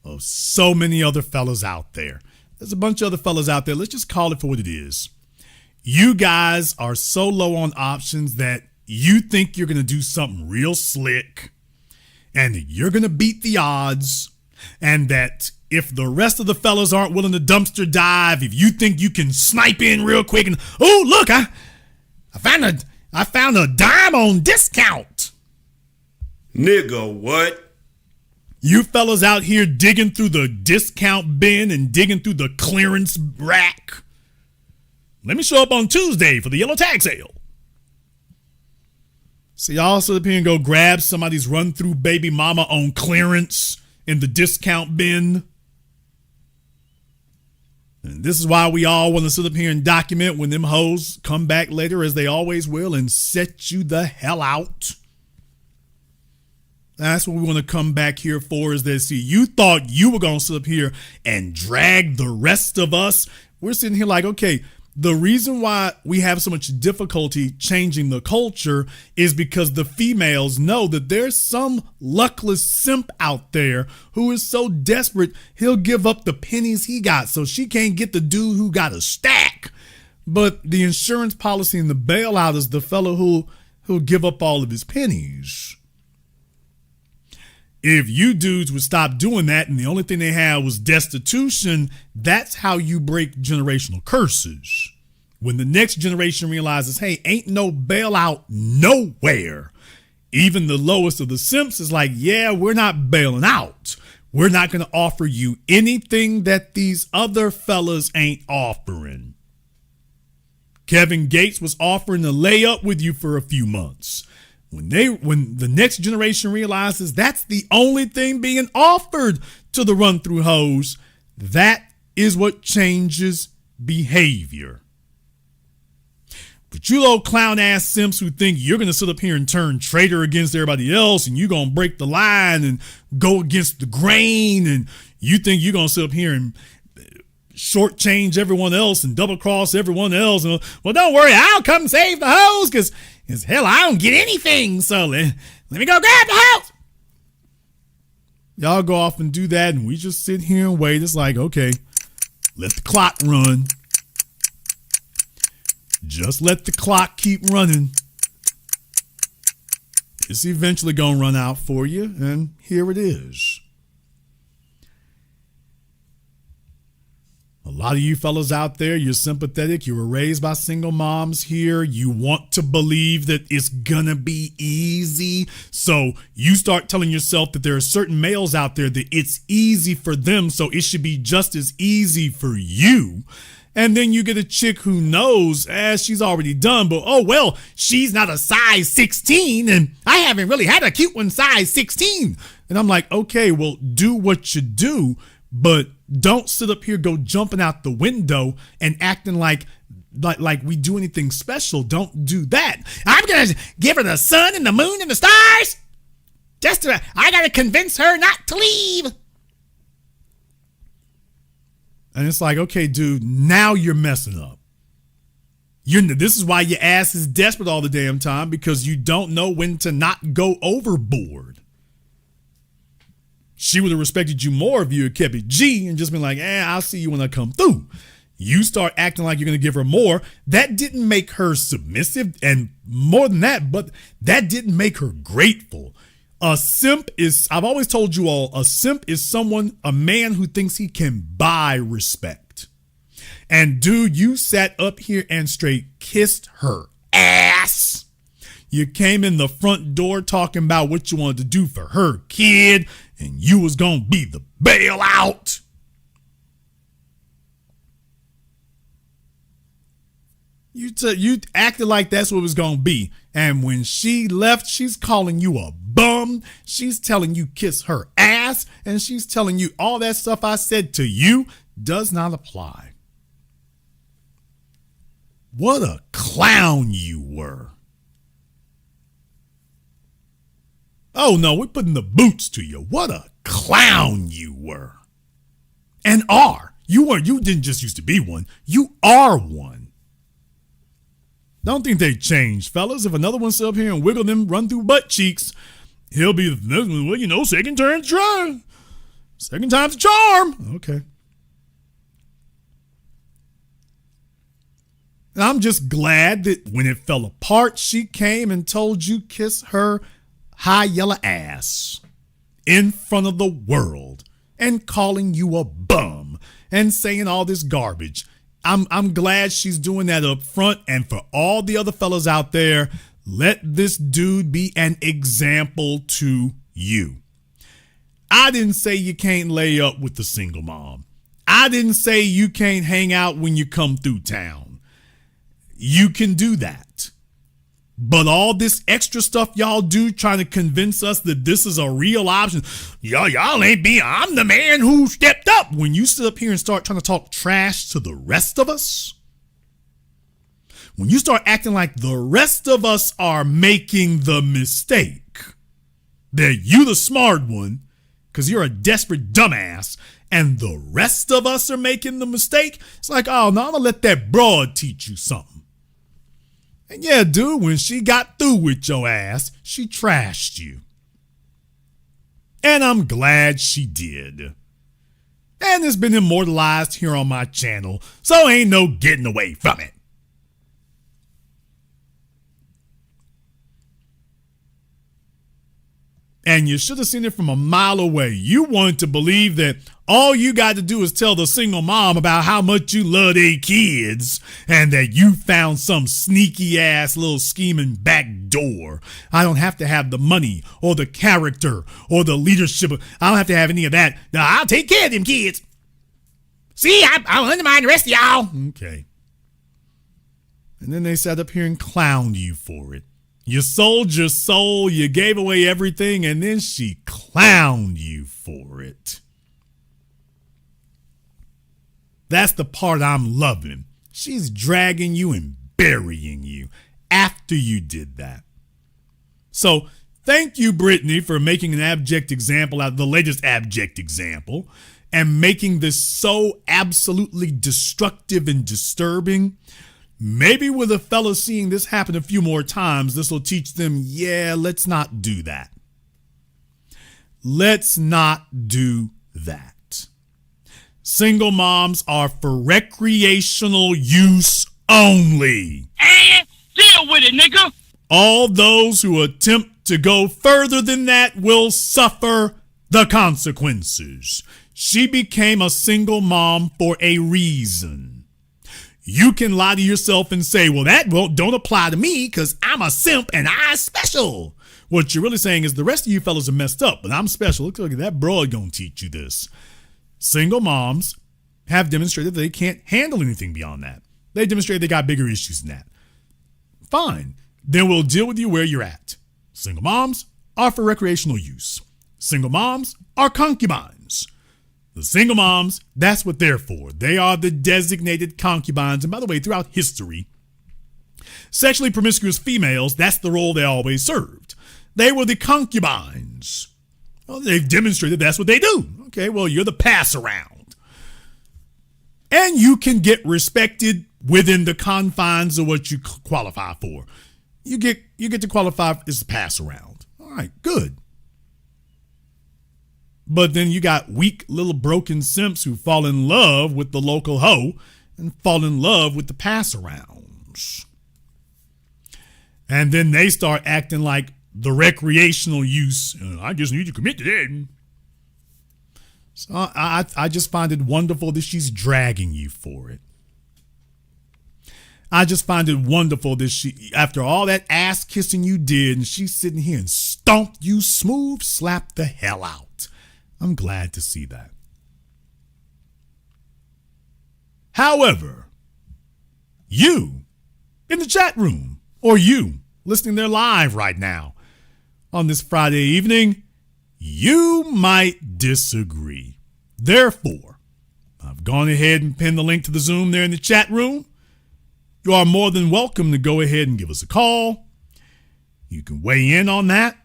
of so many other fellas out there. There's a bunch of other fellas out there. Let's just call it for what it is. You guys are so low on options that you think you're going to do something real slick and you're going to beat the odds, and that if the rest of the fellas aren't willing to dumpster dive, if you think you can snipe in real quick and, oh, look, I found a dime on discount. Nigga, what? You fellas out here digging through the discount bin and digging through the clearance rack. Let me show up on Tuesday for the yellow tag sale. So y'all sit up here and go grab somebody's run-through baby mama on clearance in the discount bin. And this is why we all want to sit up here and document when them hoes come back later, as they always will, and set you the hell out. That's what we want to come back here for, is that, see, you thought you were going to sit up here and drag the rest of us. We're sitting here like, okay, the reason why we have so much difficulty changing the culture is because the females know that there's some luckless simp out there who is so desperate he'll give up the pennies he got so she can't get the dude who got a stack. But the insurance policy and the bailout is the fellow who'll give up all of his pennies. If you dudes would stop doing that and the only thing they had was destitution, that's how you break generational curses. When the next generation realizes, hey, ain't no bailout nowhere. Even the lowest of the simps is like, yeah, we're not bailing out. We're not going to offer you anything that these other fellas ain't offering. Kevin Gates was offering to lay up with you for a few months. When the next generation realizes that's the only thing being offered to the run-through hoes, that is what changes behavior. But you little clown-ass simps who think you're going to sit up here and turn traitor against everybody else and you're going to break the line and go against the grain, and you think you're going to sit up here and shortchange everyone else and double-cross everyone else. And, well, don't worry, I'll come save the hoes because hell, I don't get anything, so let me go grab the house. Y'all go off and do that, and we just sit here and wait. It's like, okay, let the clock run. Just let the clock keep running. It's eventually going to run out for you, and here it is. A lot of you fellas out there, you're sympathetic. You were raised by single moms here. You want to believe that it's gonna be easy. So you start telling yourself that there are certain males out there that it's easy for them, so it should be just as easy for you. And then you get a chick who knows, she's already done, but oh well, she's not a size 16 and I haven't really had a cute one size 16. And I'm like, okay, well, do what you do, but don't sit up here, go jumping out the window and acting like we do anything special. Don't do that. I'm going to give her the sun and the moon and the stars. I got to convince her not to leave. And it's like, okay, dude, now you're messing up. This is why your ass is desperate all the damn time, because you don't know when to not go overboard. She would have respected you more if you had kept it G and just been like, I'll see you when I come through. You start acting like you're going to give her more. That didn't make her submissive, and more than that, but that didn't make her grateful. A simp is, I've always told you all, a simp is a man who thinks he can buy respect. And dude, you sat up here and straight kissed her ass. You came in the front door talking about what you wanted to do for her kid, and you was going to be the bailout. You acted like that's what it was going to be. And when she left, she's calling you a bum. She's telling you kiss her ass. And she's telling you all that stuff I said to you does not apply. What a clown you were. Oh no, we're putting the boots to you. What a clown you were. And are. You didn't just used to be one. You are one. Don't think they changed, fellas. If another one sit up here and wiggle them run through butt cheeks, he'll be, well, second turn try. Second time's a charm. Okay. And I'm just glad that when it fell apart, she came and told you kiss her high yellow ass in front of the world and calling you a bum and saying all this garbage. I'm glad she's doing that up front. And for all the other fellas out there, Let this dude be an example to you. I didn't say you can't lay up with the single mom. I didn't say you can't hang out when you come through town. You can do that. But all this extra stuff y'all do trying to convince us that this is a real option. Y'all ain't being, I'm the man who stepped up. When you sit up here and start trying to talk trash to the rest of us, when you start acting like the rest of us are making the mistake, that you the smart one, because you're a desperate dumbass, and the rest of us are making the mistake, it's like, oh, no, I'm going to let that broad teach you something. And yeah, dude, when she got through with your ass, she trashed you. And I'm glad she did. And it's been immortalized here on my channel, so ain't no getting away from it. And you should have seen it from a mile away. You wanted to believe that all you got to do is tell the single mom about how much you love their kids and that you found some sneaky ass little scheming back door. I don't have to have the money or the character or the leadership. I don't have to have any of that. Now, I'll take care of them kids. See, I'll undermine the rest of y'all. Okay. And then they sat up here and clowned you for it. You sold your soul, you gave away everything, and then she clowned you for it. That's the part I'm loving. She's dragging you and burying you after you did that. So thank you, Brittany, for making an abject example out of the latest abject example and making this so absolutely destructive and disturbing. Maybe with a fella seeing this happen a few more times, this will teach them, yeah, let's not do that. Let's not do that. Single moms are for recreational use only. And deal with it, nigga. All those who attempt to go further than that will suffer the consequences. She became a single mom for a reason. You can lie to yourself and say, well, that don't apply to me because I'm a simp and I'm special. What you're really saying is the rest of you fellas are messed up, but I'm special. Look at that broad gonna teach you this. Single moms have demonstrated that they can't handle anything beyond that. They demonstrated they got bigger issues than that. Fine. Then we'll deal with you where you're at. Single moms are for recreational use. Single moms are concubines. The single moms, that's what they're for. They are the designated concubines. And by the way, throughout history, sexually promiscuous females, that's the role they always served. They were the concubines. Well, they've demonstrated that's what they do. Okay, well, you're the pass around. And you can get respected within the confines of what you qualify for. You get to qualify as a pass around. All right, good. But then you got weak little broken simps who fall in love with the local hoe and fall in love with the pass-arounds. And then they start acting like the recreational use. I just need to commit to that. So I just find it wonderful that she's dragging you for it. I just find it wonderful that she, after all that ass kissing you did, and she's sitting here and stomped you smooth, slapped the hell out. I'm glad to see that. However, you in the chat room, or you listening there live right now on this Friday evening, you might disagree. Therefore, I've gone ahead and pinned the link to the Zoom there in the chat room. You are more than welcome to go ahead and give us a call. You can weigh in on that.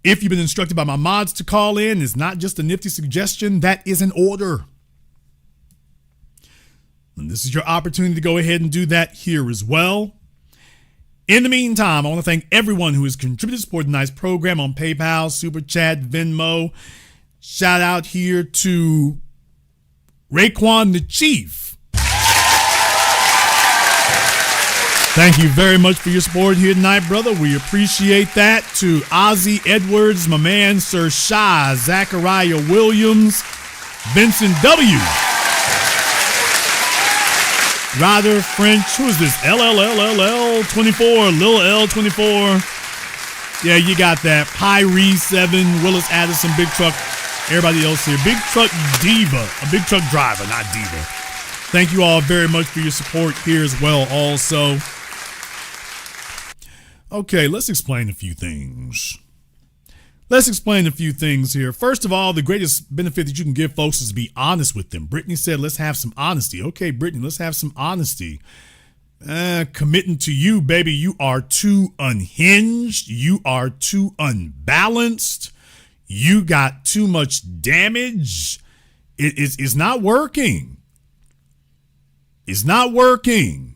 If you've been instructed by my mods to call in, it's not just a nifty suggestion, that is an order. And this is your opportunity to go ahead and do that here as well. In the meantime, I want to thank everyone who has contributed to support tonight's program on PayPal, Super Chat, Venmo. Shout out here to Raekwon the Chief. Thank you very much for your support here tonight, brother. We appreciate that. To Ozzy Edwards, my man, Sir Shah, Zachariah Williams, Vincent W., Ryder, French, who is this? LLLLL24, Lil L24. Yeah, you got that. Pyre 7, Willis Addison, Big Truck, everybody else here. Big Truck Diva, a Big Truck driver, not Diva. Thank you all very much for your support here as well also. Okay, let's explain a few things. Let's explain a few things here. First of all, the greatest benefit that you can give folks is to be honest with them. Brittany said, let's have some honesty. Okay, Brittany, let's have some honesty. Committing to you, baby, you are too unhinged. You are too unbalanced. You got too much damage. It's not working. It's not working.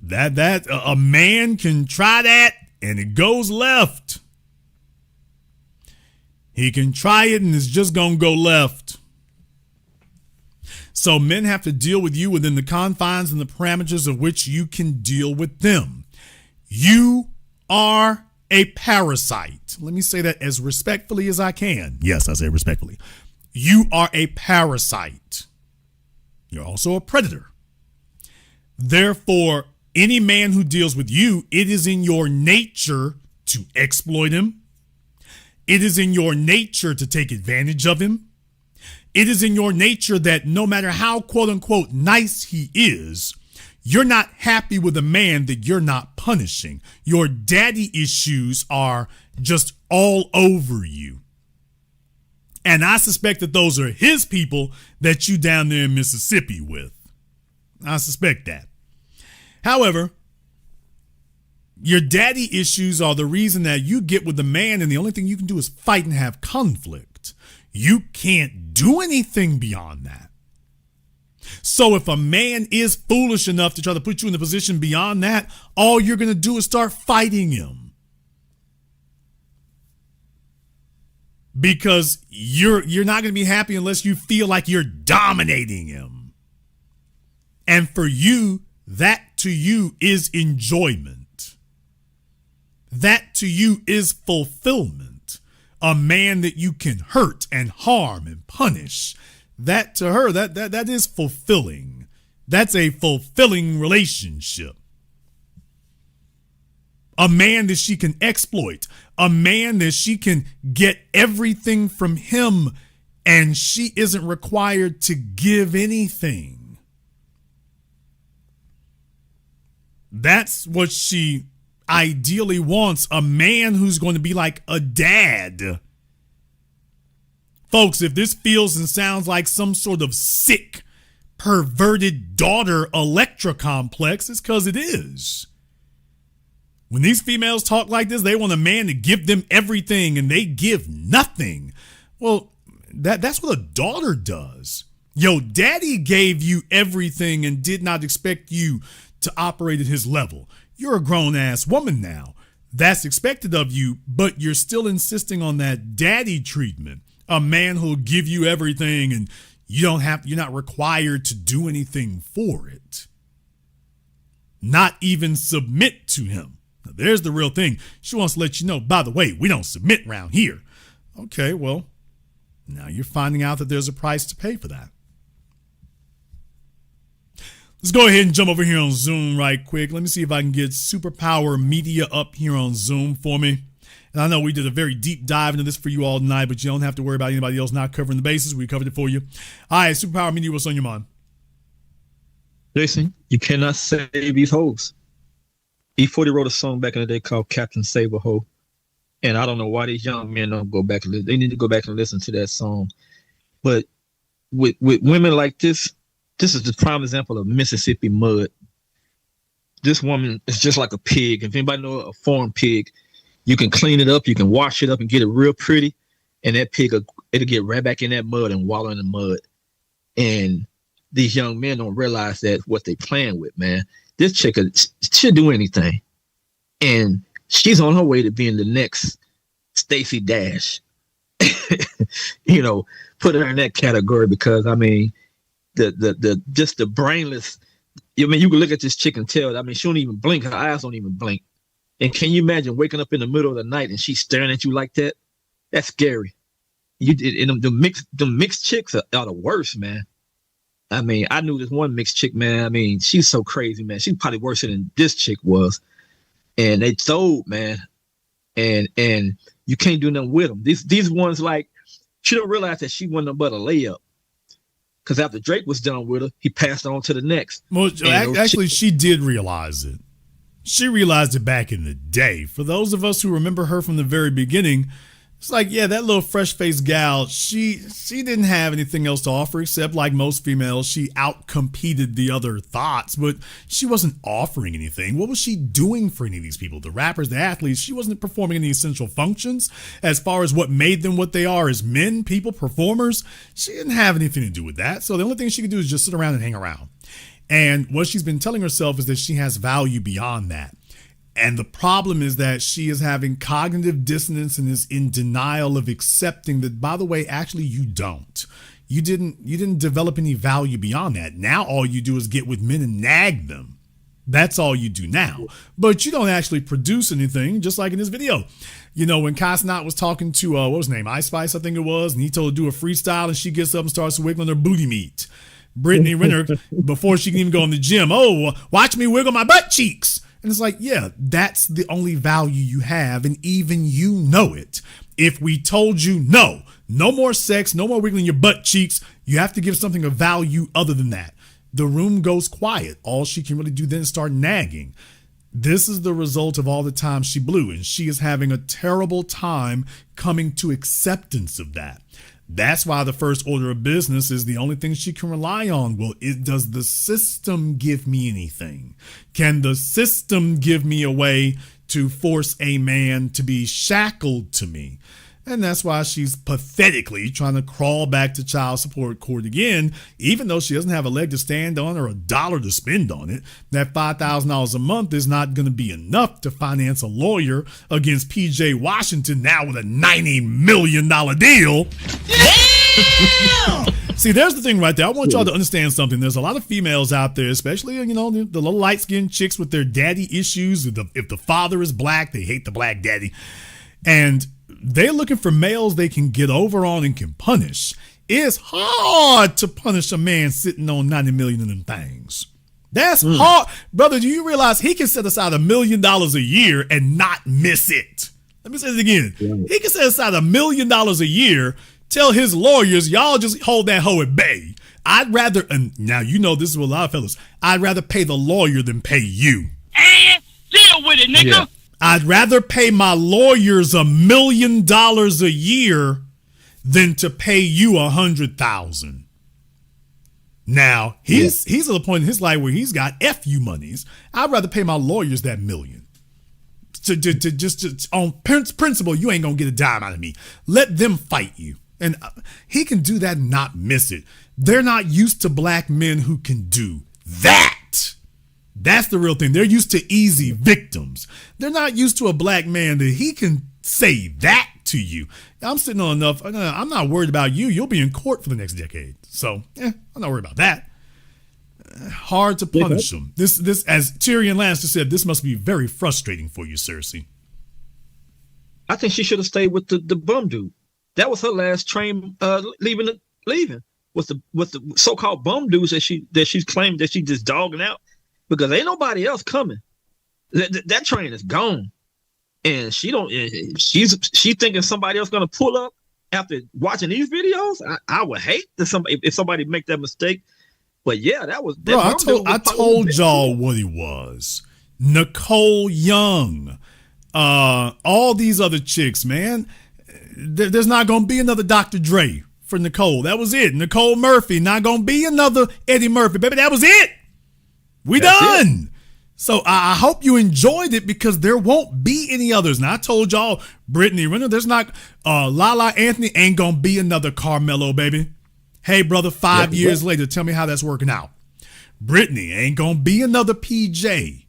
That a man can try that and it goes left. He can try it and it's just going to go left. So men have to deal with you within the confines and the parameters of which you can deal with them. You are a parasite. Let me say that as respectfully as I can. Yes, I say respectfully. You are a parasite. You're also a predator. Therefore, any man who deals with you, it is in your nature to exploit him. It is in your nature to take advantage of him. It is in your nature that no matter how quote unquote nice he is, you're not happy with a man that you're not punishing. Your daddy issues are just all over you. And I suspect that those are his people that you down there in Mississippi with. I suspect that. However, your daddy issues are the reason that you get with the man, and the only thing you can do is fight and have conflict. You can't do anything beyond that. So if a man is foolish enough to try to put you in the position beyond that, all you're going to do is start fighting him. Because you're not going to be happy unless you feel like you're dominating him. And for you, that to you is enjoyment. That to you is fulfillment. A man that you can hurt and harm and punish. That to her, that is fulfilling. That's a fulfilling relationship. A man that she can exploit. A man that she can get everything from him and she isn't required to give anything. That's what she ideally wants, a man who's going to be like a dad. Folks, if this feels and sounds like some sort of sick, perverted daughter Electra complex, it's because it is. When these females talk like this, they want a man to give them everything and they give nothing. Well, that's what a daughter does. Yo, daddy gave you everything and did not expect you to operate at his level. You're a grown-ass woman now. That's expected of you, but you're still insisting on that daddy treatment. A man who'll give you everything and you're not required to do anything for it. Not even submit to him. Now, there's the real thing. She wants to let you know, by the way, we don't submit around here. Okay, well, now you're finding out that there's a price to pay for that. Let's go ahead and jump over here on Zoom right quick. Let me see if I can get Superpower Media up here on Zoom for me. And I know we did a very deep dive into this for you all tonight, but you don't have to worry about anybody else not covering the bases. We covered it for you. All right, Superpower Media, what's on your mind? Jason, you cannot save these hoes. E40 wrote a song back in the day called Captain Save a Hoe. And I don't know why these young men don't go back and listen. They need to go back and listen to that song. But with women like this is the prime example of Mississippi mud. This woman is just like a pig. If anybody know a farm pig, you can clean it up, you can wash it up and get it real pretty. And that pig, it'll get right back in that mud and wallow in the mud. And these young men don't realize that what they playing with, man. This chick, she'll do anything. And she's on her way to being the next Stacey Dash. You know, put her in that category because, I mean, the brainless. I mean, you can look at this chick and tell. I mean, she don't even blink. Her eyes don't even blink. And can you imagine waking up in the middle of the night and she's staring at you like that? That's scary. The mixed chicks are the worst, man. I mean, I knew this one mixed chick, man. I mean, she's so crazy, man. She's probably worse than this chick was. And they sold, man. And you can't do nothing with them. These ones, like, she don't realize that she wasn't but a layup. Because after Drake was done with her, he passed on to the next. Well, actually, she did realize it. She realized it back in the day. For those of us who remember her from the very beginning, it's like, yeah, that little fresh-faced gal, she didn't have anything else to offer except, like most females, she outcompeted the other thoughts, but she wasn't offering anything. What was she doing for any of these people? The rappers, the athletes, she wasn't performing any essential functions as far as what made them what they are as men, people, performers. She didn't have anything to do with that. So the only thing she could do is just sit around and hang around. And what she's been telling herself is that she has value beyond that. And the problem is that she is having cognitive dissonance and is in denial of accepting that, by the way, actually you don't. You didn't develop any value beyond that. Now all you do is get with men and nag them. That's all you do now. But you don't actually produce anything, just like in this video. You know, when Kai Cenat was talking to, what was his name, Ice Spice, I think it was, and he told her to do a freestyle, and she gets up and starts wiggling her booty meat. Brittany Renner, before she can even go in the gym, oh, watch me wiggle my butt cheeks. And it's like, yeah, that's the only value you have, and even you know it. If we told you no more sex, no more wiggling your butt cheeks, you have to give something of value other than that. The room goes quiet. All she can really do then is start nagging. This is the result of all the time she blew, and she is having a terrible time coming to acceptance of that. That's why the first order of business is the only thing she can rely on. Well, does the system give me anything? Can the system give me a way to force a man to be shackled to me? And that's why she's pathetically trying to crawl back to child support court again, even though she doesn't have a leg to stand on or a dollar to spend on it. That $5,000 a month is not going to be enough to finance a lawyer against P.J. Washington now with a $90 million deal. Yeah! See, there's the thing right there. I want y'all to understand something. There's a lot of females out there, especially, you know, the little light-skinned chicks with their daddy issues. If the father is black, they hate the black daddy. And they're looking for males they can get over on and can punish. It's hard to punish a man sitting on 90 million of them things. That's hard. Brother, do you realize he can set aside $1 million a year and not miss it? Let me say it again. He can set aside $1 million a year, tell his lawyers, y'all just hold that hoe at bay. I'd rather, and now you know this is what a lot of fellas, I'd rather pay the lawyer than pay you. And deal with it, nigga. Yeah. I'd rather pay my lawyers $1 million a year than to pay you $100,000. Now he's at the point in his life where he's got FU monies. I'd rather pay my lawyers that $1 million. To just on principle, you ain't gonna get a dime out of me. Let them fight you, and he can do that and not miss it. They're not used to black men who can do that. That's the real thing. They're used to easy victims. They're not used to a black man that he can say that to you. I'm sitting on enough. I'm not worried about you. You'll be in court for the next decade. So, I'm not worried about that. Hard to punish them. This, as Tyrion Lannister said, this must be very frustrating for you, Cersei. I think she should have stayed with the bum dude. That was her last train leaving. Was the so-called bum dudes that she's claimed that she just dogging out. Because ain't nobody else coming. That train is gone, and she's thinking somebody else gonna pull up after watching these videos. I would hate if somebody make that mistake. But yeah, that was. Bro, I told y'all what he was. Nicole Young, all these other chicks, man. There's not gonna be another Dr. Dre for Nicole. That was it. Nicole Murphy, not gonna be another Eddie Murphy, baby. That was it. We done. So I hope you enjoyed it because there won't be any others. Now I told y'all, Brittany Renner, there's not Lala Anthony ain't gonna be another Carmelo, baby. Hey brother, 5 years later, tell me how that's working out. Brittany ain't gonna be another PJ.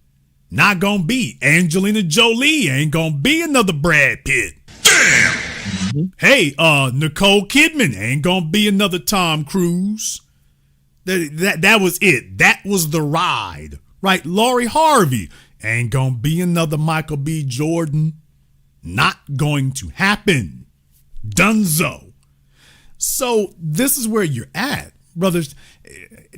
Not gonna be Angelina Jolie. Ain't gonna be another Brad Pitt. Damn. Hey, Nicole Kidman ain't gonna be another Tom Cruise. That was it. That was the ride, right? Lori Harvey ain't gonna be another Michael B. Jordan. Not going to happen. Dunzo. So this is where you're at, brothers.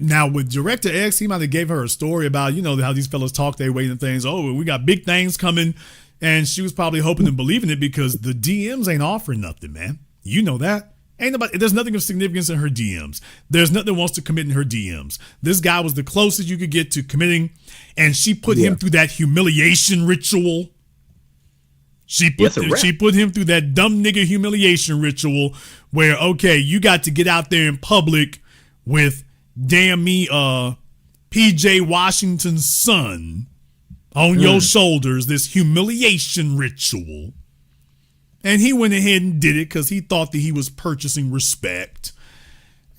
Now with Director X, he might have gave her a story about, how these fellas talk their way and things. Oh, we got big things coming. And she was probably hoping and believing it because the DMs ain't offering nothing, man. You know that. There's nothing of significance in her DMs. There's nothing that wants to commit in her DMs. This guy was the closest you could get to committing, and she put him through that humiliation ritual. She put him through that dumb nigga humiliation ritual where, okay, you got to get out there in public with PJ Washington's son on your shoulders, this humiliation ritual. And he went ahead and did it because he thought that he was purchasing respect.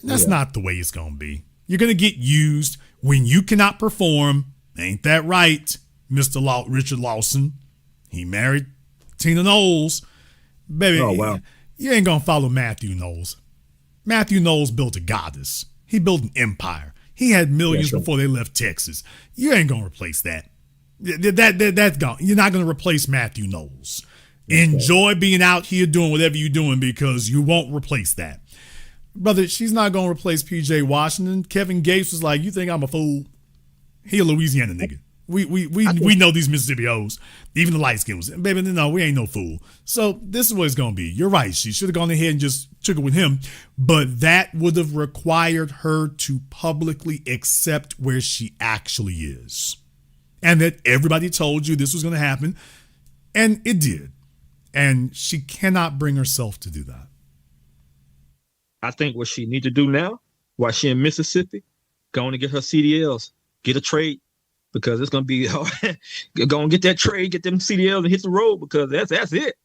That's not the way it's going to be. You're going to get used when you cannot perform. Ain't that right, Mr. Richard Lawson? He married Tina Knowles. Baby, you ain't going to follow Matthew Knowles. Matthew Knowles built a goddess. He built an empire. He had millions before they left Texas. You ain't going to replace that. That's gone. You're not going to replace Matthew Knowles. Enjoy being out here doing whatever you're doing because you won't replace that. Brother, she's not going to replace PJ Washington. Kevin Gates was like, you think I'm a fool? He a Louisiana nigga. We know these Mississippi O's. Even the light skin was, baby, no, we ain't no fool. So this is what it's going to be. You're right. She should have gone ahead and just took it with him. But that would have required her to publicly accept where she actually is. And that everybody told you this was going to happen. And it did. And she cannot bring herself to do that. I think what she need to do now, while she in Mississippi, go on and get her CDLs, get a trade, because it's going to be hard. Go and get that trade, get them CDLs and hit the road, because that's it.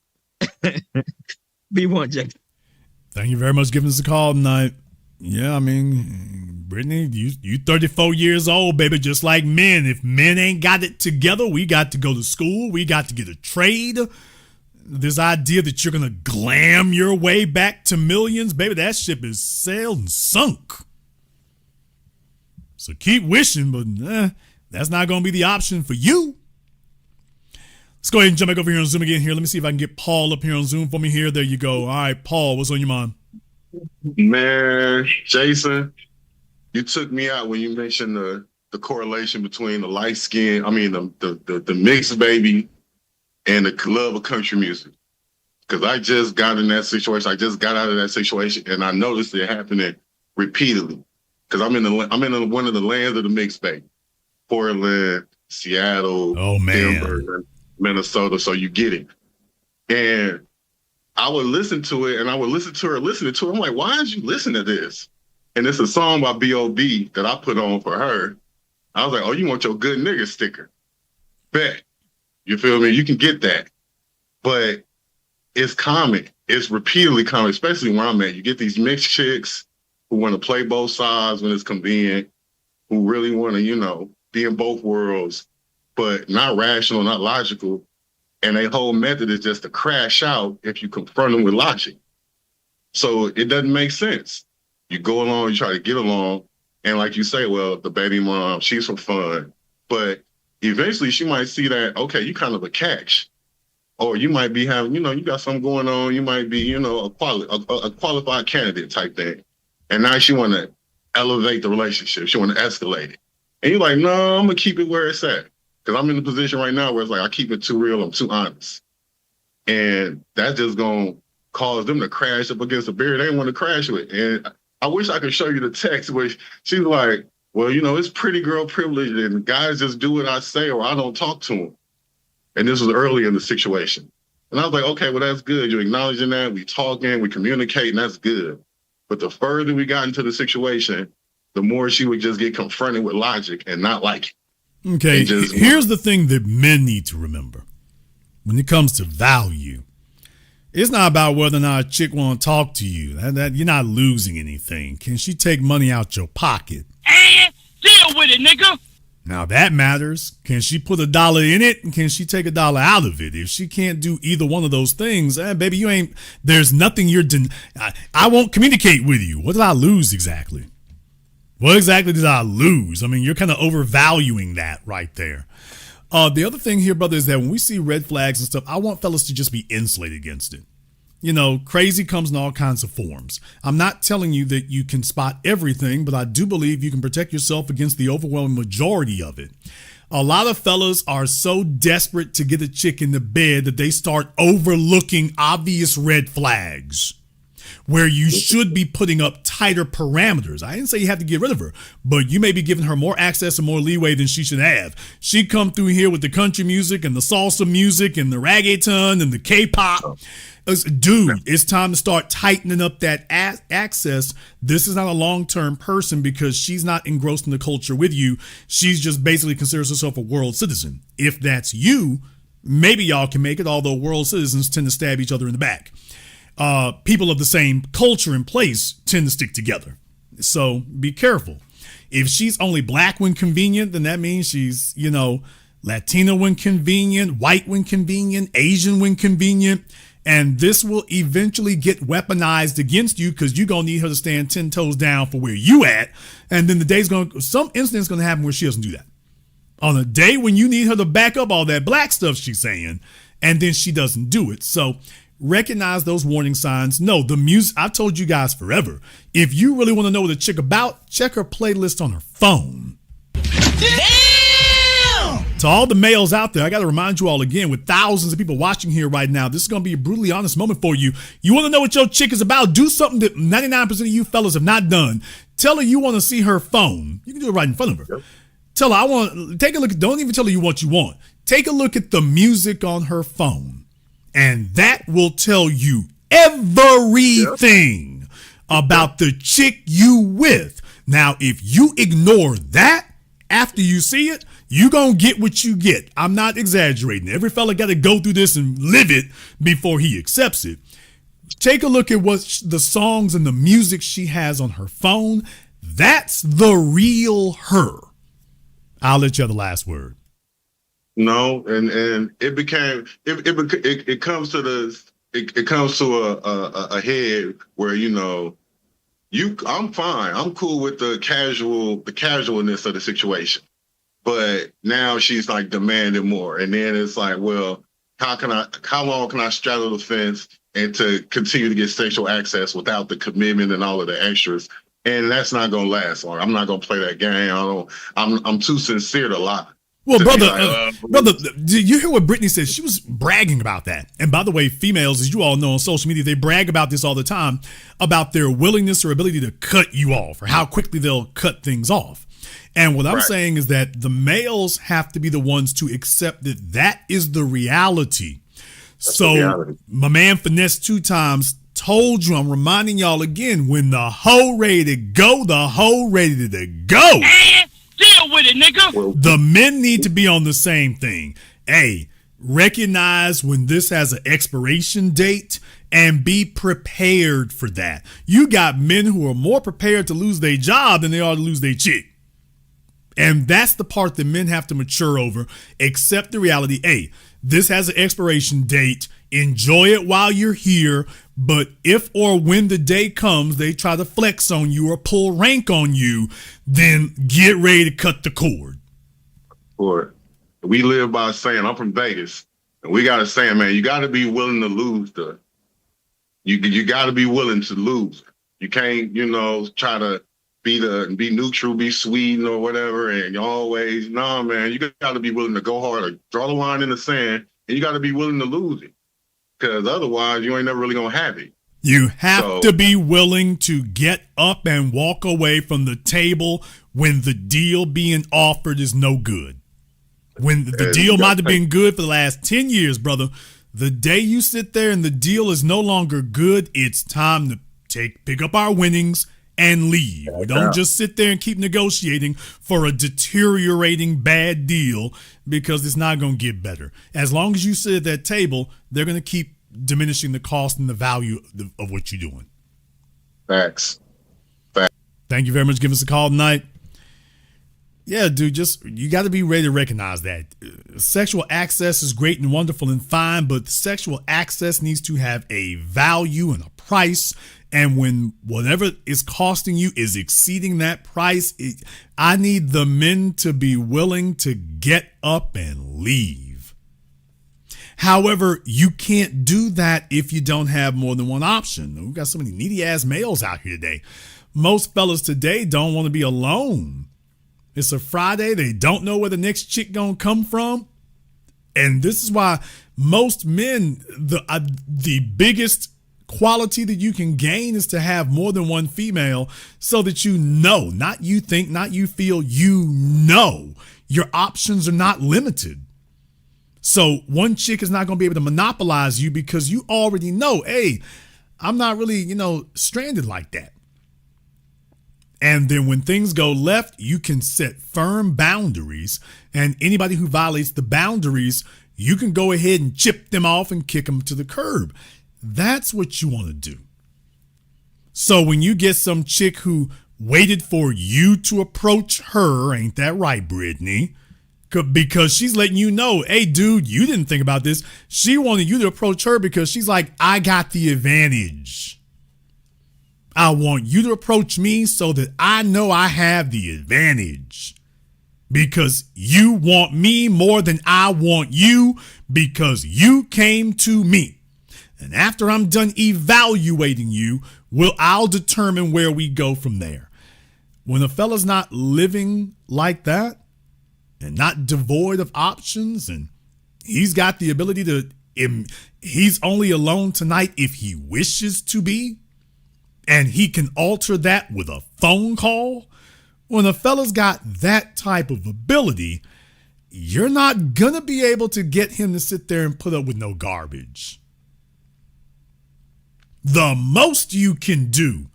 B1, Jake. Thank you very much for giving us a call tonight. Yeah, I mean, Brittany, you 34 years old, baby, just like men. If men ain't got it together, we got to go to school. We got to get a trade. This idea that you're going to glam your way back to millions, baby, that ship is sailed and sunk. So keep wishing, but that's not going to be the option for you. Let's go ahead and jump back over here on Zoom again here. Let me see if I can get Paul up here on Zoom for me here. There you go. All right, Paul, what's on your mind? Man, Jason, you took me out when you mentioned the correlation between the light skin, the mixed baby and the love of country music. Because I just got in that situation. I just got out of that situation, and I noticed it happening repeatedly. Because I'm in one of the lands of the mixed baby. Portland, Seattle, Denver, Minnesota, so you get it. And I would listen to it, and I would listen to her listening to it. I'm like, why did you listen to this? And it's a song by B.O.B. that I put on for her. I was like, oh, you want your good nigga sticker? Bet. You feel me? You can get that. But it's common. It's repeatedly common, especially where I'm at. You get these mixed chicks who want to play both sides when it's convenient, who really want to, be in both worlds, but not rational, not logical. And their whole method is just to crash out if you confront them with logic. So it doesn't make sense. You go along, you try to get along, and like you say, well, the baby mom, she's for fun. But eventually she might see that, okay, you kind of a catch. Or you might be having, you got something going on. You might be, a qualified candidate type thing. And now she want to elevate the relationship. She want to escalate it. And you're like, no, I'm going to keep it where it's at. Because I'm in a position right now where it's like, I keep it too real. I'm too honest. And that's just going to cause them to crash up against a barrier they didn't want to crash with. And I wish I could show you the text where she's like, well, it's pretty girl privilege and guys just do what I say or I don't talk to them. And this was early in the situation. And I was like, okay, well, that's good. You're acknowledging that. We talking, we communicating. That's good. But the further we got into the situation, the more she would just get confronted with logic and not like it. Okay, here's the thing that men need to remember. When it comes to value, it's not about whether or not a chick want to talk to you. That you're not losing anything. Can she take money out your pocket? And deal with it, nigga. Now that matters. Can she put $1 in it? And can she take $1 out of it? If she can't do either one of those things, baby, there's nothing I won't communicate with you. What did I lose exactly? What exactly did I lose? I mean, you're kind of overvaluing that right there. The other thing here, brother, is that when we see red flags and stuff, I want fellas to just be insulated against it. You know, crazy comes in all kinds of forms. I'm not telling you that you can spot everything, but I do believe you can protect yourself against the overwhelming majority of it. A lot of fellas are so desperate to get a chick in the bed that they start overlooking obvious red flags where you should be putting up tighter parameters. I didn't say you have to get rid of her, but you may be giving her more access and more leeway than she should have. She come through here with the country music and the salsa music and the reggaeton and the K-pop. Dude, it's time to start tightening up that access. This is not a long-term person because she's not engrossed in the culture with you. She's just basically considers herself a world citizen. If that's you, maybe y'all can make it, although world citizens tend to stab each other in the back. People of the same culture and place tend to stick together. So be careful. If she's only black when convenient, then that means she's, you know, Latina when convenient, white when convenient, Asian when convenient. And this will eventually get weaponized against you because you're going to need her to stand 10 toes down for where you at. And then some incident's going to happen where she doesn't do that. On a day when you need her to back up all that black stuff she's saying, and then she doesn't do it. So recognize those warning signs. No, the music, I've told you guys forever. If you really want to know what a chick about, check her playlist on her phone. Damn! To all the males out there, I got to remind you all again, with thousands of people watching here right now, this is going to be a brutally honest moment for you. You want to know what your chick is about? Do something that 99% of you fellas have not done. Tell her you want to see her phone. You can do it right in front of her. Yep. Tell her, take a look at, don't even tell her what you want. Take a look at the music on her phone. And that will tell you everything about the chick you with. Now, if you ignore that after you see it, you gonna get what you get. I'm not exaggerating. Every fella got to go through this and live it before he accepts it. Take a look at what the songs and the music she has on her phone. That's the real her. I'll let you have the last word. No, and it comes to a head where, you know, I'm fine. I'm cool with the casualness of the situation. But now she's like demanding more. And then it's like, well, how long can I straddle the fence and to continue to get sexual access without the commitment and all of the extras? And that's not gonna last long. I'm not gonna play that game. I'm too sincere to lie. Well, brother, did you hear what Brittany said? She was bragging about that. And by the way, females, as you all know on social media, they brag about this all the time, about their willingness or ability to cut you off or how quickly they'll cut things off. And what I'm saying is that the males have to be the ones to accept that that is the reality. My man Finesse 2 times told you, I'm reminding y'all again, when the hoe ready to go, the hoe ready to go. Deal with it, nigga. The men need to be on the same thing. Hey, recognize when this has an expiration date and be prepared for that. You got men who are more prepared to lose their job than they are to lose their chick. And that's the part that men have to mature over. Accept the reality. Hey, this has an expiration date. Enjoy it while you're here. But if or when the day comes, they try to flex on you or pull rank on you, then get ready to cut the cord. Or we live by saying, I'm from Vegas, and we got a saying, man, you got to be willing to lose. You got to be willing to lose. You can't, try to be neutral, be sweet or whatever, and always, man, you got to be willing to go hard, or draw the line in the sand, and you got to be willing to lose it. Because otherwise, you ain't never really going to have it. You have to be willing to get up and walk away from the table when the deal being offered is no good. When the deal might have been good for the last 10 years, brother. The day you sit there and the deal is no longer good, it's time to pick up our winnings and leave. We don't just sit there and keep negotiating for a deteriorating bad deal, because it's not going to get better. As long as you sit at that table, they're going to keep diminishing the cost and the value of what you're doing. Facts. Thank you very much for giving us a call tonight. Yeah, dude, you got to be ready to recognize that. Sexual access is great and wonderful and fine, but sexual access needs to have a value and a price. And when whatever is costing you is exceeding that price, I need the men to be willing to get up and leave. However, you can't do that if you don't have more than one option. We've got so many needy ass males out here today. Most fellas today don't want to be alone. It's a Friday. They don't know where the next chick gonna come from. And this is why most men, the biggest quality that you can gain is to have more than one female so that you know, not you think, not you feel, you know your options are not limited. So one chick is not going to be able to monopolize you because you already know, hey, I'm not really, stranded like that. And then when things go left, you can set firm boundaries, and anybody who violates the boundaries, you can go ahead and chip them off and kick them to the curb. That's what you want to do. So when you get some chick who waited for you to approach her, ain't that right, Brittany? Because she's letting you know, hey, dude, you didn't think about this. She wanted you to approach her because she's like, I got the advantage. I want you to approach me so that I know I have the advantage. Because you want me more than I want you because you came to me. And after I'm done evaluating you, I'll determine where we go from there. When a fella's not living like that and not devoid of options, and he's got the ability to, he's only alone tonight if he wishes to be, and he can alter that with a phone call. When a fella's got that type of ability, you're not gonna be able to get him to sit there and put up with no garbage. The most you can do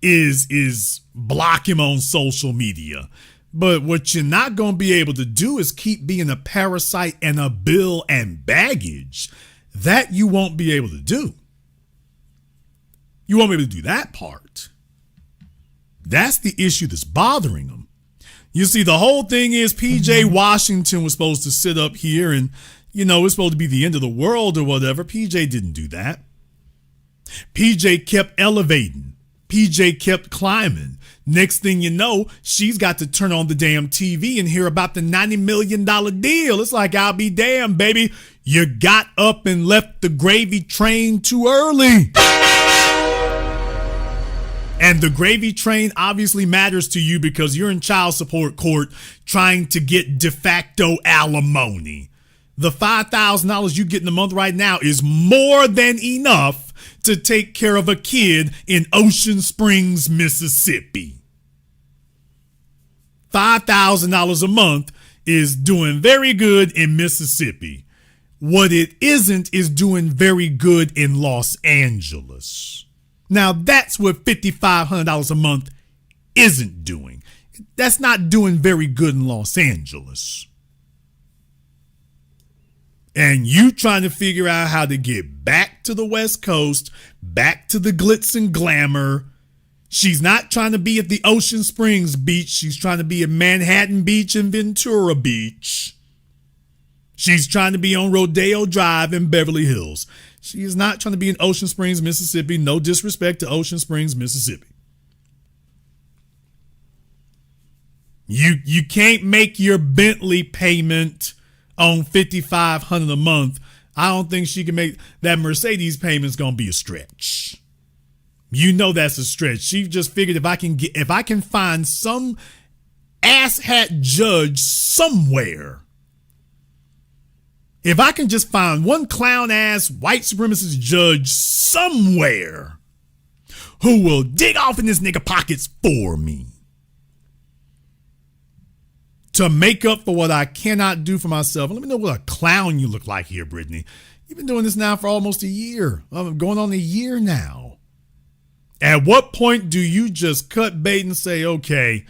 is block him on social media. But what you're not going to be able to do is keep being a parasite and a bill and baggage. That you won't be able to do. You won't be able to do that part. That's the issue that's bothering him. You see, the whole thing is PJ Washington was supposed to sit up here and, it's supposed to be the end of the world or whatever. PJ didn't do that. PJ kept elevating. PJ kept climbing. Next thing you know, she's got to turn on the damn TV and hear about the $90 million deal. It's like, I'll be damned, baby. You got up and left the gravy train too early. And the gravy train obviously matters to you because you're in child support court trying to get de facto alimony. The $5,000 you get in a month right now is more than enough to take care of a kid in Ocean Springs, Mississippi. $5,000 a month is doing very good in Mississippi. What it isn't is doing very good in Los Angeles. Now that's what $5,500 a month isn't doing. That's not doing very good in Los Angeles. And you trying to figure out how to get back to the West Coast, back to the glitz and glamour. She's not trying to be at the Ocean Springs Beach. She's trying to be at Manhattan Beach and Ventura Beach. She's trying to be on Rodeo Drive in Beverly Hills. She is not trying to be in Ocean Springs, Mississippi. No disrespect to Ocean Springs, Mississippi. You can't make your Bentley payment on $5,500 a month. I don't think she can make that. Mercedes payment's gonna be a stretch. That's a stretch. She just figured if I can find some asshat judge somewhere, if I can just find one clown ass white supremacist judge somewhere who will dig off in this nigga pockets for me, to make up for what I cannot do for myself. And let me know what a clown you look like here, Brittany. You've been doing this now for almost a year. I'm going on a year now. At what point do you just cut bait and say, okay,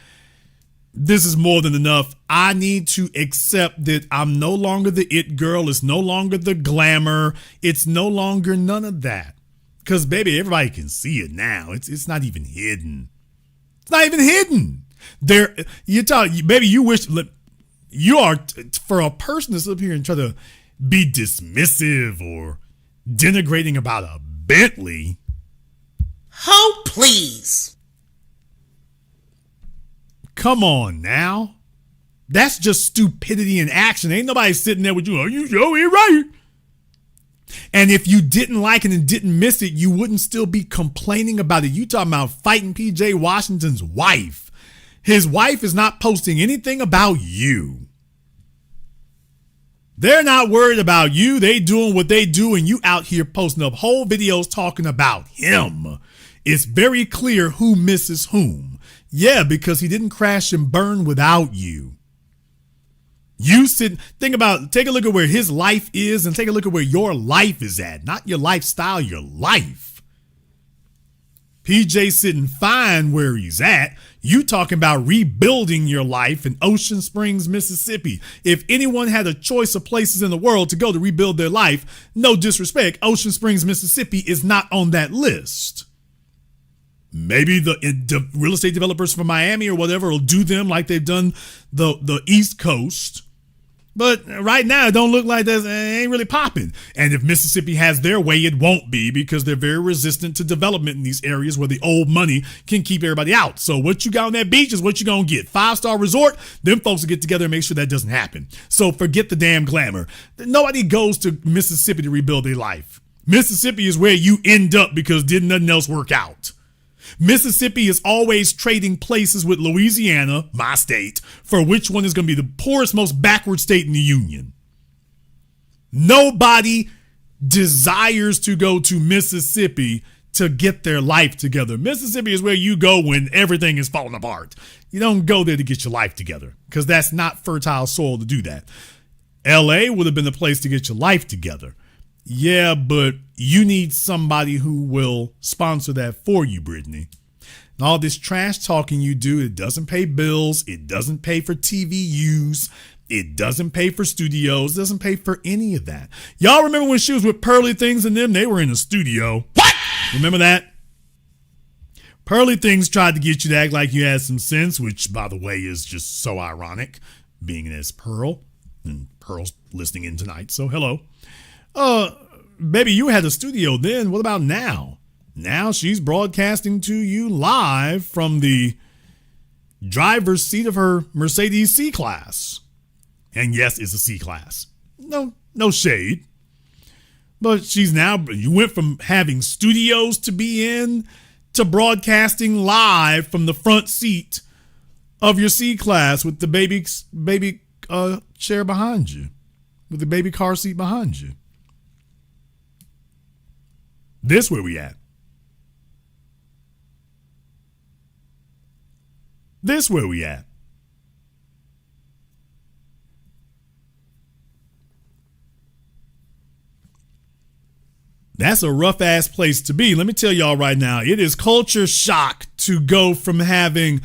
this is more than enough. I need to accept that I'm no longer the it girl. It's no longer the glamour. It's no longer none of that. Because, baby, everybody can see it now. It's not even hidden. It's not even hidden. Baby, you wish you are for a person to sit up here and try to be dismissive or denigrating about a Bentley. Oh, please. Come on now. That's just stupidity in action. Ain't nobody sitting there with you. Are you sure you're right? And if you didn't like it and didn't miss it, you wouldn't still be complaining about it. You talking about fighting PJ Washington's wife. His wife is not posting anything about you. They're not worried about you. They doing what they do, and you out here posting up whole videos talking about him. It's very clear who misses whom. Yeah, because he didn't crash and burn without you. You take a look at where his life is and take a look at where your life is at. Not your lifestyle, your life. PJ sitting fine where he's at. You talking about rebuilding your life in Ocean Springs, Mississippi. If anyone had a choice of places in the world to go to rebuild their life, no disrespect, Ocean Springs, Mississippi is not on that list. Maybe the real estate developers from Miami or whatever will do them like they've done the East Coast. But right now, it don't look like that. It ain't really popping. And if Mississippi has their way, it won't be, because they're very resistant to development in these areas where the old money can keep everybody out. So what you got on that beach is what you going to get. 5-star resort, them folks will get together and make sure that doesn't happen. So forget the damn glamour. Nobody goes to Mississippi to rebuild their life. Mississippi is where you end up because didn't nothing else work out. Mississippi is always trading places with Louisiana, my state, for which one is going to be the poorest, most backward state in the union. Nobody desires to go to Mississippi to get their life together. Mississippi is where you go when everything is falling apart. You don't go there to get your life together because that's not fertile soil to do that. LA would have been the place to get your life together. Yeah, but you need somebody who will sponsor that for you, Brittany. And all this trash talking you do, it doesn't pay bills. It doesn't pay for TV use. It doesn't pay for studios. It doesn't pay for any of that. Y'all remember when she was with Pearly Things and them? They were in a studio. What? Remember that? Pearly Things tried to get you to act like you had some sense, which, by the way, is just so ironic, being as Pearl. And Pearl's listening in tonight, so hello. Baby, you had a studio then. What about now? Now she's broadcasting to you live from the driver's seat of her Mercedes C-Class. And yes, it's a C-Class. No shade. But you went from having studios to be in to broadcasting live from the front seat of your C-Class with the baby chair behind you, with the baby car seat behind you. This where we at. This where we at. That's a rough ass place to be. Let me tell y'all right now, it is culture shock to go from having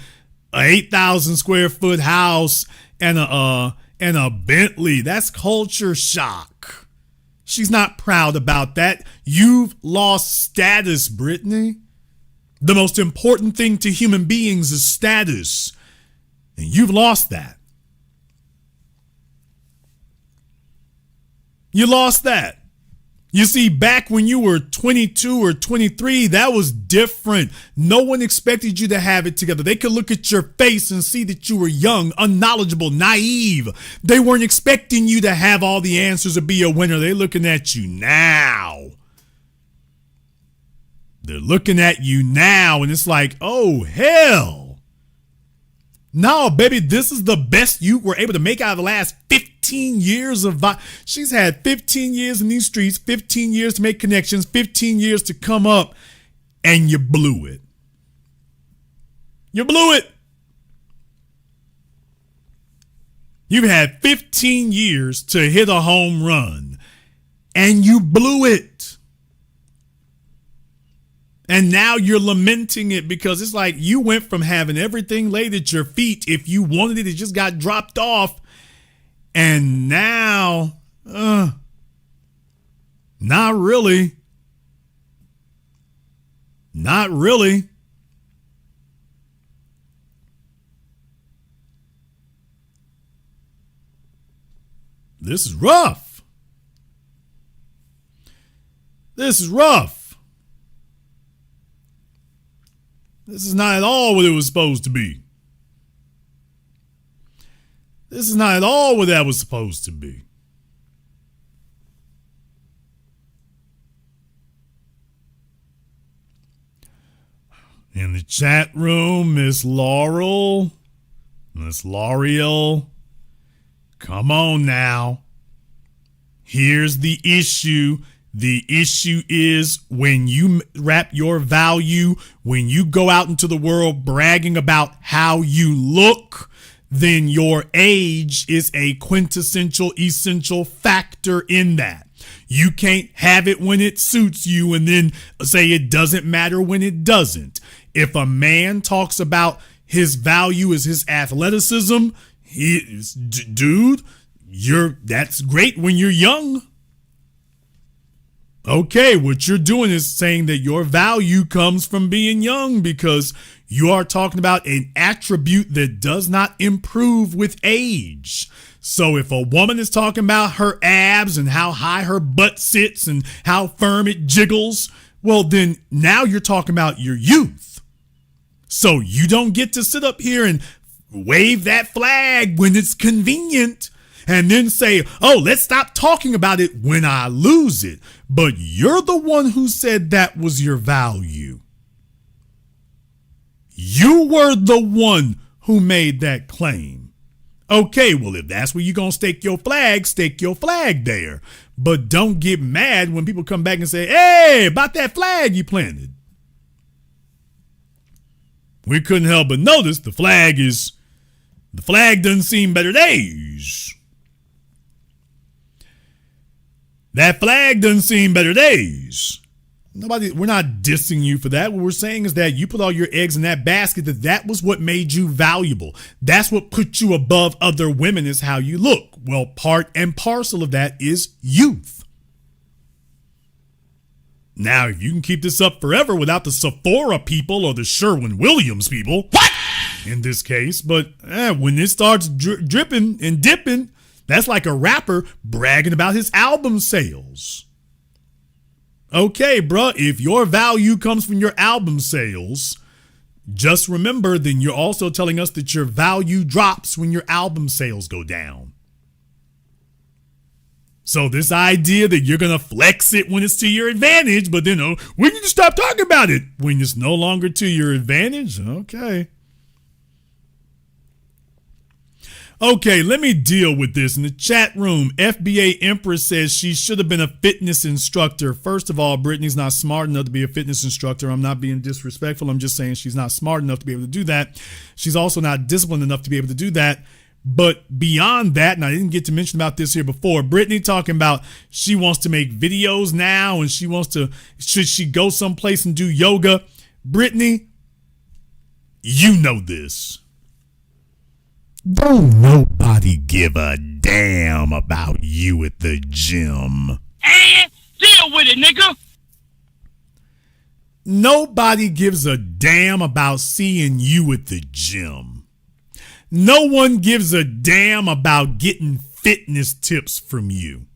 a 8,000 square foot house and a Bentley. That's culture shock. She's not proud about that. You've lost status, Brittany. The most important thing to human beings is status. And you've lost that. You lost that. You see, back when you were 22 or 23, that was different. No one expected you to have it together. They could look at your face and see that you were young, unknowledgeable, naive. They weren't expecting you to have all the answers or be a winner. They're looking at you now. They're looking at you now, and it's like, oh, hell. No, baby, this is the best you were able to make out of the last 15 years of... She's had 15 years in these streets, 15 years to make connections, 15 years to come up, and you blew it. You blew it. You've had 15 years to hit a home run, and you blew it. And now you're lamenting it because it's like you went from having everything laid at your feet. If you wanted it, it just got dropped off. And now, not really. Not really. This is rough. This is rough. This is not at all what it was supposed to be. This is not at all what that was supposed to be. In the chat room, Miss Laurel, Miss L'Oreal, come on now. Here's the issue. The issue is when you wrap your value, when you go out into the world bragging about how you look, then your age is a quintessential, essential factor in that. You can't have it when it suits you and then say it doesn't matter when it doesn't. If a man talks about his value is his athleticism, dude, that's great when you're young. Okay, what you're doing is saying that your value comes from being young because you are talking about an attribute that does not improve with age. So if a woman is talking about her abs and how high her butt sits and how firm it jiggles, well, then now you're talking about your youth. So you don't get to sit up here and wave that flag when it's convenient and then say, oh, let's stop talking about it when I lose it. But you're the one who said that was your value. You were the one who made that claim. Okay, well, if that's where you're going to stake your flag there. But don't get mad when people come back and say, hey, about that flag you planted. We couldn't help but notice the flag doesn't seem better days. That flag doesn't seem better days. We're not dissing you for that. What we're saying is that you put all your eggs in that basket, that was what made you valuable. That's what put you above other women is how you look. Well, part and parcel of that is youth. Now, if you can keep this up forever without the Sephora people or the Sherwin-Williams people, what? In this case, but when it starts dripping and dipping, that's like a rapper bragging about his album sales. Okay, bruh, if your value comes from your album sales, just remember, then you're also telling us that your value drops when your album sales go down. So this idea that you're going to flex it when it's to your advantage, but then when you stop talking about it when it's no longer to your advantage, okay. Okay, let me deal with this. In the chat room, FBA Empress says she should have been a fitness instructor. First of all, Brittany's not smart enough to be a fitness instructor. I'm not being disrespectful. I'm just saying she's not smart enough to be able to do that. She's also not disciplined enough to be able to do that. But beyond that, and I didn't get to mention about this here before, Brittany talking about she wants to make videos now and should she go someplace and do yoga? Brittany, you know this. Don't nobody give a damn about you at the gym. Deal with it, nigga. Nobody gives a damn about seeing you at the gym. No one gives a damn about getting fitness tips from you.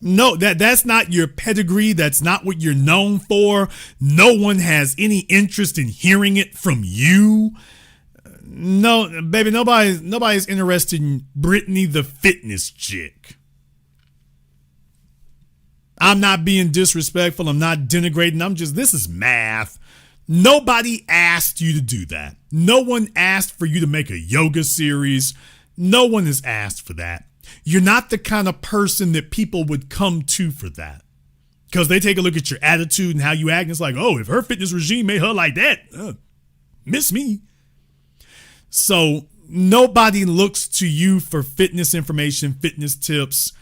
No, that's not your pedigree. That's not what you're known for. No one has any interest in hearing it from you. No, baby, nobody's interested in Brittany the fitness chick. I'm not being disrespectful. I'm not denigrating. This is math. Nobody asked you to do that. No one asked for you to make a yoga series. No one has asked for that. You're not the kind of person that people would come to for that. Because they take a look at your attitude and how you act. And it's like, oh, if her fitness regime made her like that, miss me. So nobody looks to you for fitness information, fitness tips,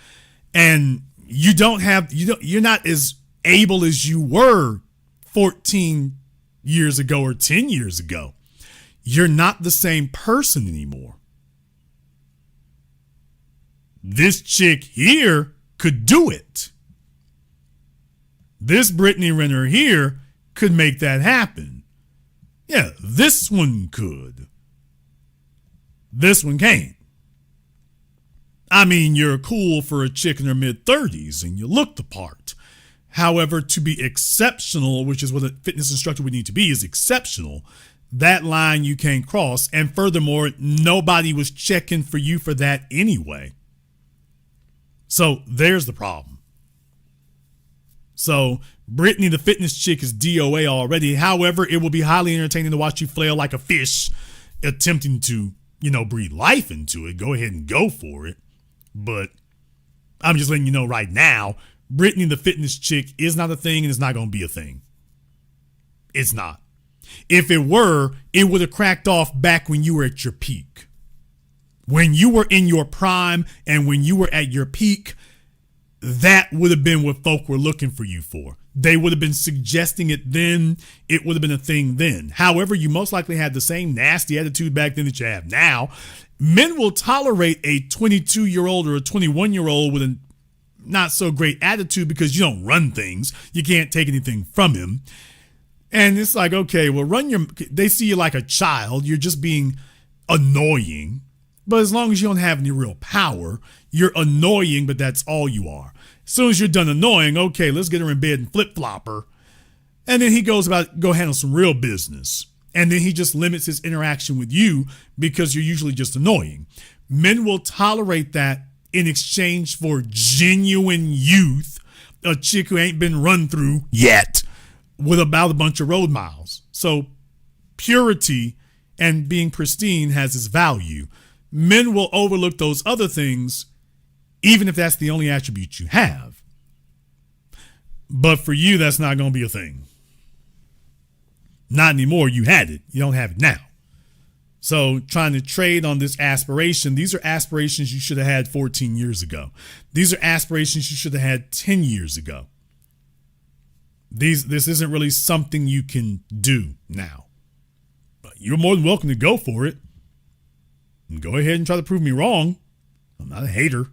and you're not as able as you were 14 years ago or 10 years ago. You're not the same person anymore. This chick here could do it. This Brittany Renner here could make that happen. Yeah, this one could. This one can't. I mean, you're cool for a chick in her mid-30s and you look the part. However, to be exceptional, which is what a fitness instructor would need to be, is exceptional. That line you can't cross. And furthermore, nobody was checking for you for that anyway. So there's the problem. So Brittany, the fitness chick, is DOA already. However, it will be highly entertaining to watch you flail like a fish attempting to, breathe life into it. Go ahead and go for it. But I'm just letting you know right now, Brittany, the fitness chick, is not a thing and it's not going to be a thing. It's not. If it were, it would have cracked off back when you were at your peak. When you were in your prime and when you were at your peak, that would have been what folk were looking for you for. They would have been suggesting it then. It would have been a thing then. However, you most likely had the same nasty attitude back then that you have now. Men will tolerate a 22-year-old or a 21-year-old with a not so great attitude because you don't run things. You can't take anything from him. And it's like, okay, well, they see you like a child. You're just being annoying. But as long as you don't have any real power, you're annoying, but that's all you are. As soon as you're done annoying, okay, let's get her in bed and flip-flop her. And then he goes about go handle some real business. And then he just limits his interaction with you because you're usually just annoying. Men will tolerate that in exchange for genuine youth, a chick who ain't been run through yet with about a bunch of road miles. So purity and being pristine has its value. Men will overlook those other things, even if that's the only attribute you have. But for you, that's not going to be a thing. Not anymore. You had it. You don't have it now. So trying to trade on this aspiration, these are aspirations you should have had 14 years ago. These are aspirations you should have had 10 years ago. This isn't really something you can do now. But you're more than welcome to go for it. And go ahead and try to prove me wrong. I'm not a hater.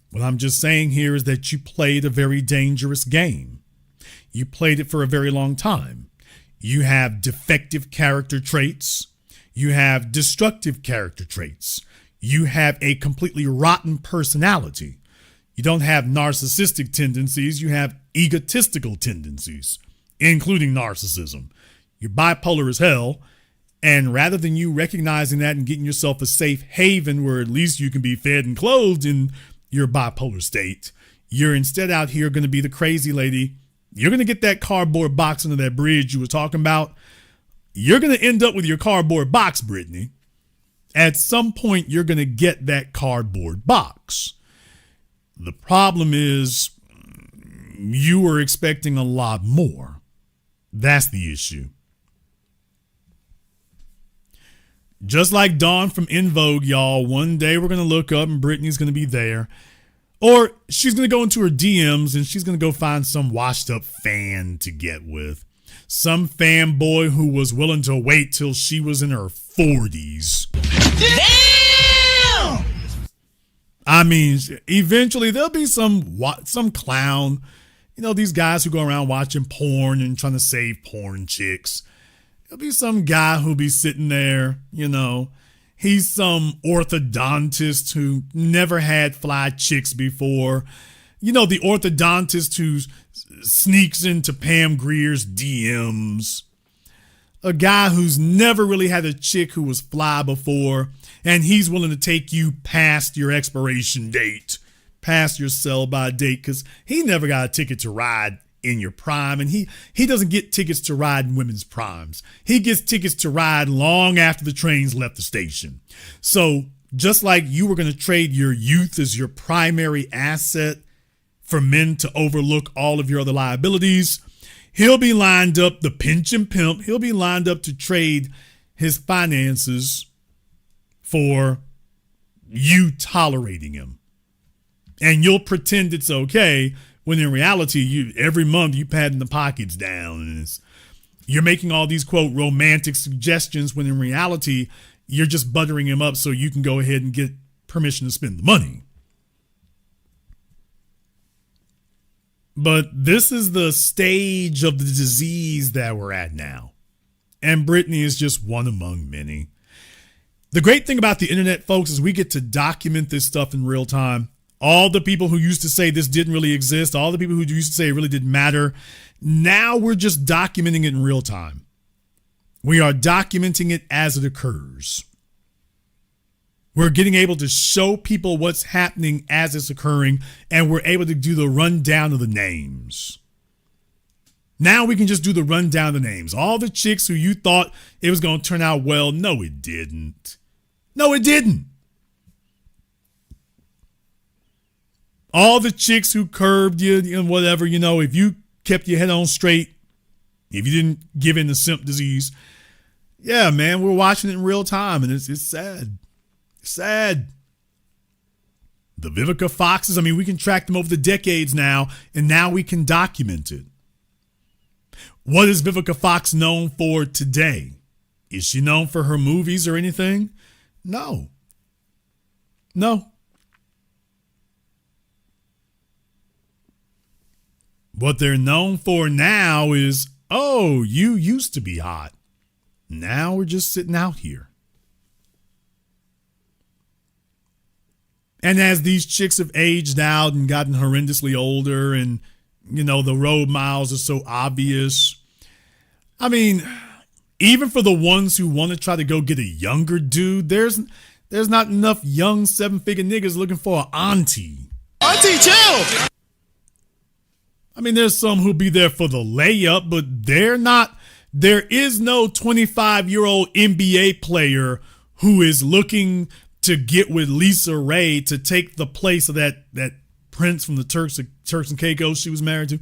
What I'm just saying here is that you played a very dangerous game. You played it for a very long time. You have defective character traits. You have destructive character traits. You have a completely rotten personality. You don't have narcissistic tendencies. You have egotistical tendencies, including narcissism. You're bipolar as hell. And rather than you recognizing that and getting yourself a safe haven where at least you can be fed and clothed in your bipolar state, you're instead out here going to be the crazy lady. You're going to get that cardboard box under that bridge you were talking about. You're going to end up with your cardboard box, Brittany. At some point, you're going to get that cardboard box. The problem is you were expecting a lot more. That's the issue. Just like Dawn from In Vogue, y'all, one day we're going to look up and Brittany's going to be there. Or she's going to go into her DMs and she's going to go find some washed up fan to get with. Some fanboy who was willing to wait till she was in her 40s. Damn! I mean, eventually there'll be some clown. These guys who go around watching porn and trying to save porn chicks. There'll be some guy who'll be sitting there, he's some orthodontist who never had fly chicks before. The orthodontist who sneaks into Pam Greer's DMs. A guy who's never really had a chick who was fly before, and he's willing to take you past your expiration date, past your sell-by date, because he never got a ticket to ride in your prime, and he doesn't get tickets to ride in women's primes. He gets tickets to ride long after the trains left the station. So just like you were going to trade your youth as your primary asset for men to overlook all of your other liabilities, he'll be lined up, the pinch and pimp, he'll be lined up to trade his finances for you tolerating him. And you'll pretend it's okay when in reality, every month you patting the pockets down and you're making all these, quote, romantic suggestions when in reality, you're just buttering him up so you can go ahead and get permission to spend the money. But this is the stage of the disease that we're at now. And Brittany is just one among many. The great thing about the internet, folks, is we get to document this stuff in real time. All the people who used to say this didn't really exist, all the people who used to say it really didn't matter, now we're just documenting it in real time. We are documenting it as it occurs. We're getting able to show people what's happening as it's occurring, and we're able to do the rundown of the names. Now we can just do the rundown of the names. All the chicks who you thought it was going to turn out well, no, it didn't. No, it didn't. All the chicks who curbed you and whatever, if you kept your head on straight, if you didn't give in to simp disease, yeah, man, we're watching it in real time, and it's sad. It's sad. The Vivica Foxes, we can track them over the decades now, and now we can document it. What is Vivica Fox known for today? Is she known for her movies or anything? No. What they're known for now is, oh, you used to be hot. Now we're just sitting out here. And as these chicks have aged out and gotten horrendously older and, the road miles are so obvious. Even for the ones who want to try to go get a younger dude, there's not enough young 7-figure niggas looking for an auntie. Auntie, chill! There's some who'll be there for the layup, but they're not. There is no 25-year-old NBA player who is looking to get with Lisa Ray to take the place of that prince from the Turks and Caicos she was married to.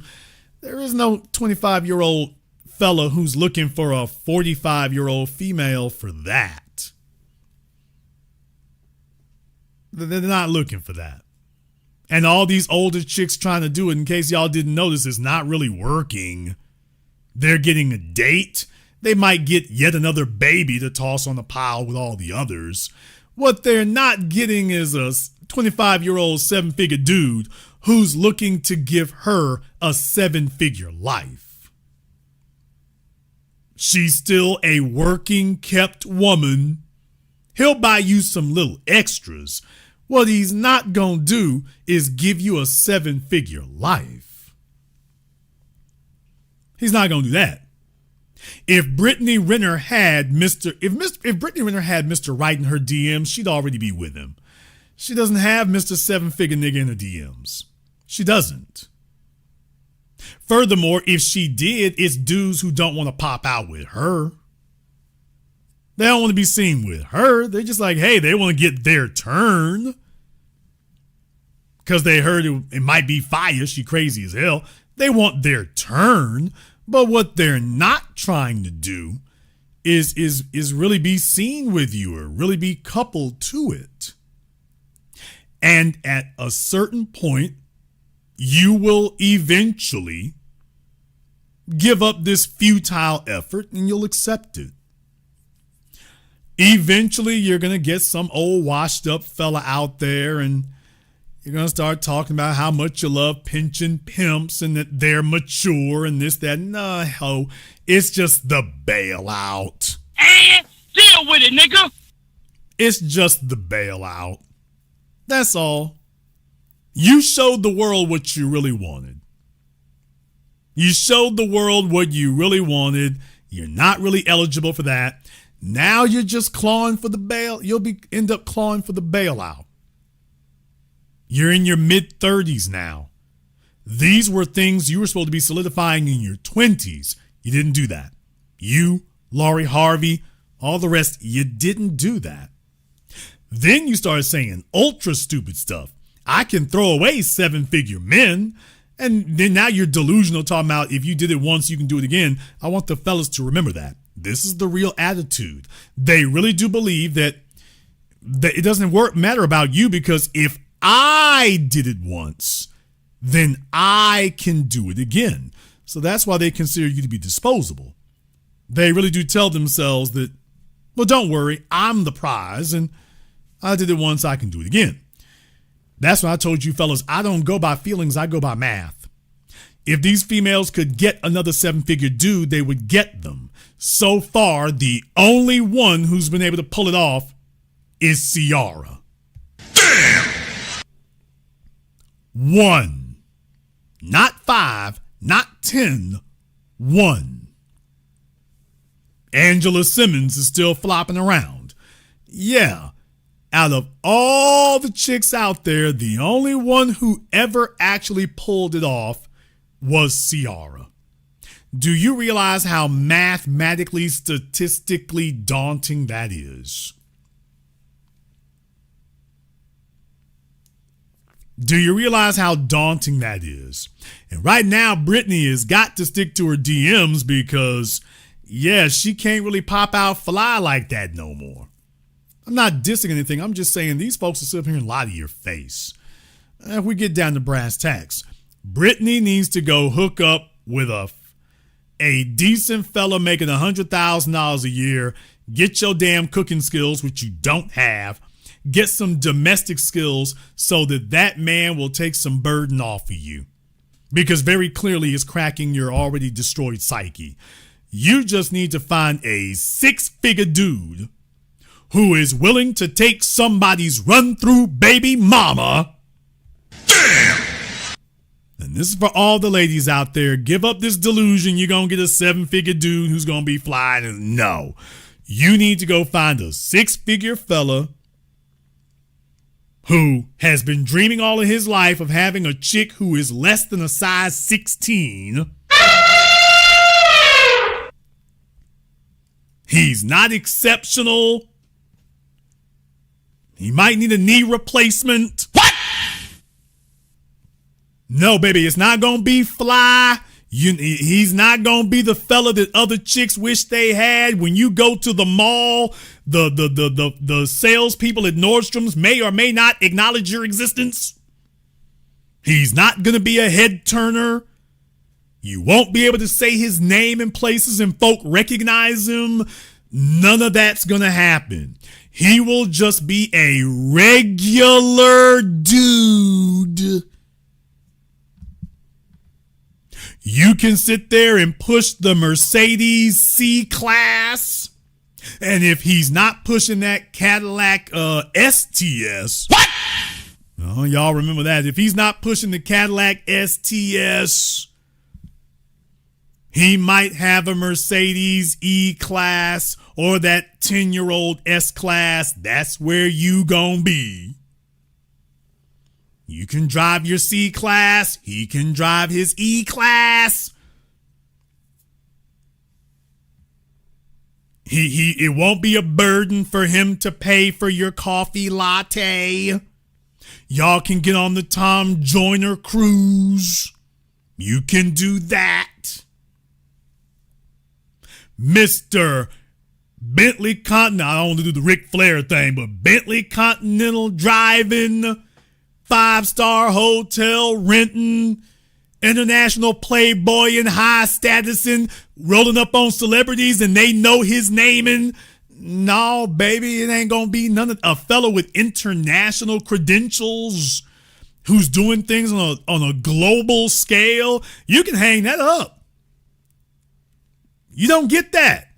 There is no 25-year-old fella who's looking for a 45-year-old female for that. They're not looking for that. And all these older chicks trying to do it, in case y'all didn't notice, is not really working. They're getting a date. They might get yet another baby to toss on the pile with all the others. What they're not getting is a 25-year-old 7-figure dude who's looking to give her a 7-figure life. She's still a working, kept woman. He'll buy you some little extras. What he's not gonna do is give you a 7-figure life. He's not gonna do that. If Brittany Renner had if Brittany Renner had Mr. Right in her DMs, she'd already be with him. She doesn't have Mr. 7-figure nigga in her DMs. She doesn't. Furthermore, if she did, it's dudes who don't want to pop out with her. They don't want to be seen with her. They're just like, hey, they want to get their turn. Because they heard it might be fire. She crazy as hell. They want their turn. But what they're not trying to do is really be seen with you or really be coupled to it. And at a certain point, you will eventually give up this futile effort and you'll accept it. Eventually, you're going to get some old washed up fella out there and you're going to start talking about how much you love pinching pimps and that they're mature and this, that. No, ho. It's just the bailout. And deal with it, nigga. It's just the bailout. That's all. You showed the world what you really wanted. You showed the world what you really wanted. You're not really eligible for that. Now you're just clawing for the bail. End up clawing for the bailout. You're in your mid-30s now. These were things you were supposed to be solidifying in your 20s. You didn't do that. You, Laurie Harvey, all the rest, you didn't do that. Then you started saying ultra stupid stuff. I can throw away 7-figure men. And then now you're delusional talking about if you did it once, you can do it again. I want the fellas to remember that. This is the real attitude. They really do believe that it doesn't matter about you because if I did it once, then I can do it again. So that's why they consider you to be disposable. They really do tell themselves that, well, don't worry, I'm the prize and I did it once, I can do it again. That's why I told you fellas, I don't go by feelings, I go by math. If these females could get another 7-figure dude, they would get them. So far, the only one who's been able to pull it off is Ciara. Damn! 1. Not 5, not 10, 1. Angela Simmons is still flopping around. Yeah, out of all the chicks out there, the only one who ever actually pulled it off was Ciara. Do you realize how mathematically, statistically daunting that is? Do you realize how daunting that is? And right now, Brittany has got to stick to her DMs because, yeah, she can't really pop out fly like that no more. I'm not dissing anything. I'm just saying these folks will sit up here and lie to your face. If we get down to brass tacks, Brittany needs to go hook up with a decent fella making $100,000 a year, get your damn cooking skills, which you don't have, get some domestic skills so that that man will take some burden off of you. Because very clearly it's cracking your already destroyed psyche. You just need to find a 6-figure dude who is willing to take somebody's run-through baby mama. Damn! And this is for all the ladies out there. Give up this delusion you're going to get a 7-figure dude who's going to be flying. No. You need to go find a 6-figure fella who has been dreaming all of his life of having a chick who is less than a size 16. He's not exceptional. He might need a knee replacement. What? No, baby, it's not going to be fly. He's not going to be the fella that other chicks wish they had. When you go to the mall, the salespeople at Nordstrom's may or may not acknowledge your existence. He's not going to be a head turner. You won't be able to say his name in places and folk recognize him. None of that's going to happen. He will just be a regular dude. You can sit there and push the Mercedes C-Class. And if he's not pushing that Cadillac STS. What? Oh, y'all remember that. If he's not pushing the Cadillac STS, he might have a Mercedes E-Class or that 10-year-old S-Class. That's where you gonna be. You can drive your C-Class. He can drive his E-Class. It won't be a burden for him to pay for your coffee latte. Y'all can get on the Tom Joyner cruise. You can do that. Mr. Bentley Continental, I don't want to do the Ric Flair thing, but Bentley Continental driving, 5-star hotel renting, international playboy and high status and rolling up on celebrities and they know his name. And no, baby, it ain't gonna be none of a fellow with international credentials who's doing things on a global scale. You can hang that up. You don't get that.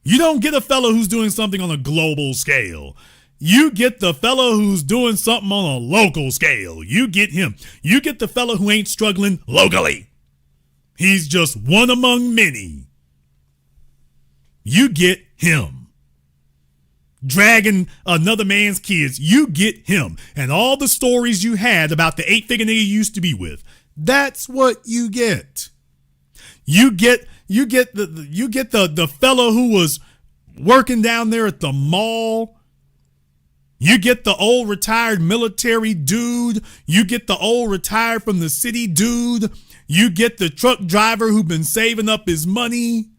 You don't get a fellow who's doing something on a global scale. You get the fellow who's doing something on a local scale. You get him. You get the fellow who ain't struggling locally. He's just one among many. You get him. Dragging another man's kids. You get him. And all the stories you had about the 8-figure nigga you used to be with. That's what you get. You get the fellow who was working down there at the mall. You get the old retired military dude. You get the old retired from the city dude. You get the truck driver who's been saving up his money.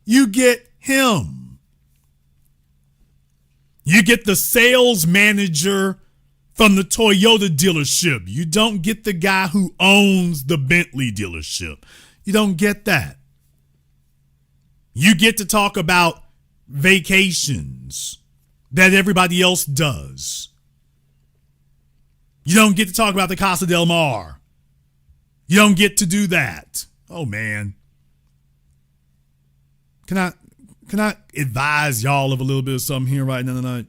You get him. You get the sales manager from the Toyota dealership. You don't get the guy who owns the Bentley dealership. You don't get that. You get to talk about vacations that everybody else does. You don't get to talk about the Casa del Mar. You don't get to do that. Oh, man. Can I advise y'all of a little bit of something here right now tonight?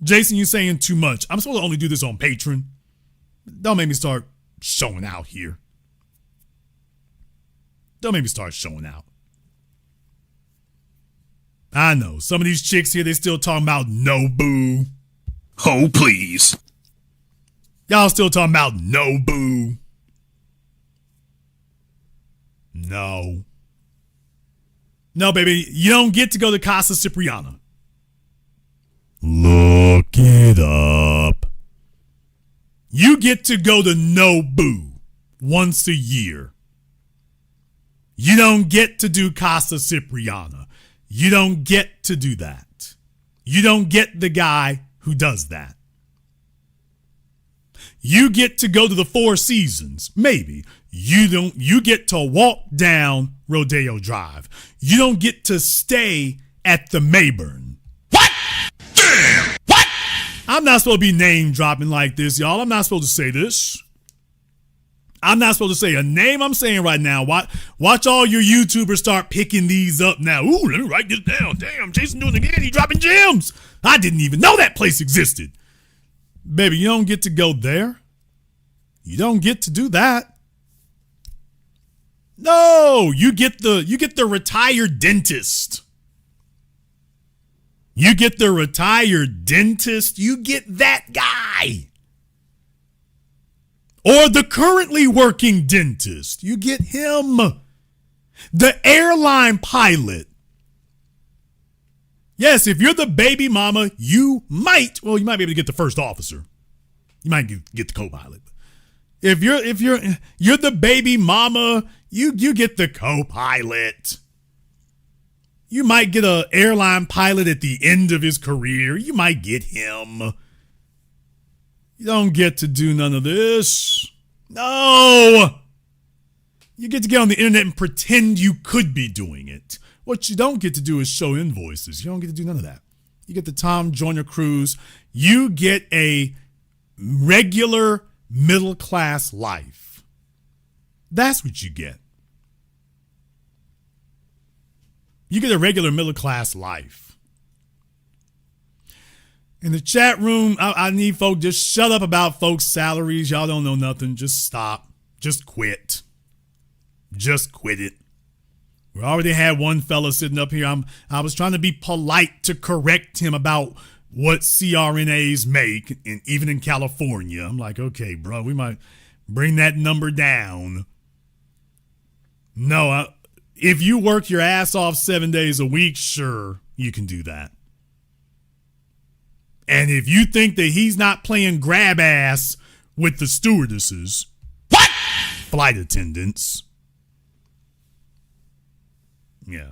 Jason, you saying too much. I'm supposed to only do this on Patreon. Don't make me start showing out here. Don't make me start showing out. I know. Some of these chicks here, they still talking about no boo. Oh, please. Y'all still talking about no boo. No. No, baby, you don't get to go to Casa Cipriana. Look it up. You get to go to Nobu once a year. You don't get to do Casa Cipriana. You don't get to do that. You don't get the guy who does that. You get to go to the Four Seasons, maybe. You don't. You get to walk down Rodeo Drive. You don't get to stay at the Mayburn. What? Damn! What? I'm not supposed to be name dropping like this, y'all. I'm not supposed to say this. I'm not supposed to say a name. I'm saying right now. Watch all your YouTubers start picking these up now. Ooh, let me write this down. Damn, Jason doing it again. He dropping gems. I didn't even know that place existed. Baby, you don't get to go there. You don't get to do that. No, you get the retired dentist. You get the retired dentist. You get that guy. Or the currently working dentist. You get him. The airline pilot. Yes, if you're the baby mama, you might be able to get the first officer. You might get the co-pilot. If you're the baby mama, you get the co-pilot. You might get an airline pilot at the end of his career. You might get him. You don't get to do none of this. No. You get to get on the internet and pretend you could be doing it. What you don't get to do is show invoices. You don't get to do none of that. You get the Tom Joyner cruise. You get a regular middle class life. That's what you get. You get a regular middle class life. In the chat room, I need folks just shut up about folks' salaries. Y'all don't know nothing. Just stop. Just quit. Just quit it. We already had one fella sitting up here. I was trying to be polite to correct him about what CRNAs make, and even in California. I'm like, okay, bro, we might bring that number down. No, if you work your ass off 7 days a week, sure, you can do that. And if you think that he's not playing grab ass with the stewardesses, what? Flight attendants. Yeah.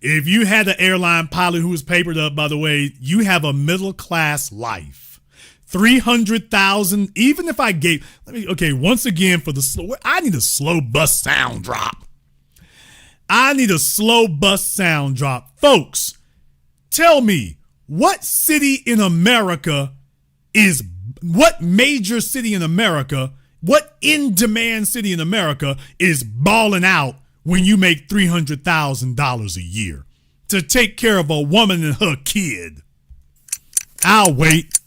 If you had an airline pilot who was papered up, by the way, you have a middle class life. 300,000, even if I gave, once again for the slow, I need a slow bus sound drop. I need a slow bus sound drop. Folks, tell me, what major city in America, what in-demand city in America is balling out when you make $300,000 a year to take care of a woman and her kid? I'll wait.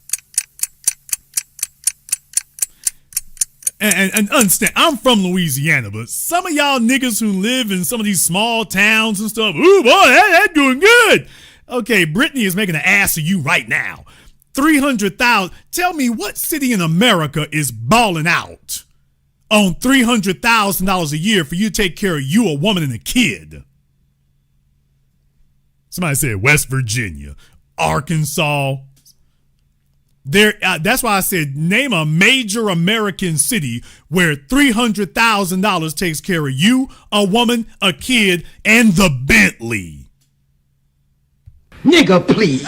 And understand, I'm from Louisiana, but some of y'all niggas who live in some of these small towns and stuff, ooh, boy, that's doing good. Okay, Brittany is making an ass of you right now. 300,000. Tell me what city in America is balling out on $300,000 a year for you to take care of you, a woman, and a kid? Somebody said West Virginia, Arkansas. That's why I said name a major American city where $300,000 takes care of you, a woman, a kid, and the Bentley. Nigga, please.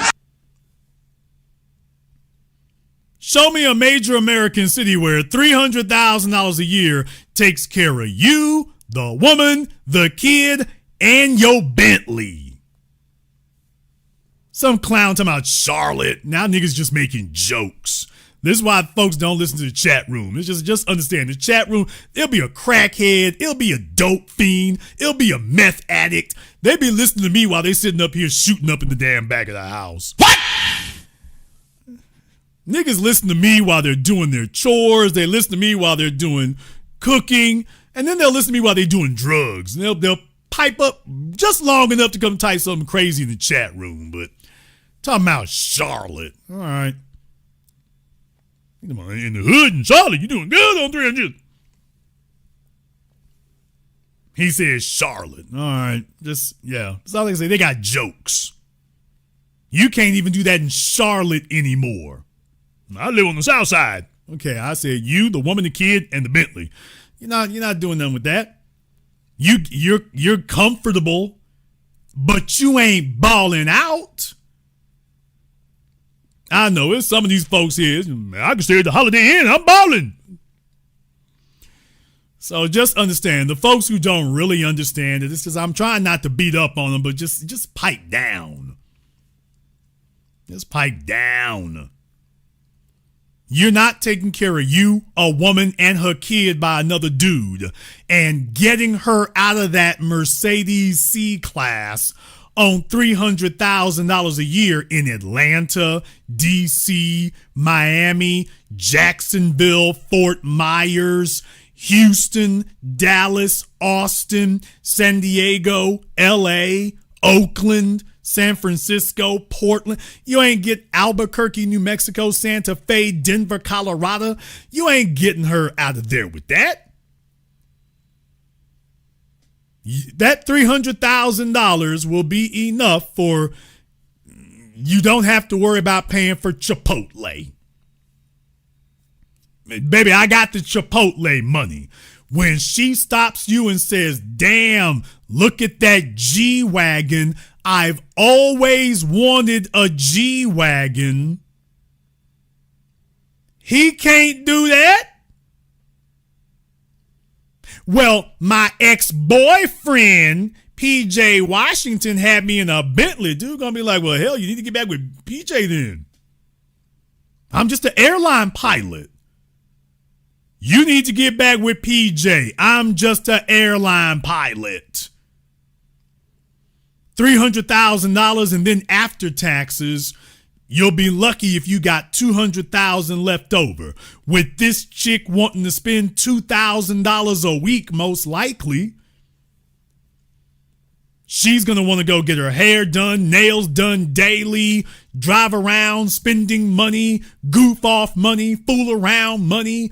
Show me a major American city where $300,000 a year takes care of you, the woman, the kid, and your Bentley. Some clown talking about Charlotte. Now niggas just making jokes. This is why folks don't listen to the chat room. It's just understand, the chat room, it'll be a crackhead, it'll be a dope fiend, it'll be a meth addict. They be listening to me while they sitting up here shooting up in the damn back of the house. What? Niggas listen to me while they're doing their chores. They listen to me while they're doing cooking. And then they'll listen to me while they're doing drugs. And they'll pipe up just long enough to come type something crazy in the chat room, but talking about Charlotte. All right. Come on, in the hood in Charlotte, you doing good on 300. He says Charlotte. All right. Just, yeah. That's all they say. They got jokes. You can't even do that in Charlotte anymore. I live on the south side. Okay, I said you, the woman, the kid, and the Bentley. You're not doing nothing with that. You're comfortable, but you ain't balling out. I know it's some of these folks here. I can stay at the Holiday Inn. I'm balling. So just understand, the folks who don't really understand it, it's just I'm trying not to beat up on them, but just pipe down. Just pipe down. You're not taking care of you, a woman, and her kid by another dude and getting her out of that Mercedes C-Class on $300,000 a year in Atlanta, D.C., Miami, Jacksonville, Fort Myers, Houston, Dallas, Austin, San Diego, L.A., Oakland, San Francisco, Portland. You ain't get Albuquerque, New Mexico, Santa Fe, Denver, Colorado. You ain't getting her out of there with that. That $300,000 will be enough for you don't have to worry about paying for Chipotle. Baby, I got the Chipotle money. When she stops you and says, damn, look at that G-Wagon. I've always wanted a G-Wagon. He can't do that. Well, my ex-boyfriend, PJ Washington, had me in a Bentley. Dude gonna be like, well, hell, you need to get back with PJ then. I'm just an airline pilot. You need to get back with PJ. I'm just an airline pilot. $300,000 and then after taxes, you'll be lucky if you got $200,000 left over. With this chick wanting to spend $2,000 a week, most likely, she's going to want to go get her hair done, nails done daily, drive around spending money, goof off money, fool around money.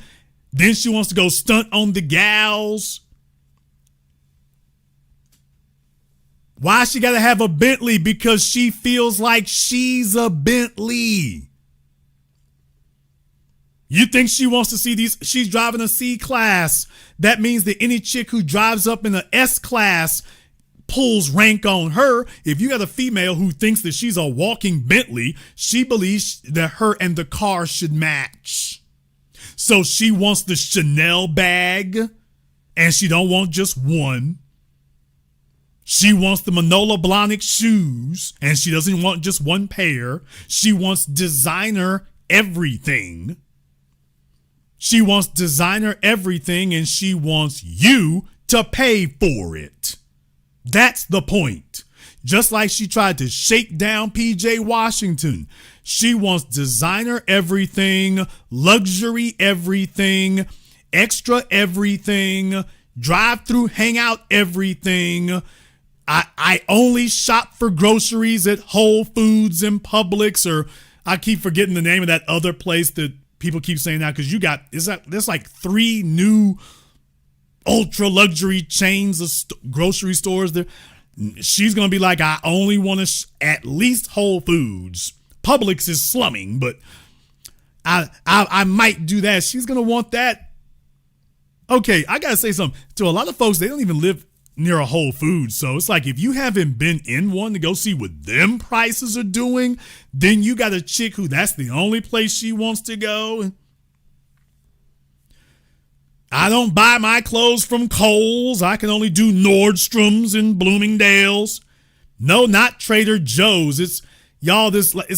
Then she wants to go stunt on the gals. Why she got to have a Bentley? Because she feels like she's a Bentley. You think she wants to see these? She's driving a C-Class. That means that any chick who drives up in an S-Class pulls rank on her. If you got a female who thinks that she's a walking Bentley, she believes that her and the car should match. So she wants the Chanel bag, and she don't want just one. She wants the Manolo Blahnik shoes, and she doesn't want just one pair. She wants designer everything. She wants designer everything, and she wants you to pay for it. That's the point. Just like she tried to shake down PJ Washington. She wants designer everything, luxury everything, extra everything, drive-through hangout everything. I only shop for groceries at Whole Foods and Publix, or I keep forgetting the name of that other place that people keep saying now because there's like 3 new ultra luxury chains of grocery stores there. She's going to be like, I only want to at least Whole Foods. Publix is slumming, but I might do that. She's going to want that. Okay, I got to say something. To a lot of folks, they don't even live near a Whole Foods. So it's like if you haven't been in one to go see what them prices are doing, then you got a chick who that's the only place she wants to go. I don't buy my clothes from Kohl's. I can only do Nordstrom's and Bloomingdale's. No, not Trader Joe's. It's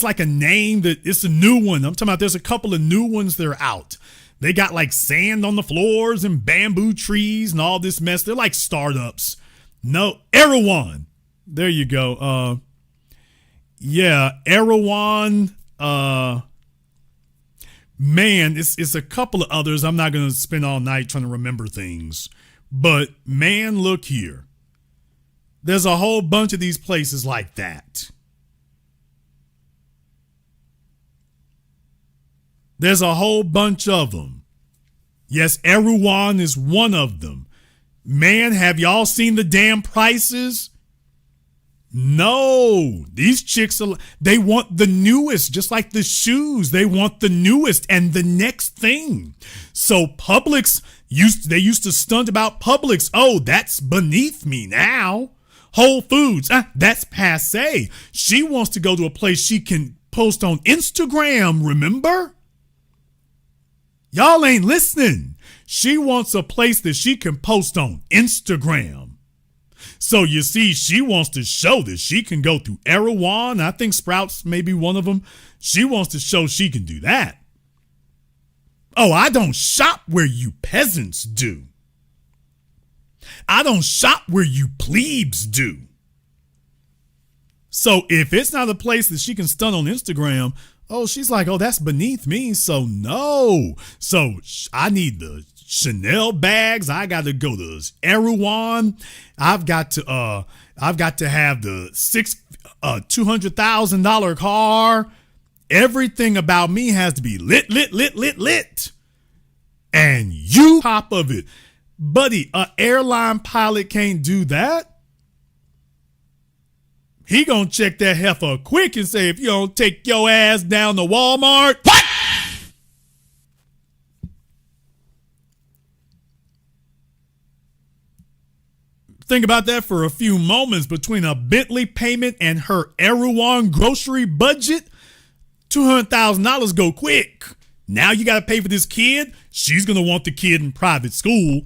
like a name that it's a new one. I'm talking about there's a couple of new ones that are out. They got like sand on the floors and bamboo trees and all this mess. They're like startups. No, Erewhon. There you go. Yeah, Erewhon. Man, it's a couple of others. I'm not going to spend all night trying to remember things. But man, look here. There's a whole bunch of these places like that. There's a whole bunch of them. Yes, Erewhon is one of them. Man, have y'all seen the damn prices? No, these chicks, they want the newest, just like the shoes. They want the newest and the next thing. So Publix, they used to stunt about Publix. Oh, that's beneath me now. Whole Foods, that's passe. She wants to go to a place she can post on Instagram, remember? Y'all ain't listening. She wants a place that she can post on Instagram. So you see, she wants to show that she can go through Erewhon. I think Sprouts may be one of them. She wants to show she can do that. Oh, I don't shop where you peasants do. I don't shop where you plebes do. So if it's not a place that she can stunt on Instagram, oh, she's like, oh, that's beneath me. So no. So I need the Chanel bags. I got to go to Erewhon. I've got to have the $200,000 car. Everything about me has to be lit. And you top of it. Buddy, an airline pilot can't do that. He gonna check that heifer quick and say, if you don't take your ass down to Walmart. What? Think about that for a few moments. Between a Bentley payment and her Erewhon grocery budget, $200,000 go quick. Now you got to pay for this kid. She's going to want the kid in private school.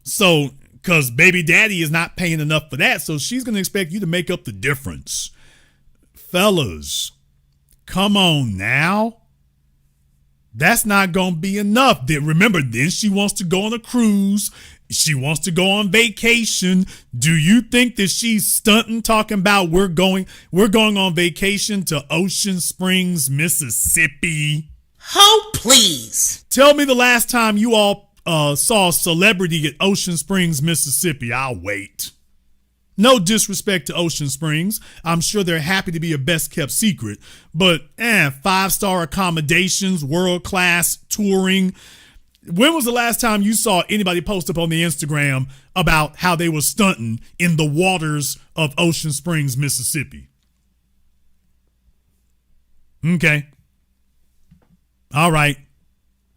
So, because baby daddy is not paying enough for that, so she's going to expect you to make up the difference. Fellas, come on now. That's not going to be enough. Remember, then she wants to go on a cruise. She wants to go on vacation. Do you think that she's stunting talking about we're going on vacation to Ocean Springs, Mississippi? Oh, please. Tell me the last time you all saw a celebrity at Ocean Springs, Mississippi. I'll wait. No disrespect to Ocean Springs. I'm sure they're happy to be a best kept secret, but 5-star accommodations, world-class touring. When was the last time you saw anybody post up on the Instagram about how they were stunting in the waters of Ocean Springs, Mississippi? Okay. All right.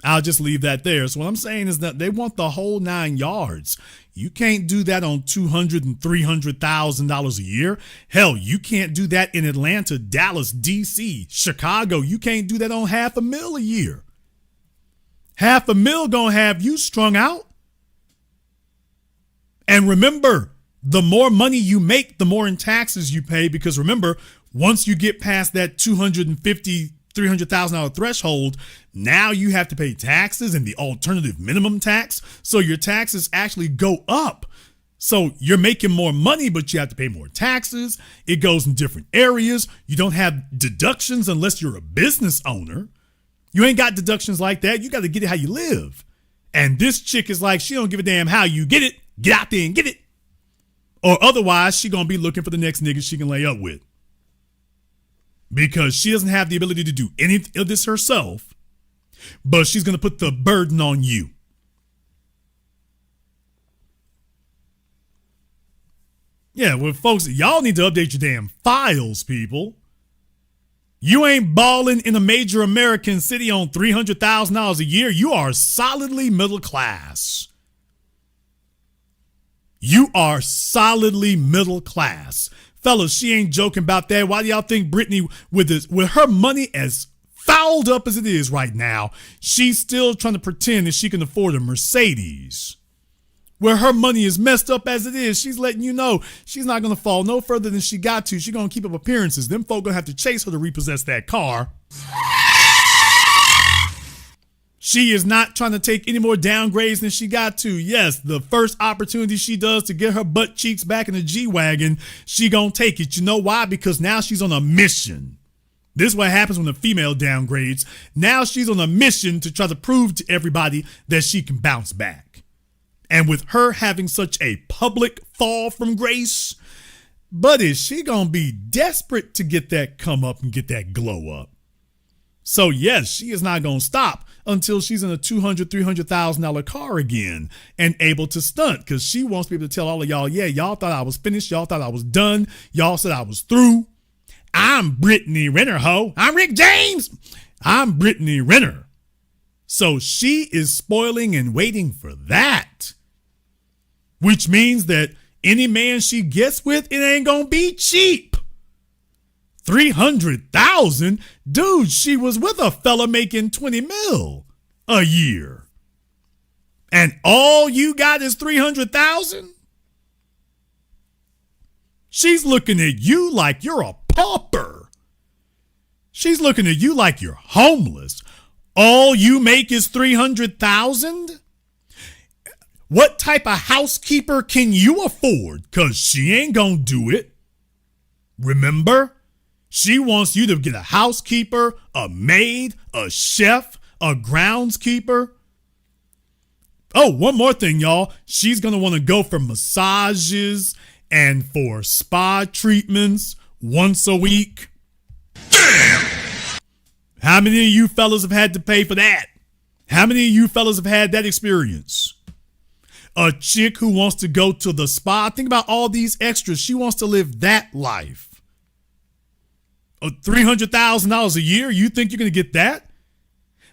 I'll just leave that there. So what I'm saying is that they want the whole 9 yards. You can't do that on $200,000 and $300,000 a year. Hell, you can't do that in Atlanta, Dallas, DC, Chicago. You can't do that on $500,000 a year. $500,000 gonna have you strung out. And remember, the more money you make, the more in taxes you pay. Because remember, once you get past that $250,000, $300,000 threshold, now you have to pay taxes and the alternative minimum tax. So your taxes actually go up. So you're making more money, but you have to pay more taxes. It goes in different areas. You don't have deductions unless you're a business owner. You ain't got deductions like that. You got to get it how you live. And this chick is like, she don't give a damn how you get it. Get out there and get it. Or otherwise, she going to be looking for the next nigga she can lay up with. Because she doesn't have the ability to do any of this herself, but she's going to put the burden on you. Yeah, well, folks, y'all need to update your damn files, people. You ain't balling in a major American city on $300,000 a year. You are solidly middle class. You are solidly middle class. Fellas, she ain't joking about that. Why do y'all think Brittany, with her money as fouled up as it is right now, she's still trying to pretend that she can afford a Mercedes? Where her money is messed up as it is, she's letting you know she's not going to fall no further than she got to. She's going to keep up appearances. Them folk going to have to chase her to repossess that car. She is not trying to take any more downgrades than she got to. Yes, the first opportunity she does to get her butt cheeks back in the G-Wagon, she gonna take it. You know why? Because now she's on a mission. This is what happens when a female downgrades. Now she's on a mission to try to prove to everybody that she can bounce back. And with her having such a public fall from grace, but is she going to be desperate to get that come up and get that glow up? So yes, she is not going to stop until she's in a $200,000, $300,000 car again and able to stunt, because she wants people to tell all of y'all, yeah, y'all thought I was finished. Y'all thought I was done. Y'all said I was through. I'm Brittany Renner, ho. I'm Rick James. I'm Brittany Renner. So she is spoiling and waiting for that, which means that any man she gets with, it ain't gonna be cheap. 300,000, dude. She was with a fella making 20 mil a year, and all you got is 300,000. She's looking at you like you're a pauper. She's looking at you like you're homeless. All you make is 300,000. What type of housekeeper can you afford? Because she ain't gonna do it. Remember, she wants you to get a housekeeper, a maid, a chef, a groundskeeper. Oh, one more thing, y'all. She's gonna want to go for massages and for spa treatments once a week. Damn! How many of you fellas have had to pay for that? How many of you fellas have had that experience? A chick who wants to go to the spa. Think about all these extras. She wants to live that life. $300,000 a year. You think you're going to get that?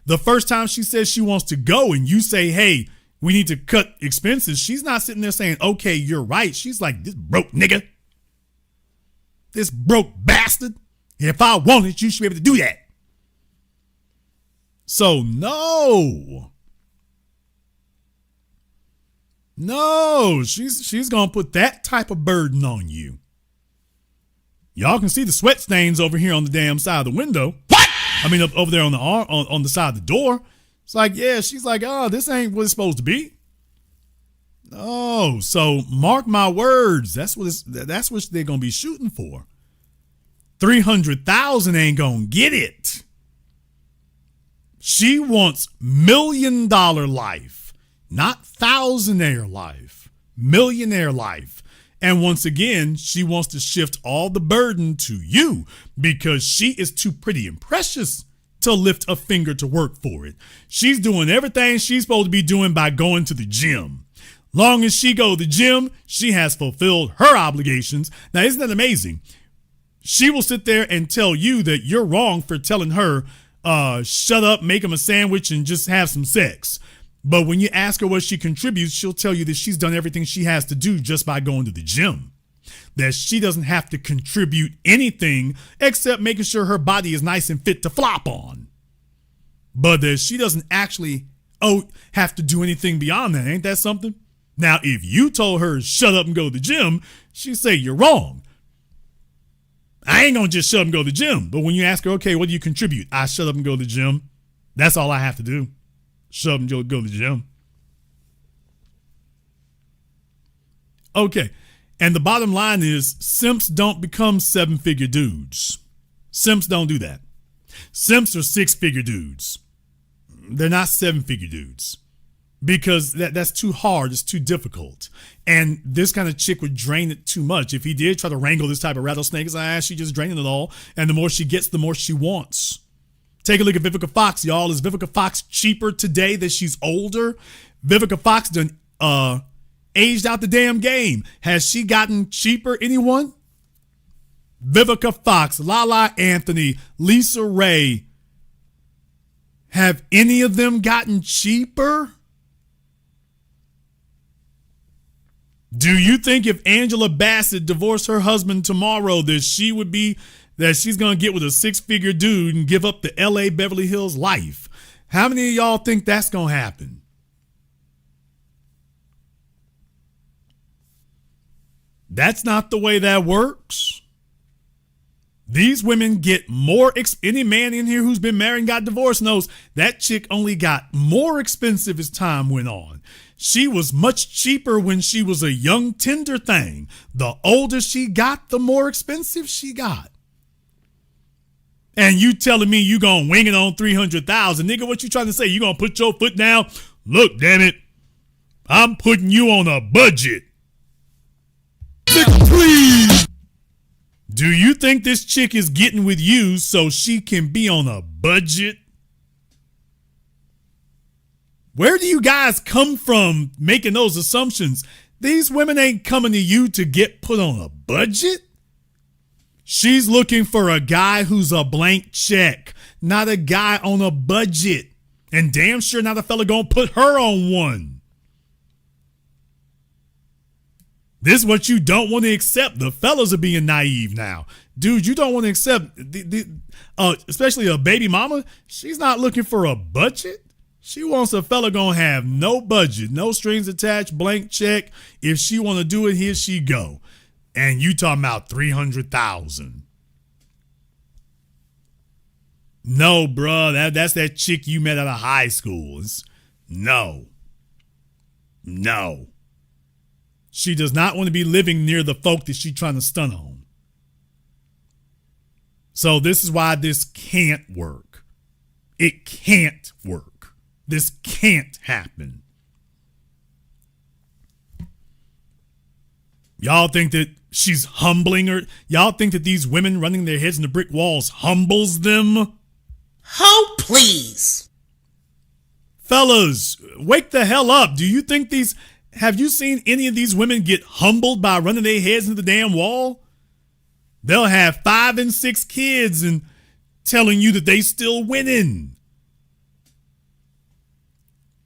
The first time she says she wants to go and you say, hey, we need to cut expenses, she's not sitting there saying, okay, you're right. She's like, this broke nigga. This broke bastard. If I wanted, you should be able to do that. So no, she's gonna put that type of burden on you. Y'all can see the sweat stains over here on the damn side of the window. What? I mean, up over there on the arm, on the side of the door. It's like, yeah, she's like, oh, this ain't what it's supposed to be. Oh, so mark my words. That's what they're gonna be shooting for. 300,000 ain't gonna get it. She wants $1,000,000 life, not thousandaire life, millionaire life. And once again, she wants to shift all the burden to you because she is too pretty and precious to lift a finger to work for it. She's doing everything she's supposed to be doing by going to the gym. Long as she go to the gym, she has fulfilled her obligations. Now, isn't that amazing? She will sit there and tell you that you're wrong for telling her, shut up, make him a sandwich, and just have some sex. But when you ask her what she contributes, she'll tell you that she's done everything she has to do just by going to the gym. That she doesn't have to contribute anything except making sure her body is nice and fit to flop on. But that she doesn't actually have to do anything beyond that. Ain't that something? Now, if you told her shut up and go to the gym, she'd say you're wrong. I ain't gonna just shut up and go to the gym. But when you ask her, okay, what do you contribute? I shut up and go to the gym. That's all I have to do. Shut up and go to the gym. Okay. And the bottom line is simps don't become 7-figure dudes. Simps don't do that. Simps are 6-figure dudes. They're not 7-figure dudes. Because that's too hard. It's too difficult. And this kind of chick would drain it too much. If he did try to wrangle this type of rattlesnake, she just draining it all. And the more she gets, the more she wants. Take a look at Vivica Fox, y'all. Is Vivica Fox cheaper today that she's older? Vivica Fox done aged out the damn game. Has she gotten cheaper? Anyone? Vivica Fox, Lala Anthony, Lisa Ray. Have any of them gotten cheaper? Do you think if Angela Bassett divorced her husband tomorrow that she's going to get with a 6-figure dude and give up the LA Beverly Hills life? How many of y'all think that's going to happen? That's not the way that works. These women get more. Any man in here who's been married and got divorced knows that chick only got more expensive as time went on. She was much cheaper when she was a young tender thing. The older she got, the more expensive she got. And you telling me you gonna wing it on 300,000, nigga? What you trying to say? You gonna put your foot down? Look, damn it, I'm putting you on a budget. Nigga, please. Do you think this chick is getting with you so she can be on a budget? Where do you guys come from making those assumptions? These women ain't coming to you to get put on a budget. She's looking for a guy who's a blank check, not a guy on a budget. And damn sure not a fella gonna put her on one. This is what you don't want to accept. The fellas are being naive now. Dude, you don't want to accept, especially a baby mama. She's not looking for a budget. She wants a fella gonna have no budget, no strings attached, blank check. If she want to do it, here she go. And you talking about $300,000. No, bruh, that's that chick you met out of high school. No. She does not want to be living near the folk that she's trying to stun on. So this is why this can't work. It can't work. This can't happen. Y'all think that she's humbling her? Y'all think that these women running their heads into brick walls humbles them? Oh, please. Fellas, wake the hell up. Do you think have you seen any of these women get humbled by running their heads into the damn wall? They'll have 5 and 6 kids and telling you that they still winning.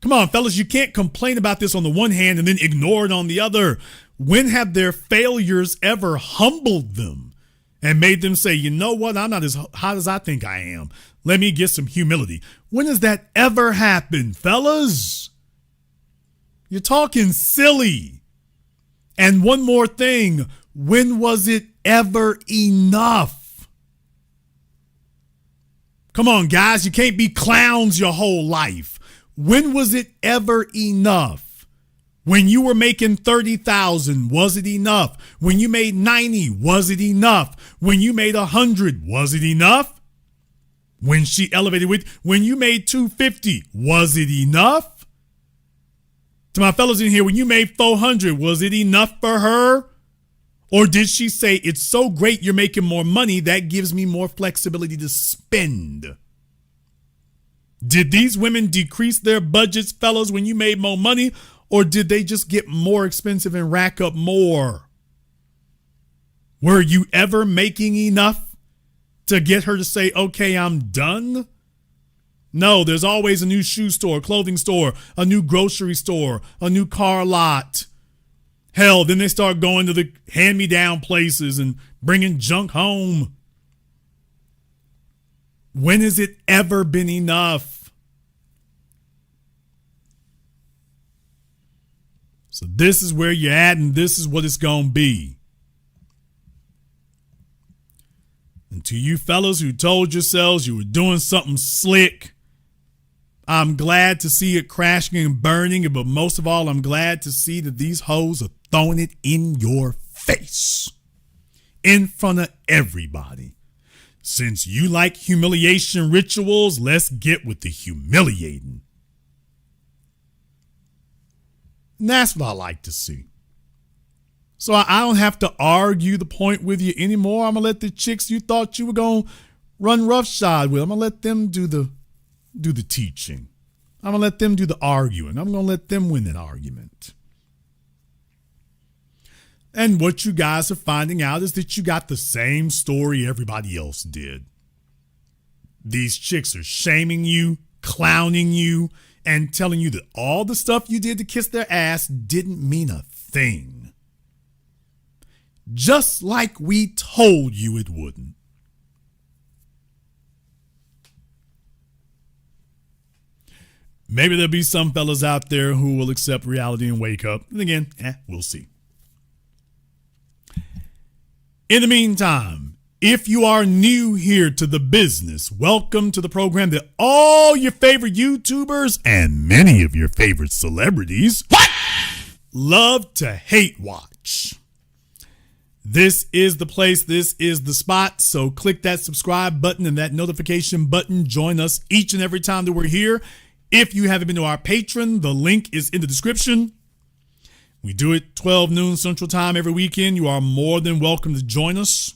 Come on, fellas, you can't complain about this on the one hand and then ignore it on the other. When have their failures ever humbled them and made them say, you know what, I'm not as hot as I think I am. Let me get some humility. When has that ever happened, fellas? You're talking silly. And one more thing, when was it ever enough? Come on, guys, you can't be clowns your whole life. When was it ever enough? When you were making 30,000, was it enough? When you made 90, was it enough? When you made 100, was it enough? When she elevated when you made 250, was it enough? To my fellas in here, when you made 400, was it enough for her? Or did she say, it's so great you're making more money, that gives me more flexibility to spend? Did these women decrease their budgets, fellas, when you made more money? Or did they just get more expensive and rack up more? Were you ever making enough to get her to say, okay, I'm done? No, there's always a new shoe store, clothing store, a new grocery store, a new car lot. Hell, then they start going to the hand-me-down places and bringing junk home. When has it ever been enough? So this is where you're at, and this is what it's going to be. And to you fellas who told yourselves you were doing something slick, I'm glad to see it crashing and burning, but most of all, I'm glad to see that these hoes are throwing it in your face, in front of everybody. Since you like humiliation rituals, let's get with the humiliating. And that's what I like to see. So I don't have to argue the point with you anymore. I'm going to let the chicks you thought you were going to run roughshod with, I'm going to let them do the teaching. I'm going to let them do the arguing. I'm going to let them win that argument. And what you guys are finding out is that you got the same story everybody else did. These chicks are shaming you, clowning you, and telling you that all the stuff you did to kiss their ass didn't mean a thing. Just like we told you it wouldn't. Maybe there'll be some fellas out there who will accept reality and wake up. And again, we'll see. In the meantime, if you are new here to the business, welcome to the program that all your favorite YouTubers and many of your favorite celebrities love to hate watch. This is the place, this is the spot, so click that subscribe button and that notification button. Join us each and every time that we're here. If you haven't been to our Patreon, the link is in the description. We do it 12 noon Central Time every weekend. You are more than welcome to join us.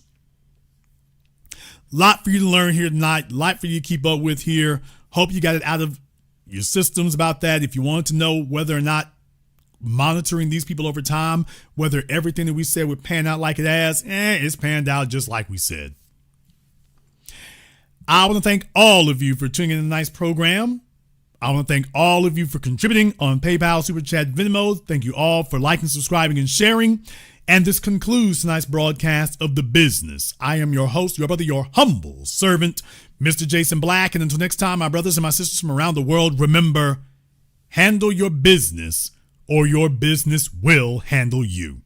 Lot for you to learn here tonight. Lot for you to keep up with here. Hope you got it out of your systems about that. If you wanted to know whether or not monitoring these people over time, whether everything that we said would pan out like it has, it's panned out just like we said. I want to thank all of you for tuning in to tonight's program. I want to thank all of you for contributing on PayPal, Super Chat, Venmo. Thank you all for liking, subscribing, and sharing. And this concludes tonight's broadcast of The Business. I am your host, your brother, your humble servant, Mr. Jason Black. And until next time, my brothers and my sisters from around the world, remember, handle your business or your business will handle you.